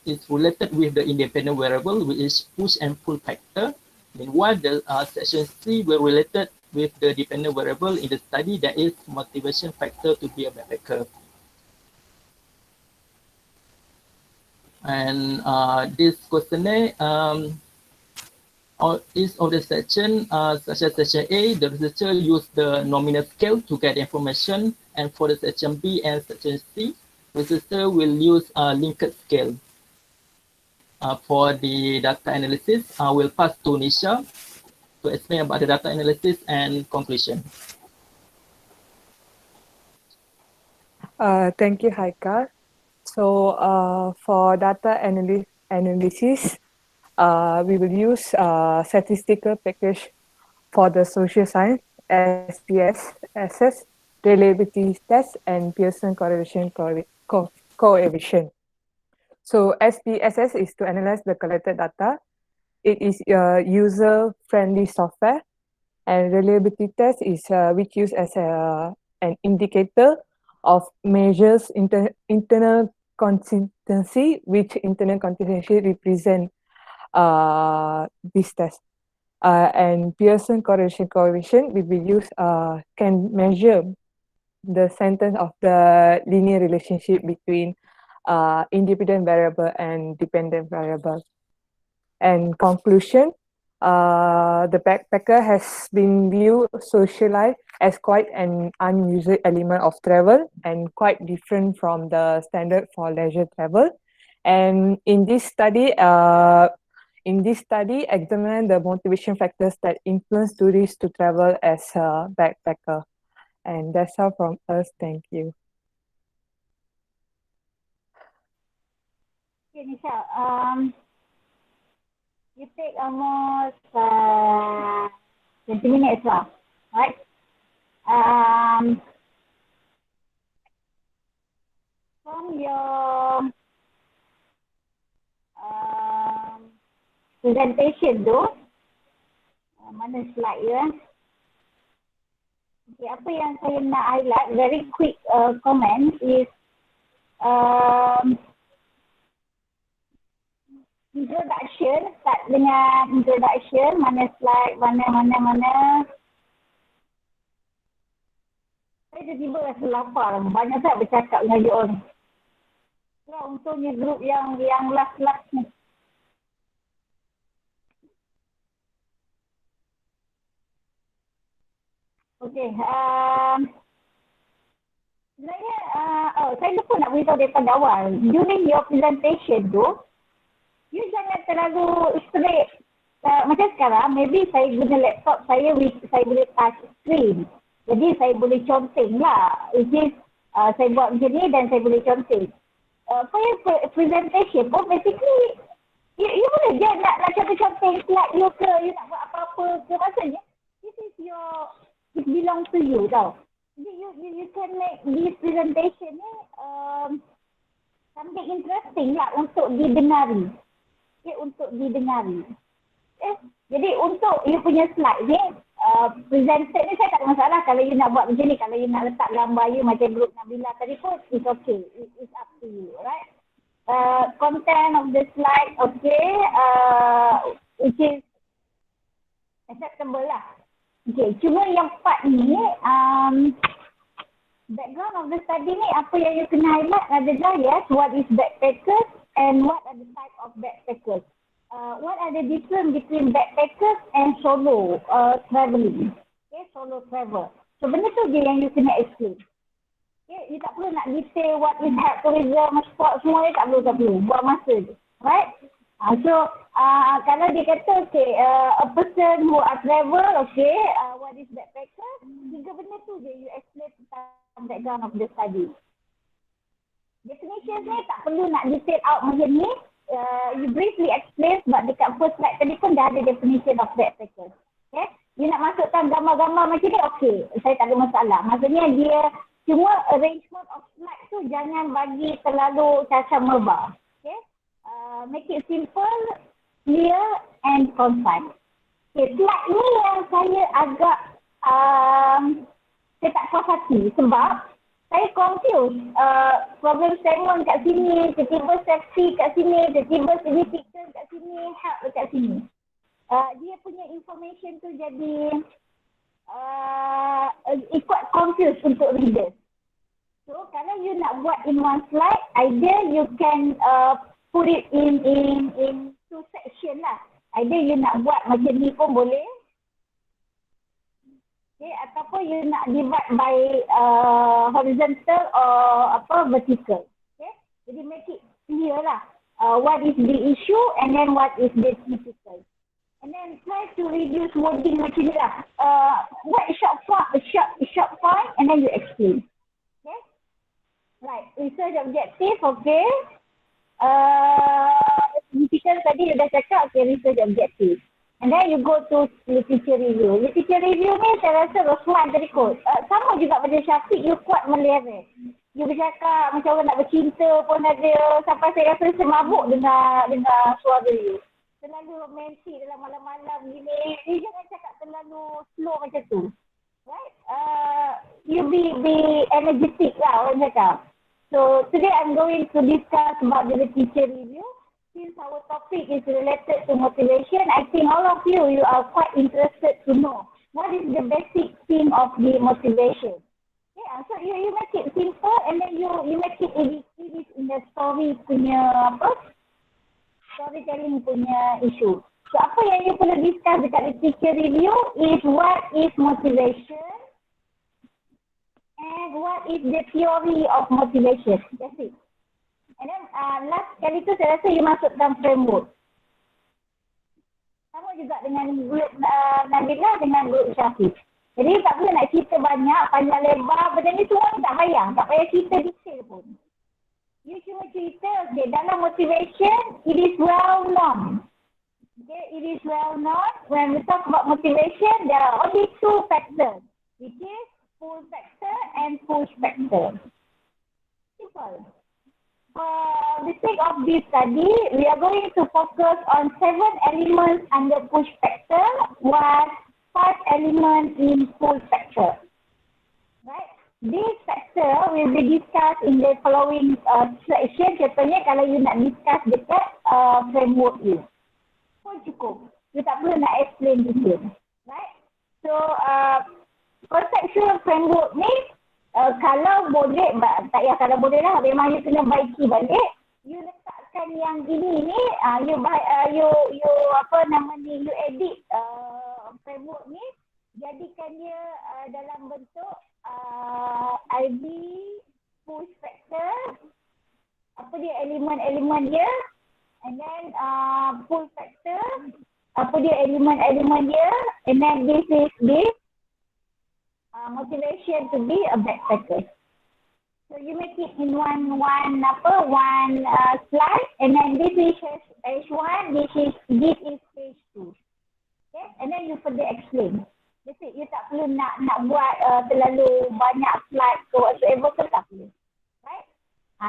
it's related with the independent variable, which is push and pull factor. Meanwhile, the section C will related with the dependent variable in the study, that is motivation factor to be a backpacker. And this questionnaire each of the section, such as section A, the researcher used the nominal scale to get information, and for the section B and section C, researcher will use a linked scale. For the data analysis, we'll pass to Nisha to explain about the data analysis and conclusion. Thank you, Haikal. So for data analysis, we will use statistical package for the social science, SPSS, reliability test, and Pearson correlation coefficient. So SPSS is to analyze the collected data. It is a user-friendly software, and reliability test is which used as an indicator of measures internal consistency, which internal consistency represent this test. And Pearson correlation coefficient will be used can measure the sentence of the linear relationship between independent variable and dependent variable. And conclusion, the backpacker has been viewed socialized as quite an unusual element of travel and quite different from the standard for leisure travel. And in this study, examine the motivation factors that influence tourists to travel as a backpacker. And that's all from us. Thank you. Okay, Nisha. You take almost 20 minutes lah, right? From your presentation tu, mana slide ya? Okay, apa yang saya nak highlight, very quick comment is introduction, start dengan introduction, mana slide, mana. Saya tiba-tiba rasa lapar, banyak sangat bercakap dengan you all ni. So, untungnya grup yang last ni. Okay, sebenarnya, saya lupa nak beritahu daripada awal. During your presentation tu, you jangan terlalu straight. Macam sekarang, maybe saya guna laptop saya boleh touch screen. Jadi saya boleh conteng lah. Which is, saya buat macam ni dan saya boleh conteng. For your presentation pun, basically, you boleh je nak conteng slide you ke, you nak buat apa-apa ke. Maksudnya, it belongs to you tau. Jadi you can make this presentation ni something interesting lah untuk didengari. Okay, untuk didengari. Jadi untuk you punya slide ni, presented ni saya tak ada masalah kalau you nak buat macam ni. Kalau you nak letak gambar you macam grup Nabila tadi pun, it's okay. It's up to you, right? Content of the slide, okay. Which is acceptable lah. Okay, cuma yang part ni, background of the study ni, apa yang you kena highlight adalah, yes, what is backpackers and what are the type of backpackers. What are the difference between backpackers and solo traveling? Okay, solo travel. So, benda tu je yang you kena explain. Okay, you tak perlu nak detail what is health tourism, sport, semua ni tak perlu. Buat masa je. Right? So, kalau dia kata, okay, a person who are travel, okay, what is backpacker? Tiga benda tu je you explain tentang background of the study. Definition ni tak perlu nak detail out macam ni. You briefly explain sebab dekat first slide tadi pun dah ada definition of backpacker. Okay? You nak masukkan gambar-gambar macam ni, okay. Saya tak ada masalah. Maksudnya dia cuma arrangement of slide tu jangan bagi terlalu cacah merbah. Okay? Make it simple, clear and concise. Okay, slide ni yang saya agak saya tak puas hati sebab saya confuse program segment kat sini, tiba-tiba safety kat sini, tiba-tiba significant kat sini, help kat sini. Dia punya information tu jadi it quite confused untuk readers. So kalau you nak buat in one slide, either you can put it in two section lah. Either you nak buat macam ni pun boleh. Okay, ataupun you nak divide by horizontal or vertical. Okay, jadi make it clear lah. What is the issue and then what is the typical. And then try to reduce wording macam ni lah. What short point and then you explain. Okay, right. Research objective, okay. Typical tadi you dah cakap, okay, research objective. And then you go to literature review. Literature review ni saya rasa Rosman tadi kot. Sama juga pada Syafiq, you kuat meleret. You bercakap macam orang nak bercinta pun ada. Sampai saya rasa saya mabuk dengar suara you. Terlalu romantik dalam malam-malam gini. You jangan cakap terlalu slow macam tu. Right? You be energetic lah orang cakap. So today I'm going to discuss about the literature review. Since our topic is related to motivation, I think all of you are quite interested to know what is the basic theme of the motivation. Yeah, so you make it simple and then you make it easy in the story punya storytelling punya issue. So apa yang you perlu discuss dekat literature review is what is motivation and what is the theory of motivation. That's it. And then last kali tu saya rasa you masuk dalam framework. Sama juga dengan grup Nabila dengan grup Syafiq. Jadi tak perlu nak cerita banyak, panjang lebar, benda ni semua tak payah cerita detail pun. You cuma cerita, okay, dalam motivation, it is well known. Okay, it is well known. When we talk about motivation, there are only two factors, which is pull factor and push factor. Simple. For the sake of this study, we are going to focus on 7 elements under push factor, while 5 elements in pull factor. Right? This factor will be discussed in the following section. Contohnya kalau you nak discuss dekat framework you. Pun cukup. You tak perlu nak explain detail. Right? So, conceptual framework ni, kalau boleh, tak payah kalau boleh lah, memang you kena baiki balik. You letakkan yang ini ni, you edit framework ni, jadikan dia dalam bentuk IB, push factor, apa dia elemen-elemen dia, and then pull factor, apa dia elemen-elemen dia, and then this is the motivation to be a backpacker. So you make it in one slide, and then this is page 1, this is page 2. Okay, and then you further explain. That's it. You tak perlu nak buat terlalu banyak slide ke whatsoever ke, tak perlu. Right?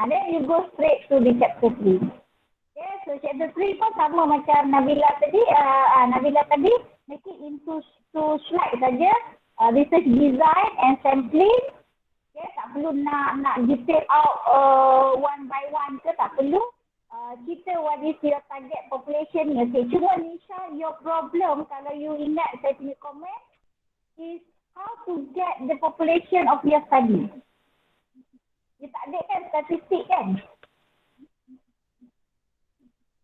Then you go straight to the chapter 3. Okay, so chapter 3 pun sama macam Nabila tadi, make it into 2 slide saja. Research design and sampling. Okay, tak perlu nak detail out one by one ke, tak perlu. Kita what is your target population ni. Okay, cuma Nisha, your problem kalau you ingat saya punya comment is how to get the population of your study. You tak ada kan statistik kan?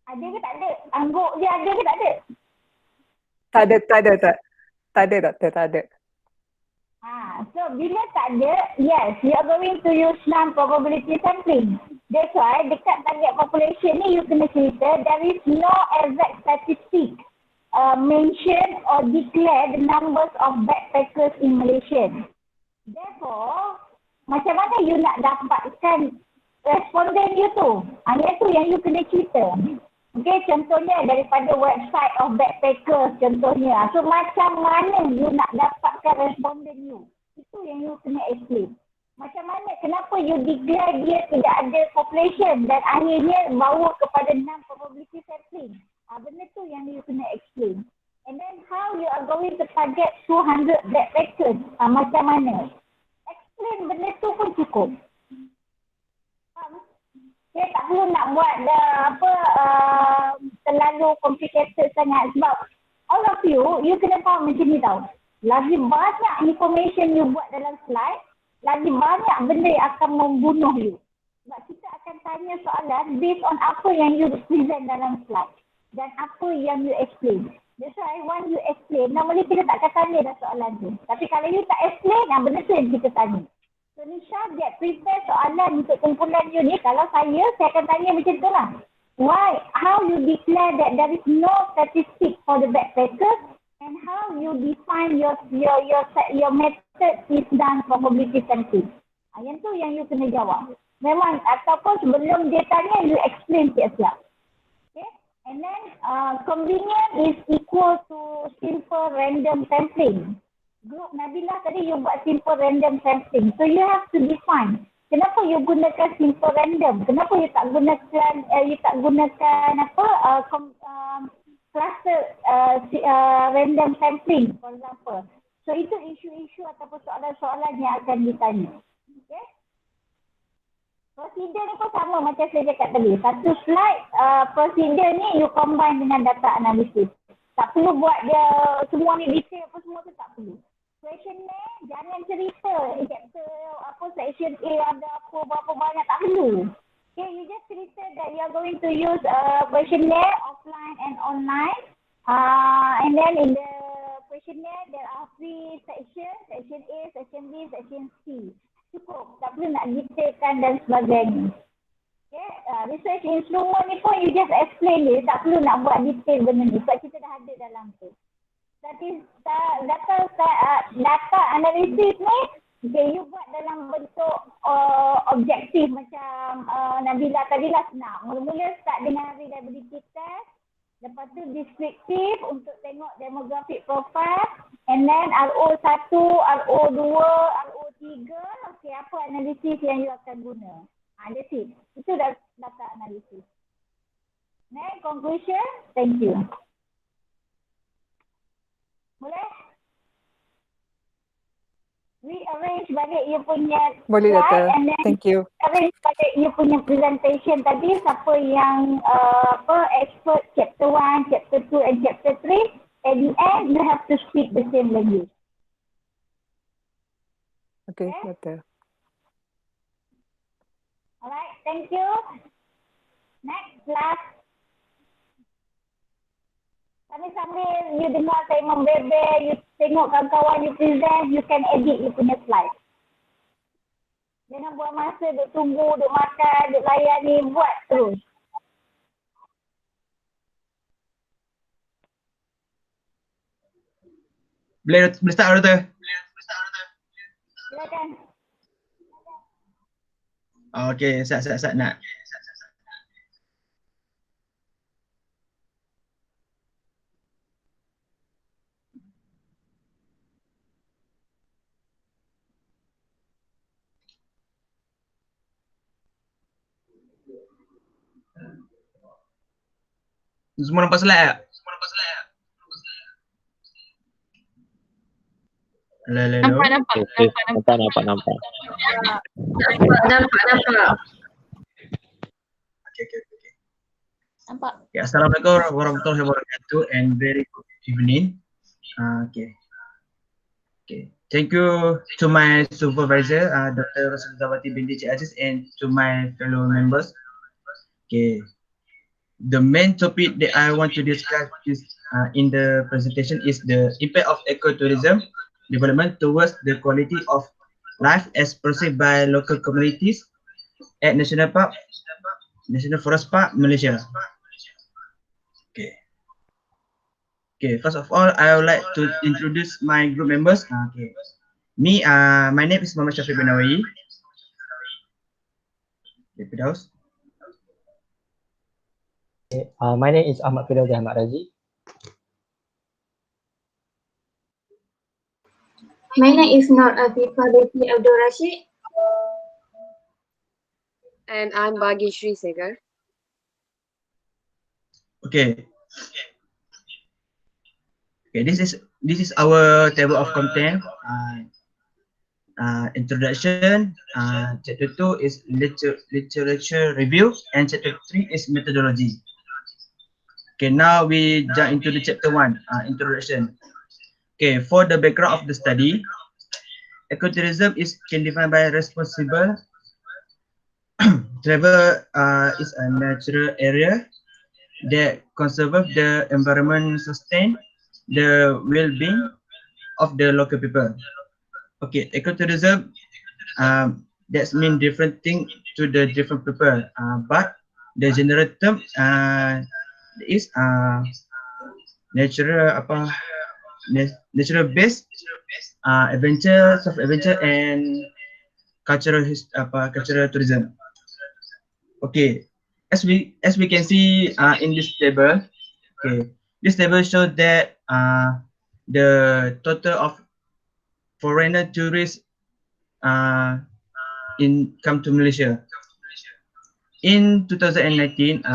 Ada ke tak ada? Angguk dia ada ke tak ada? Tak ada doktor, tak ada. So bila tak ada, yes, you are going to use non-probability sampling. That's why dekat target population ni you kena cerita there is no exact statistic mention or declare the numbers of backpackers in Malaysia. Therefore, macam mana you nak dapatkan responden you tu? Yang tu yang you kena cerita. Okay, contohnya daripada website of backpackers contohnya. So macam mana you nak dapatkan responden you? Itu yang you kena explain. Macam mana, kenapa you declare dia tidak ada population dan akhirnya bawa kepada non-probability sampling. Benda tu yang you kena explain. And then how you are going to target 200 backpackers. Macam mana? Explain benda tu pun cukup. Saya tak perlu nak buat terlalu complicated sangat sebab all of you kena faham macam ni tau. lagi banyak information you buat dalam slide, lagi banyak benda yang akan membunuh you. Sebab kita akan tanya soalan based on apa yang you present dalam slide dan apa yang you explain. That's why when you explain, normally kita tak akan tanya dah soalan tu. Tapi kalau you tak explain, benda tu yang kita tanya. So Nisha, get prepare soalan untuk kumpulan you ni. Kalau saya akan tanya macam tu lah. Why? How you declare that there is no statistic for the backpackers and how you define your method is done probability sampling. Yang tu yang you kena jawab. Memang ataupun sebelum dia tanya, you explain siap-siap. Okay? And then convenient is equal to simple random sampling. Group Nabila tadi you buat simple random sampling. So you have to define. Kenapa you gunakan simple random? Kenapa you tak gunakan cluster random sampling for example. So itu isu-isu ataupun soalan-soalan yang akan ditanya. Okay? Prosedur ni pun sama macam saya cakap tadi. Satu slide prosedur ni you combine dengan data analisis. Tak perlu buat dia semua ni detail apa semua tu tak perlu. Questionnaire jangan cerita chapter section A ada berapa banyak, tak perlu. Okay, you just cerita that you are going to use questionnaire offline and online. And then in the questionnaire there are 3 sections, section A, section B, section C. Cukup, tak perlu nak detailkan dan sebagainya. Okay, research instrument ni pun you just explain dia, tak perlu nak buat detail benda ni sebab kita dah ada dalam tu. Data analisis ni, okay, you buat dalam bentuk objektif macam Nabila tadi lah senang. Mula-mula start dengan reliability test, lepas tu deskriptif untuk tengok demographic profile, and then RO1, RO2, RO3, okay, apa analisis yang you akan guna. That's it. Itu data analisis. Next, conclusion. Thank you. Boleh? Rearrange balik you punya Boleh, slide Doktor. and then Thank you. arrange balik you punya presentation tadi. Siapa yang expert chapter 1, chapter 2 and chapter 3. At the end, you have to speak the same language. Okay, Doktor. Alright, thank you. Next, last. Sambil you dengar saya membebel, you tengok kawan-kawan you present, you can edit you punya slide. Jangan buat masa duk tunggu, duk makan, duk layan ni, buat terus. Boleh start, Doktor? Silakan. Okay, sat nak. Semua nampak slide tak? Nampak. Okay. Nampak. Okay, Assalamualaikum warahmatullahi wabarakatuh and very good evening. Okay. Thank you to my supervisor, Dr. Rasulzawati binti Cik Aziz, and to my fellow members. Okay. The main topic that I want to discuss is in the presentation is the impact of ecotourism development towards the quality of life as perceived by local communities at National Forest Park, Malaysia. Okay, first of all, I would like to introduce my group members. My name is Muhammad Syafiq bin Nawawi. Firdaus. My name is Ahmad Firdaus Ahmad Razi. My name is Nur Afifa Devi Abdul Rashid. And I'm Bhagishri Segar. Okay, this is our table of content. Introduction. Chapter 2 is literature review, and chapter 3 is methodology. Okay, now we jump into the chapter 1, introduction. Okay, for the background of the study, ecotourism can define by responsible travel is a natural area that conserve the environment, sustain the well-being of the local people. Okay, ecotourism that mean different thing to the different people, but the general term is natural natural based adventure, self adventure and cultural tourism. Okay, as we can see in this table, okay, this table shows that the total of foreigner tourists in come to Malaysia in 2019.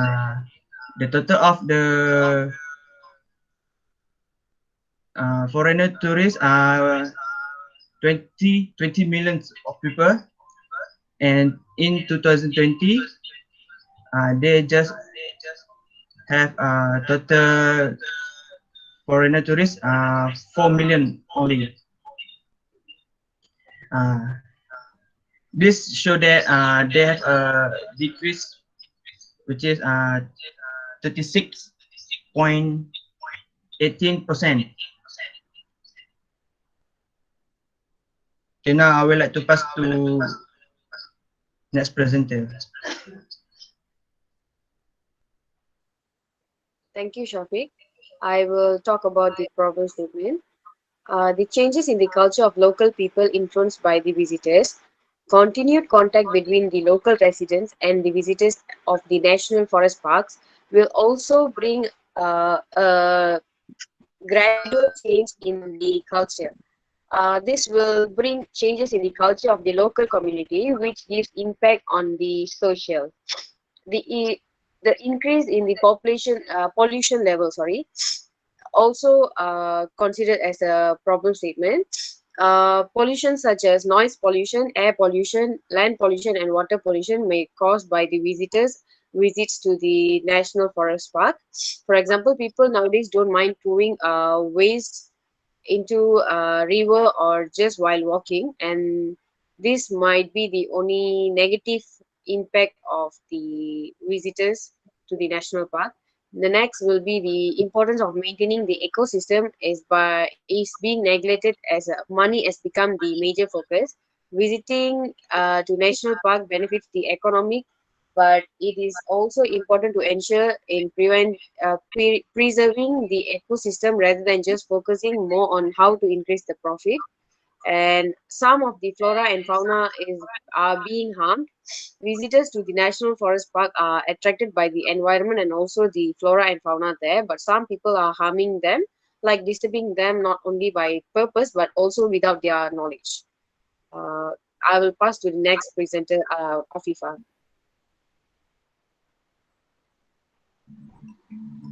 The total of the foreigner tourists are 20 millions of people, and in 2020 they just have total foreigner tourists 4 million only. This show that they have a decrease, which is 36.18%. Okay, now I would like to pass to next presenter. Thank you, Shafiq. I will talk about the problem statement. The changes in the culture of local people influenced by the visitors, continued contact between the local residents and the visitors of the national forest parks will also bring a gradual change in the culture. This will bring changes in the culture of the local community, which gives impact on the social. The increase in the pollution level, also considered as a problem statement. Pollution such as noise pollution, air pollution, land pollution, and water pollution may caused by the visits to the national forest park. For example, people nowadays don't mind throwing waste into a river or just while walking, and this might be the only negative impact of the visitors to the national park. The next will be the importance of maintaining the ecosystem is being neglected as money has become the major focus. Visiting to national park benefits the economic, but it is also important to ensure in preserving the ecosystem rather than just focusing more on how to increase the profit. And some of the flora and fauna are being harmed. Visitors to the national forest park are attracted by the environment and also the flora and fauna there, but some people are harming them, like disturbing them not only by purpose but also without their knowledge. I will pass to the next presenter, Afifa.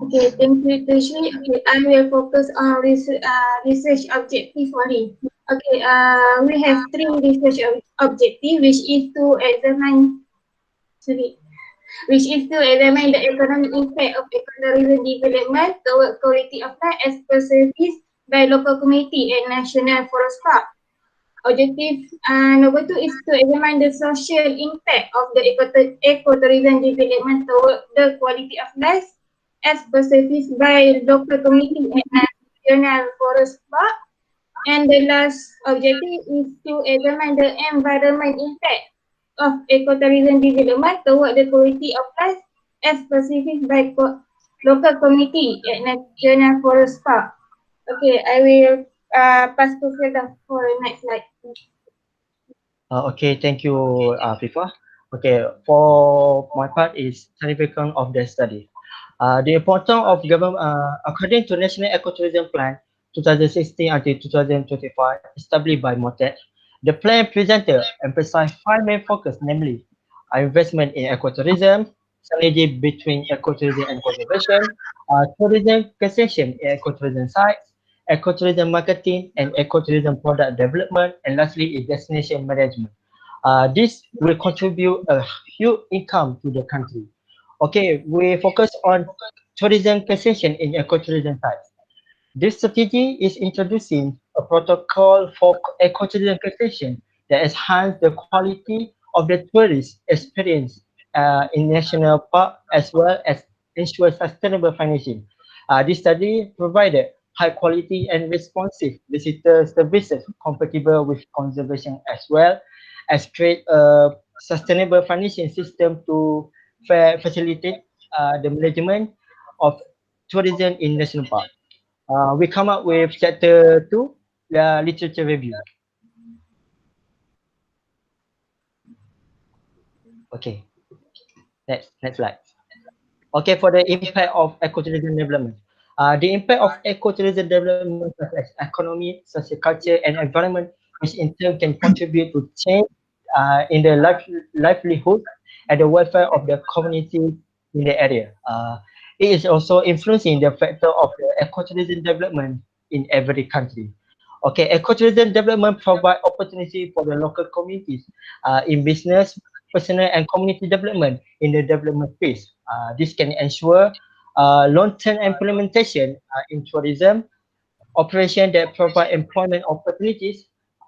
Okay, thank you, Tushri. Okay, I will focus on research objective only. Okay, we have three research objective, which is to examine the economic impact of ecotourism development toward quality of life as per service by local community and national forest park. Objective number 2 is to examine the social impact of the ecotourism development toward the quality of life as per service by local community and national forest park. And the last objective is to examine the environment impact of ecotourism development toward the quality of life as specified by local community at national forest park. Okay, I will pass to Firdaus for the next slide. Okay, thank you, FIFA. Okay, for my part is significance of the study. The importance of government, according to National Ecotourism Plan 2016 until 2025, established by MOTET, the plan presented emphasized five main focus, namely investment in ecotourism, synergy between ecotourism and conservation, tourism concession in ecotourism sites, ecotourism marketing, and ecotourism product development, and lastly is destination management. This will contribute a huge income to the country. Okay, we focus on tourism concession in ecotourism sites. This strategy is introducing a protocol for ecotourism creation that enhance the quality of the tourist experience in national park as well as ensure sustainable financing. This study provided high quality and responsive visitor services compatible with conservation as well as create a sustainable financing system to facilitate the management of tourism in national park. We come up with chapter 2, the literature review. Okay, next slide. Okay, for the impact of ecotourism development. The impact of ecotourism development such as economy, social culture, and environment, which in turn can contribute to change in the livelihood and the welfare of the community in the area. It is also influencing the factor of the ecotourism development in every country. Okay, ecotourism development provide opportunity for the local communities in business, personal and community development in the development phase. This can ensure long-term implementation in tourism operation that provide employment opportunities,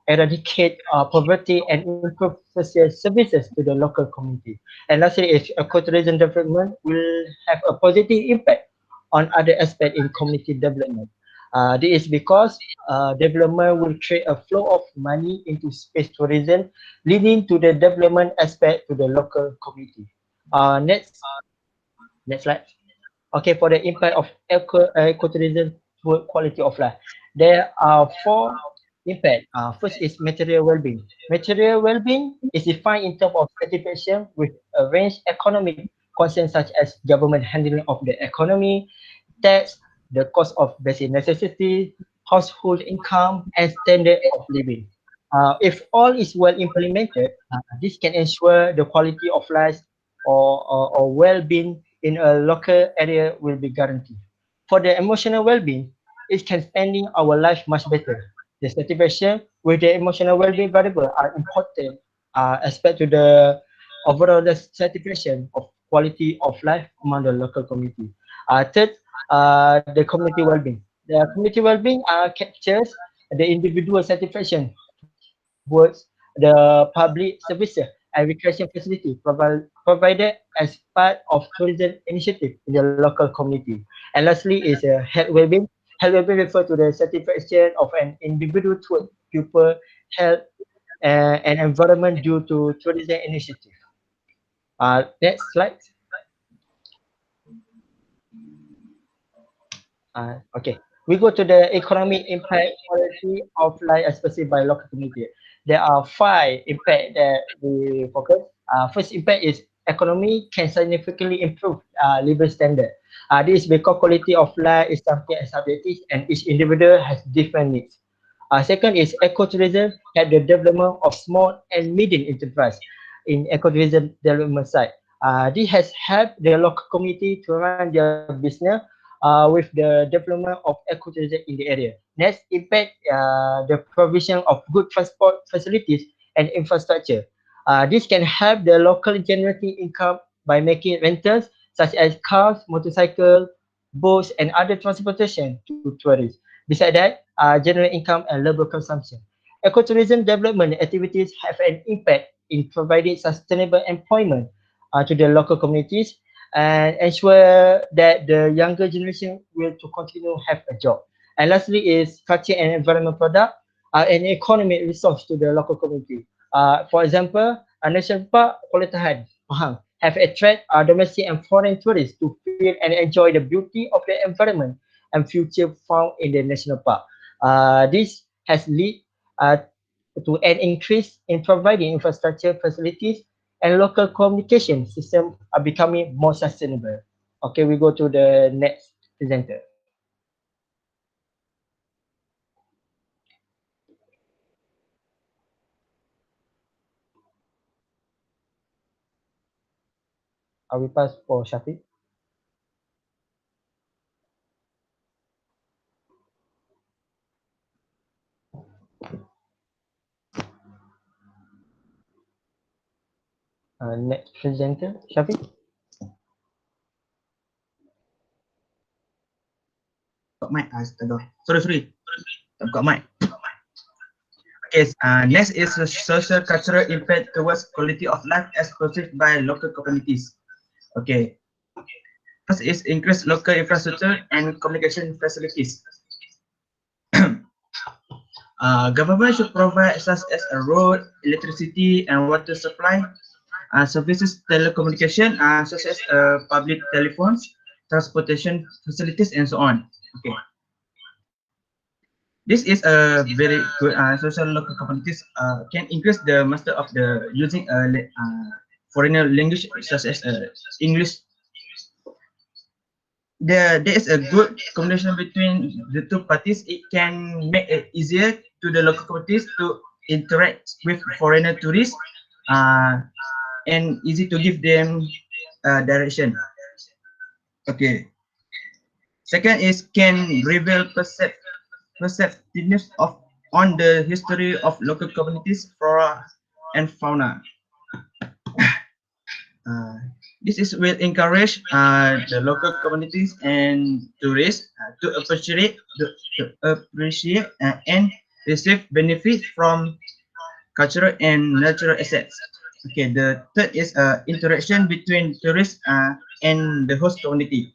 eradicate poverty, and improve social services to the local community. And lastly, is ecotourism development will have a positive impact on other aspects in community development. This is because development will create a flow of money into space tourism, leading to the development aspect to the local community. Next slide. Okay, for the impact of ecotourism to quality of life, there are four impact. First is material well-being. Material well-being is defined in terms of satisfaction with a range economic concerns such as government handling of the economy, tax, the cost of basic necessity, household income, and standard of living. If all is well implemented, this can ensure the quality of life or well-being in a local area will be guaranteed. For the emotional well-being, it can spending our life much better. The satisfaction with the emotional well-being variable are important aspect to the overall satisfaction of quality of life among the local community. Third, the community well-being. The community well-being captures the individual satisfaction towards the public services and recreation facility provided as part of tourism initiative in the local community. And lastly is health well-being. Health well-being refers to the satisfaction of an individual towards pupil health and environment due to tourism initiative. Next slide. Okay, we go to the economic impact quality of life, especially by local community. There are five impact that we focus. First impact is economy can significantly improve living standard. This is because quality of life is something subjective and each individual has different needs. Second is ecotourism at the development of small and medium enterprise in ecotourism development side. This has helped the local community to run their business with the development of ecotourism in the area. Next, impact the provision of good transport facilities and infrastructure. This can help the local generating income by making rentals such as cars, motorcycle, boats, and other transportation to tourists. Besides that, generate income and local consumption. Ecotourism development activities have an impact in providing sustainable employment to the local communities and ensure that the younger generation will to continue have a job. And lastly is culture and environment product an economic resource to the local community. For example, a national park Kuala Tahan, Pahang, have attract domestic and foreign tourists to feel and enjoy the beauty of the environment and future found in the national park. This has led uh, to an increase in providing infrastructure facilities and local communication systems are becoming more sustainable. Okay, we go to the next presenter. I will pass for Shafiq. Next presenter, Shafiq. buka mic. Astaga. Sorry. Tak buka mic. Okay, next is the social cultural impact towards quality of life as perceived by local communities. Okay. First is increased local infrastructure and communication facilities. Government should provide such as a road, electricity, and water supply, services, telecommunication, such as public telephones, transportation facilities, and so on. Okay. This is a very good social local communities can increase the master of the using foreign language such as English. There is a good combination between the two parties. It can make it easier to the local communities to interact with foreigner tourists and easy to give them direction. Okay. Second is can reveal perceptiveness of on the history of local communities, flora and fauna. This is will encourage the local communities and tourists to appreciate and receive benefit from cultural and natural assets. Okay, the third is interaction between tourists and the host community.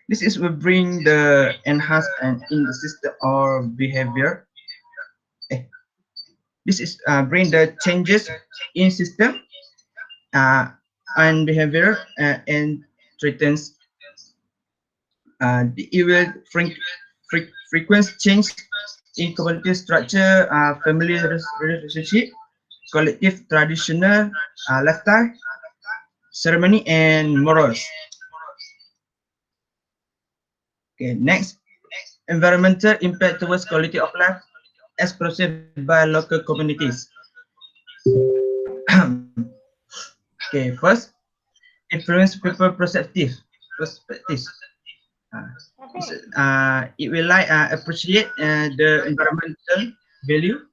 This is will bring the enhancement in the system or behavior. This is bring the changes in system and behavior and threatens it will frequent change in community structure, family relationship, collective traditional lifestyle, ceremony, and morals. Okay, next, environmental impact towards quality of life as perceived by local communities. Okay, first, influence people perspectives. It will appreciate the environmental value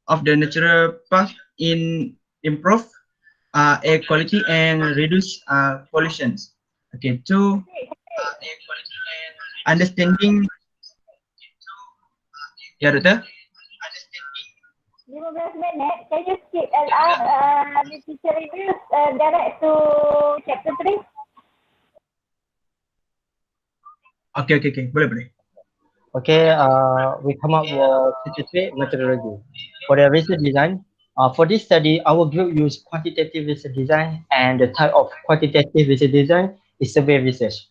of the natural path in improve air quality and reduce pollutions. Okay, two, understanding. Ya, Doktor? 15 minit. Can you skip literature reviews direct to chapter 3? Okay. Boleh. Okay, we come up with statistical methodology. For the research design, for this study, our group used quantitative research design, and the type of quantitative research design is survey research.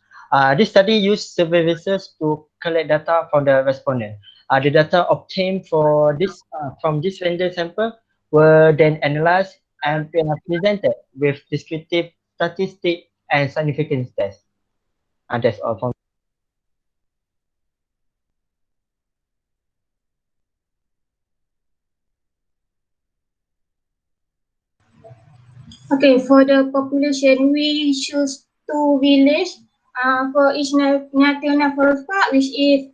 This study used survey research to collect data from the respondent. The data obtained for this from this random sample were then analyzed and presented with descriptive statistics and significance tests. That's all from. Okay, for the population, we choose 2 villages for each national forest park, which is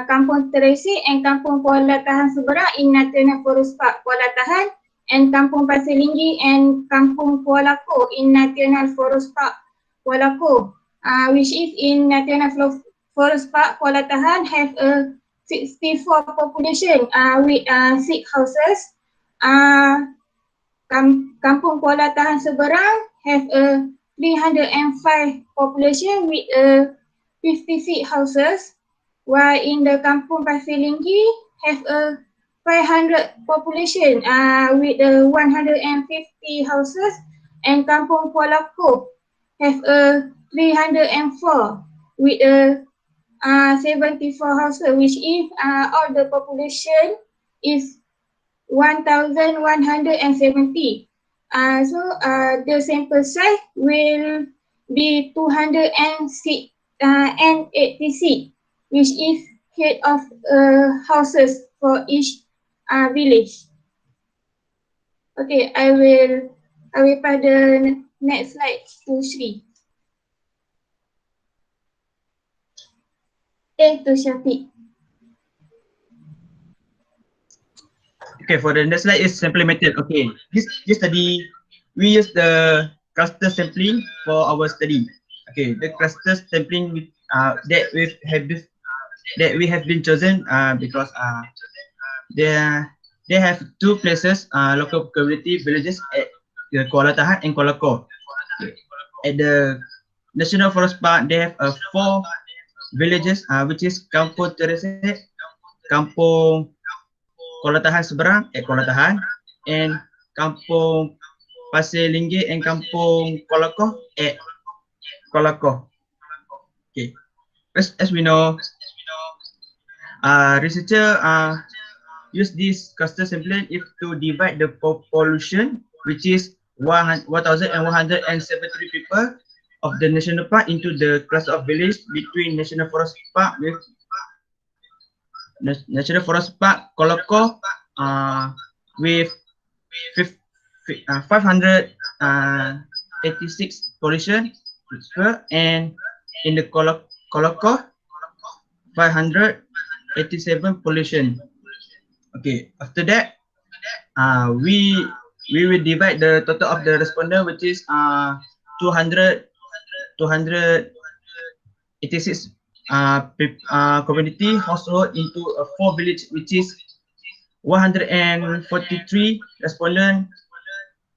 Kampung Teresi and Kampung Kuala Tahan Seberang in National Forest Park Kuala Tahan, and Kampung Pasir Linggi and Kampung Kuala Ko in National Forest Park Kuala Ko, which is in National Forest Park Kuala Tahan have a 64 population with 6 houses. Kampung Kuala Tahan Seberang have a 305 population with 56 houses, while in the Kampung Pasir Linggi have a 500 population with 150 houses, and Kampung Kuala Ko have a 304 with 74 houses, which if all the population is 1,170. So the sample size will be 286, which is head of houses for each village. Okay, I will pass the next slide to Sri. To Shafiq. Okay, for the next slide is sampling method. Okay, this study we use the cluster sampling for our study. Okay, the cluster sampling that we have been chosen because they they have two places, local community villages at Kuala Tahan and Kuala Ko. At the National Forest Park, they have four villages, which is Kampung Terese, Kampung Kuala Tahan Seberang at Kuala Tahan, and Kampung Pasir Linggih and Kampung Kuala Ko at Kuala Ko. Okay. As we know, researcher use this cluster sampling if to divide the population, which is 1,173 people of the national park into the cluster of village between National Forest Park with National Forest Park Koloko with 586 population and in the Koloko 587 population. Okay, after that, we will divide the total of the respondent, which is 286 community household into a 4 village, which is 143 respondent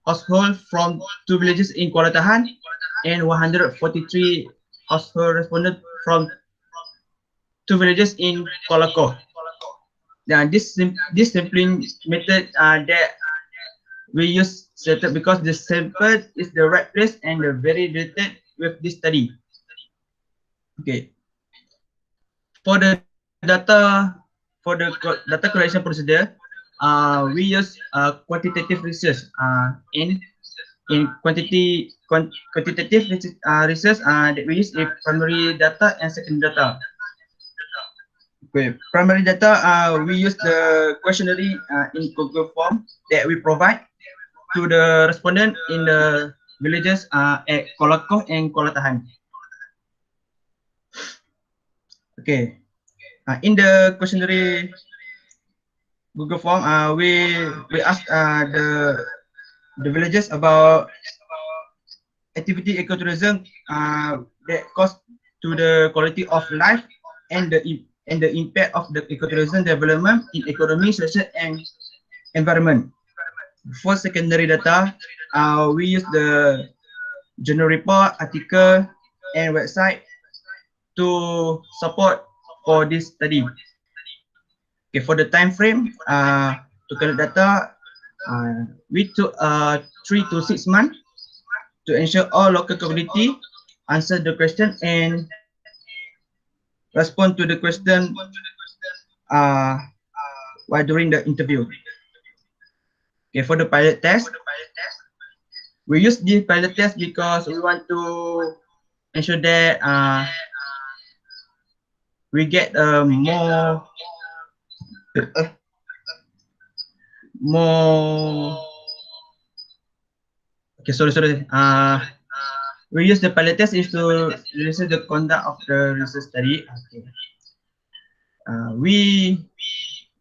household from 2 villages in Kuala Tahan and 143 household respondent from 2 villages in Kuala Ko. Now this sampling method that we use setup because the sample is the right place and very related with this study. Okay. For the data collection procedure, we use quantitative research in quantitative research that we use primary data and secondary data. Okay, primary data, we use the questionnaire in Google form that we provide to the respondent in the villages at Kuala Ko and Kuala Tahan. Okay, in the questionnaire Google form, we ask the villages about activity ecotourism that cost to the quality of life and the impact of the ecotourism development in economy, social, and environment. For secondary data, we use the journal report, article, and website to support for this study. Okay, for the time frame to collect data, we took 3 to 6 months to ensure all local community answer the question and respond to the question while during the interview. Okay, for the pilot test, we use this pilot test because we want to ensure that we get more. Okay, sorry. We use the pilot test is to research the conduct of the research study. Okay. We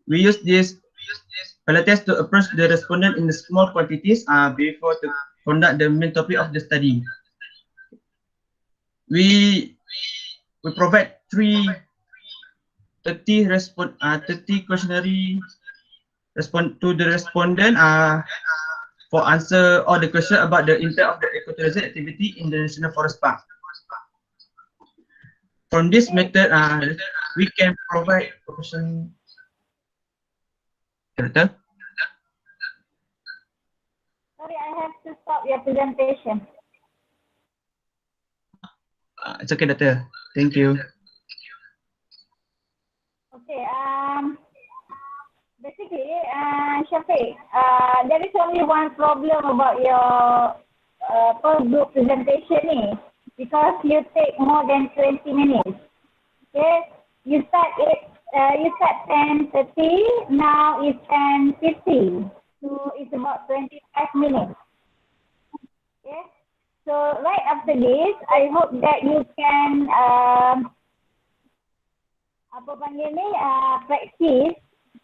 use this pilot test to approach the respondent in the small quantities before to conduct the main topic of the study. We provide 30 questionnaire respond to the respondent for answer all the question about the impact of the ecotourism activity in the National Forest Park. From this method, we can provide question. Sorry, I have to stop your presentation. It's okay, Doctor. Thank you. Okay. Basically, Shafiq, there is only one problem about your first group presentation because you take more than 20 minutes. Okay, you start 10:30, now it's 10:50, so it's about 25 minutes. Okay, so right after this, I hope that you can practice.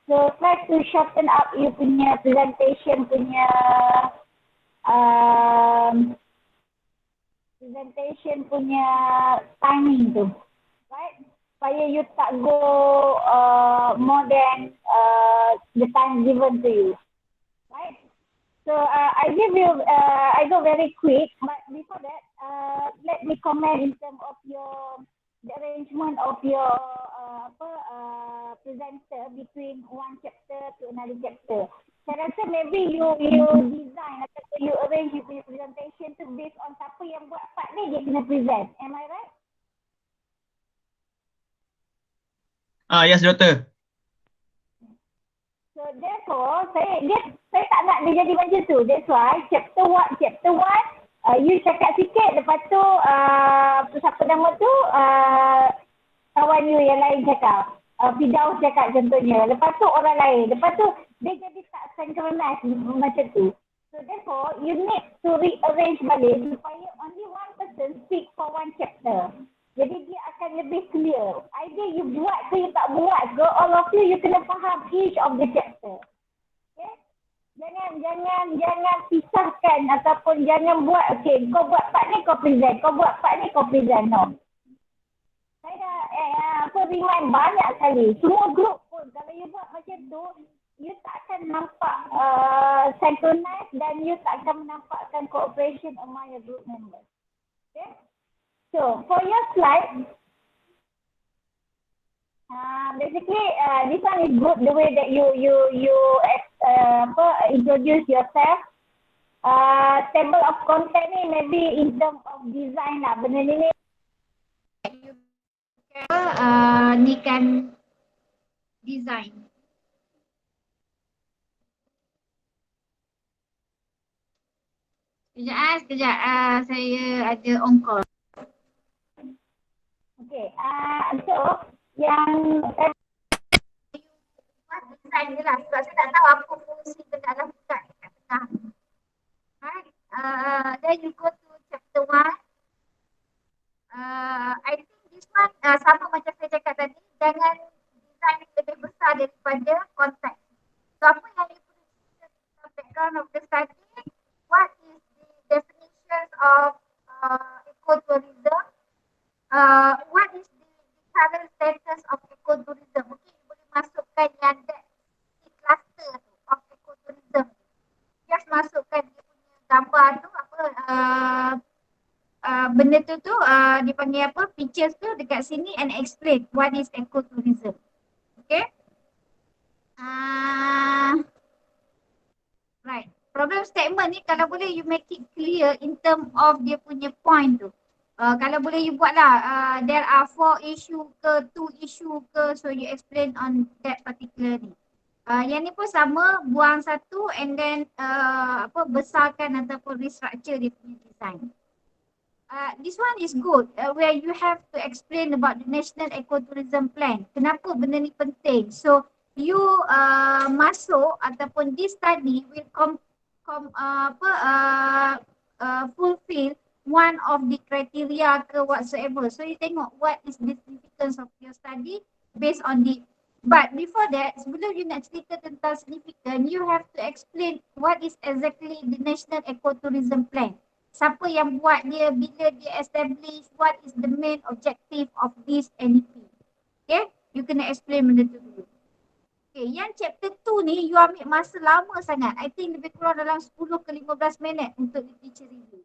So try to shorten up you punya presentation punya timing tu. supaya you tak go more than the time given to you, right? So I give you, I go very quick, but before that, let me comment in terms of the arrangement of your presenter between one chapter to another chapter. Saya rasa maybe you design atau you arrange your presentation to based on siapa yang buat part ni dia kena present. Am I right? Yes, Doktor. So therefore, saya tak nak dia jadi macam tu. That's why chapter one, you cakap sikit, lepas tu siapa nama tu kawan you yang lain cakap. Fidaus cakap contohnya. Lepas tu orang lain. Lepas tu dia jadi tak synchronize macam tu. So therefore, you need to rearrange balik supaya only one person speak for one chapter. Jadi dia akan lebih clear. Either you buat ke you tak buat ke, all of you kena faham each of the chapter. Okay? Jangan pisahkan ataupun jangan buat, okay, kau buat part ni kau present, kau buat part ni kau present. No. Saya dah remind banyak kali. Semua group pun kalau you buat macam tu, you tak akan nampak synchronize dan you tak akan menampakkan cooperation among your group members. Okay? So for your slide, basically this one is good the way that you introduce yourself. Table of content ni maybe in terms of design lah. Benda ni ni kan design. Sekejap. Saya ada on call. Okay, so yang design je lah sebab saya tak tahu apa fungsi benda dalam buka kat tengah. Right? Then you go to chapter 1. I think this one sama macam saya cakap tadi, jangan design lebih besar daripada konteks. So apa yang you perlu cerita background of the study, what is the definitions of ecotourism, what is the current status of ecotourism. Mungkin you boleh masukkan yang that cluster of ecotourism. Just masukkan dia punya gambar tu benda tu dia panggil apa, pictures tu dekat sini and explain what is ecotourism. Okay. Right. Problem statement ni kalau boleh you make it clear in term of dia punya point tu. Kalau boleh you buat lah, there are 4 issue ke 2 issue ke, so you explain on that particular ni. Yang ni pun sama, buang satu and then besarkan ataupun restructure dia punya design. This one is good where you have to explain about the National Ecotourism Plan. Kenapa benda ni penting? So you masuk ataupun this study will fulfill one of the criteria ke whatsoever. So you tengok what is the significance of your study based on the. But before that, sebelum you nak cerita tentang significant, you have to explain what is exactly the National Ecotourism Plan. Siapa yang buat dia, bila dia establish, what is the main objective of this NEP. Okay, you kena explain benda tu dulu. Okay, yang chapter 2 ni you ambil masa lama sangat. I think lebih kurang dalam 10 ke 15 minit untuk literature review.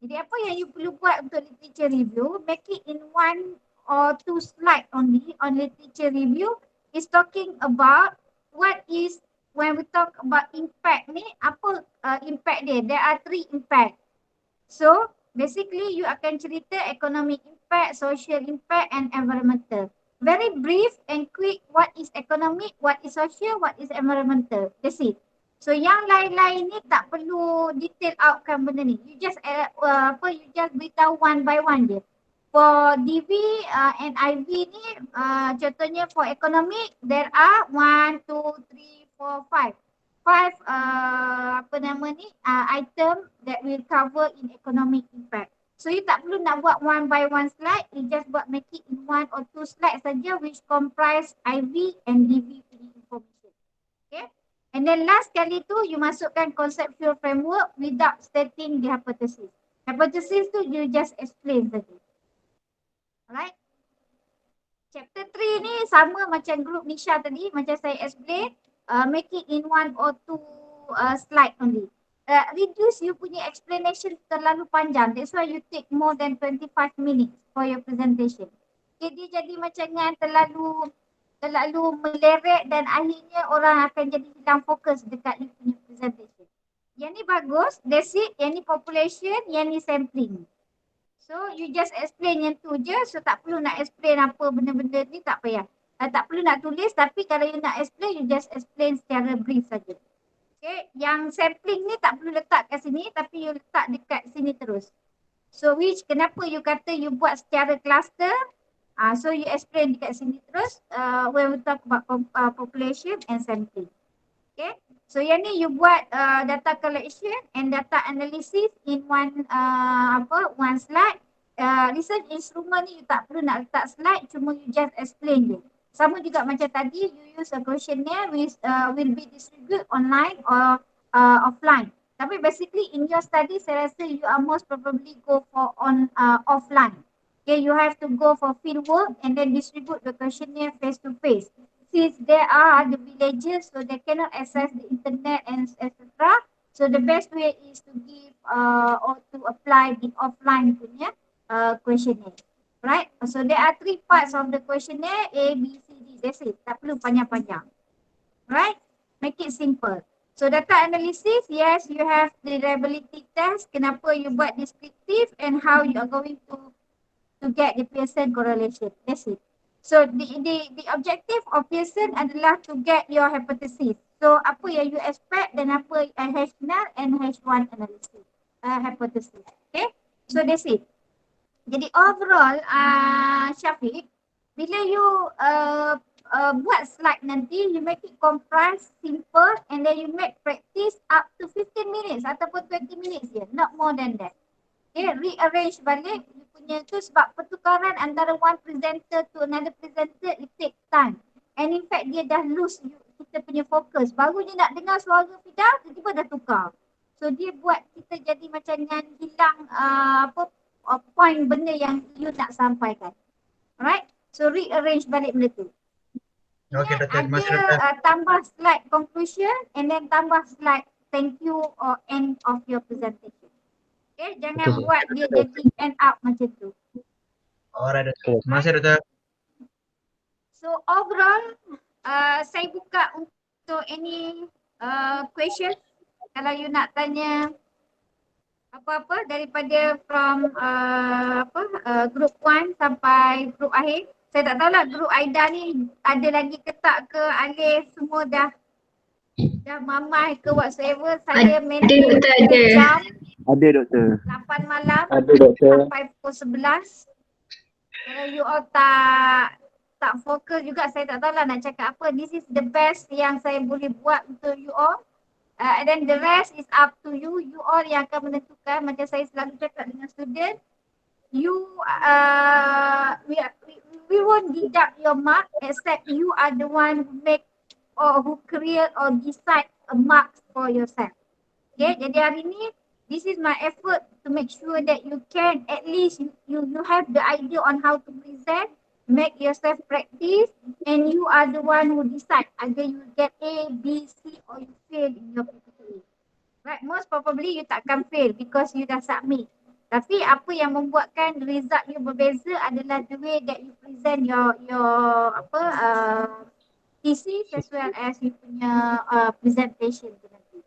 Jadi apa yang you perlu buat untuk literature review, make it in 1 or 2 slide only on literature review is talking about what is, when we talk about impact ni, apa impact dia? There are 3 impact. So basically you akan cerita economic impact, social impact and environmental. Very brief and quick, what is economic, what is social, what is environmental. That's it. So yang lain-lain ni tak perlu detail outkan benda ni. You just you just beritahu one by one je. For DV and IV ni contohnya for economic there are 1, 2, 3, 4, 5. 5 item that will cover in economic impact. So you tak perlu nak buat one by one slide, you just buat make it in 1 or 2 slides saja which comprise IV and DV information. Okay. And then last kali tu you masukkan conceptual framework without stating the hypothesis. Hypothesis tu you just explain saja. Alright. Chapter 3 ni sama macam group Nisha tadi, macam saya explain, make it in one or two slide only. Reduce you punya explanation terlalu panjang. That's why you take more than 25 minutes for your presentation. Okay, dia jadi macam yang terlalu meleret dan akhirnya orang akan jadi hilang fokus dekat you punya presentation. Yang ni bagus, that's it. Yang ni population, yang ni sampling. So you just explain yang tu je, so tak perlu nak explain apa benda-benda ni, tak payah. Tak perlu nak tulis, tapi kalau you nak explain, you just explain secara brief saja. Okay, yang sampling ni tak perlu letak kat sini, tapi you letak dekat sini terus. So which, kenapa you kata you buat secara cluster, so you explain dekat sini terus when we talk about population and sampling. Okay, so yang ni you buat data collection and data analysis in one slide. Research instrument ni you tak perlu nak letak slide, cuma you just explain je. Sama juga macam tadi, you use a questionnaire which will be distributed online or offline. Tapi basically in your study, saya rasa you are most probably go for offline. Okay, you have to go for field work and then distribute the questionnaire face to face. Since there are the villages, so they cannot access the internet and etc. So the best way is to give or to apply the offline punya questionnaire, right? So there are 3 parts of the questionnaire, A, B, C, D. That's it. Tak perlu panjang-panjang, right? Make it simple. So data analysis, yes, you have the reliability test. Kenapa you buat descriptive and how you are going to get the Pearson correlation. That's it. So the objective of Pearson adalah to get your hypothesis. So apa yang you expect dan apa H0 and H1 analysis, hypothesis. Okay, so that's it. Jadi overall, Syafiq, bila you buat slide nanti, you make it compressed, simple, and then you make practice up to 15 minutes ataupun 20 minutes je, not more than that. Okay, rearrange balik you punya tu, sebab pertukaran antara one presenter to another presenter, it take time. And in fact, dia dah lose kita punya fokus. Baru dia nak dengar suara Fida, tiba-tiba dah tukar. So dia buat kita jadi macam yang hilang point benda yang you nak sampaikan. Alright, so rearrange balik benda tu. Okay, Doktor. Ada tambah slide conclusion and then tambah slide thank you or end of your presentation. Okay, jangan buat dia jadi end up macam tu. Alright, Doktor. Terima kasih, Doktor. So overall, saya buka untuk any question. Kalau you nak tanya apa-apa daripada from group 1 sampai group akhir. Saya tak tahulah group Aida ni ada lagi ke tak ke, Alif semua dah mamai ke whatsoever. Saya maintain jam. Ada, Doktor. 8 malam Ada, Doktor. sampai pukul 11. Kalau you all tak fokus juga, saya tak tahulah nak cakap apa. This is the best yang saya boleh buat untuk you all. And then the rest is up to you. You all yang akan menentukan. Macam saya selalu cakap dengan student, you we won't deduct your mark except you are the one who make or who create or decide a mark for yourself. Okay, jadi hari ni this is my effort to make sure that you can at least you have the idea on how to present, make yourself practice, and you are the one who decide either you get A, B, C or you fail in your PPTA. Right, most probably you takkan fail because you dah submit. Tapi apa yang membuatkan result you berbeza adalah the way that you present your thesis as well as you punya presentation tu nanti.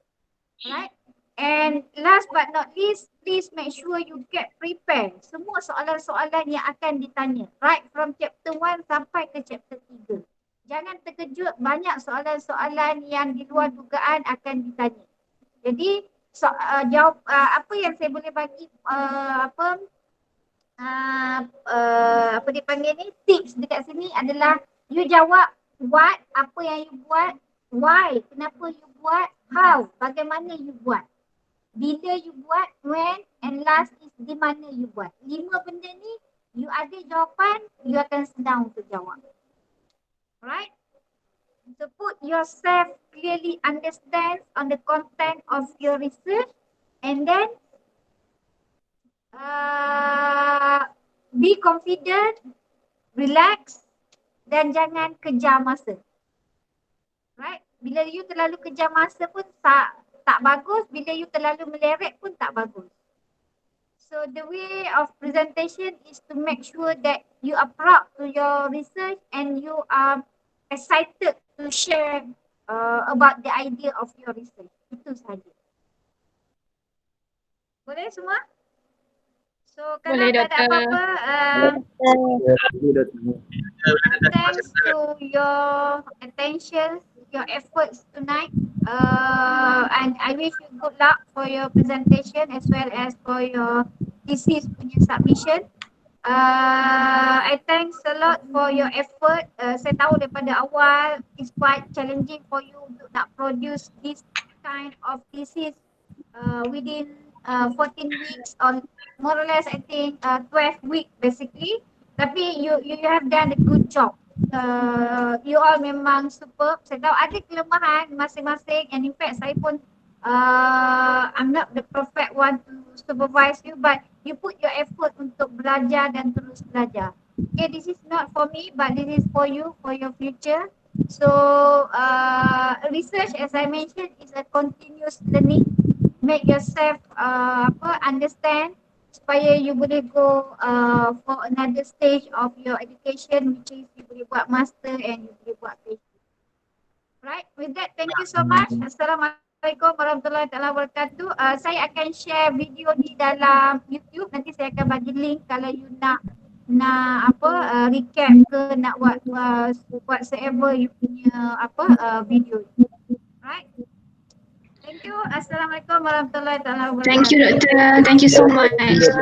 Right? And last but not least, please make sure you get prepared semua soalan-soalan yang akan ditanya. Right from chapter 1 sampai ke chapter 3. Jangan terkejut, banyak soalan-soalan yang di luar dugaan akan ditanya. Jadi apa yang saya boleh bagi apa dipanggil ni, tips dekat sini adalah you jawab what, apa yang you buat, why, kenapa you buat, how, bagaimana you buat, bila you buat, when, and last is di mana you buat. 5 benda ni you ada jawapan, you akan senang untuk jawab. Alright? So put yourself clearly understand on the content of your research and then be confident, relax, dan jangan kejar masa. Right? Bila you terlalu kejar masa pun tak bagus, bila you terlalu meleret pun tak bagus. So the way of presentation is to make sure that you are proud to your research and you are excited to share about the idea of your research. Itu saja. Boleh semua? So kalau Boleh, tak ada Doktor. apa-apa, thanks to your attention, your efforts tonight. And I wish you good luck for your presentation as well as for your thesis punya submission. I thanks a lot for your effort. Saya tahu daripada awal it's quite challenging for you untuk nak produce this kind of thesis within 14 weeks or more or less I think 12 weeks basically. Tapi you have done a good job. You all memang superb. Saya tahu ada kelemahan masing-masing and in fact saya pun I'm not the perfect one to supervise you but you put your effort untuk belajar dan terus belajar. Okay, this is not for me but this is for you, for your future. So research as I mentioned is a continuous learning. Make yourself understand supaya you boleh go for another stage of your education which is you boleh buat master and you boleh buat PhD. Right, with that thank you so much. Assalamualaikum warahmatullahi wabarakatuh. Saya akan share video ni dalam YouTube. Nanti saya akan bagi link kalau you nak recap ke nak buat whatsoever you punya video. Right. Thank you. Assalamualaikum warahmatullahi wabarakatuh. Thank you, Doctor. Thank you so much. Thank you.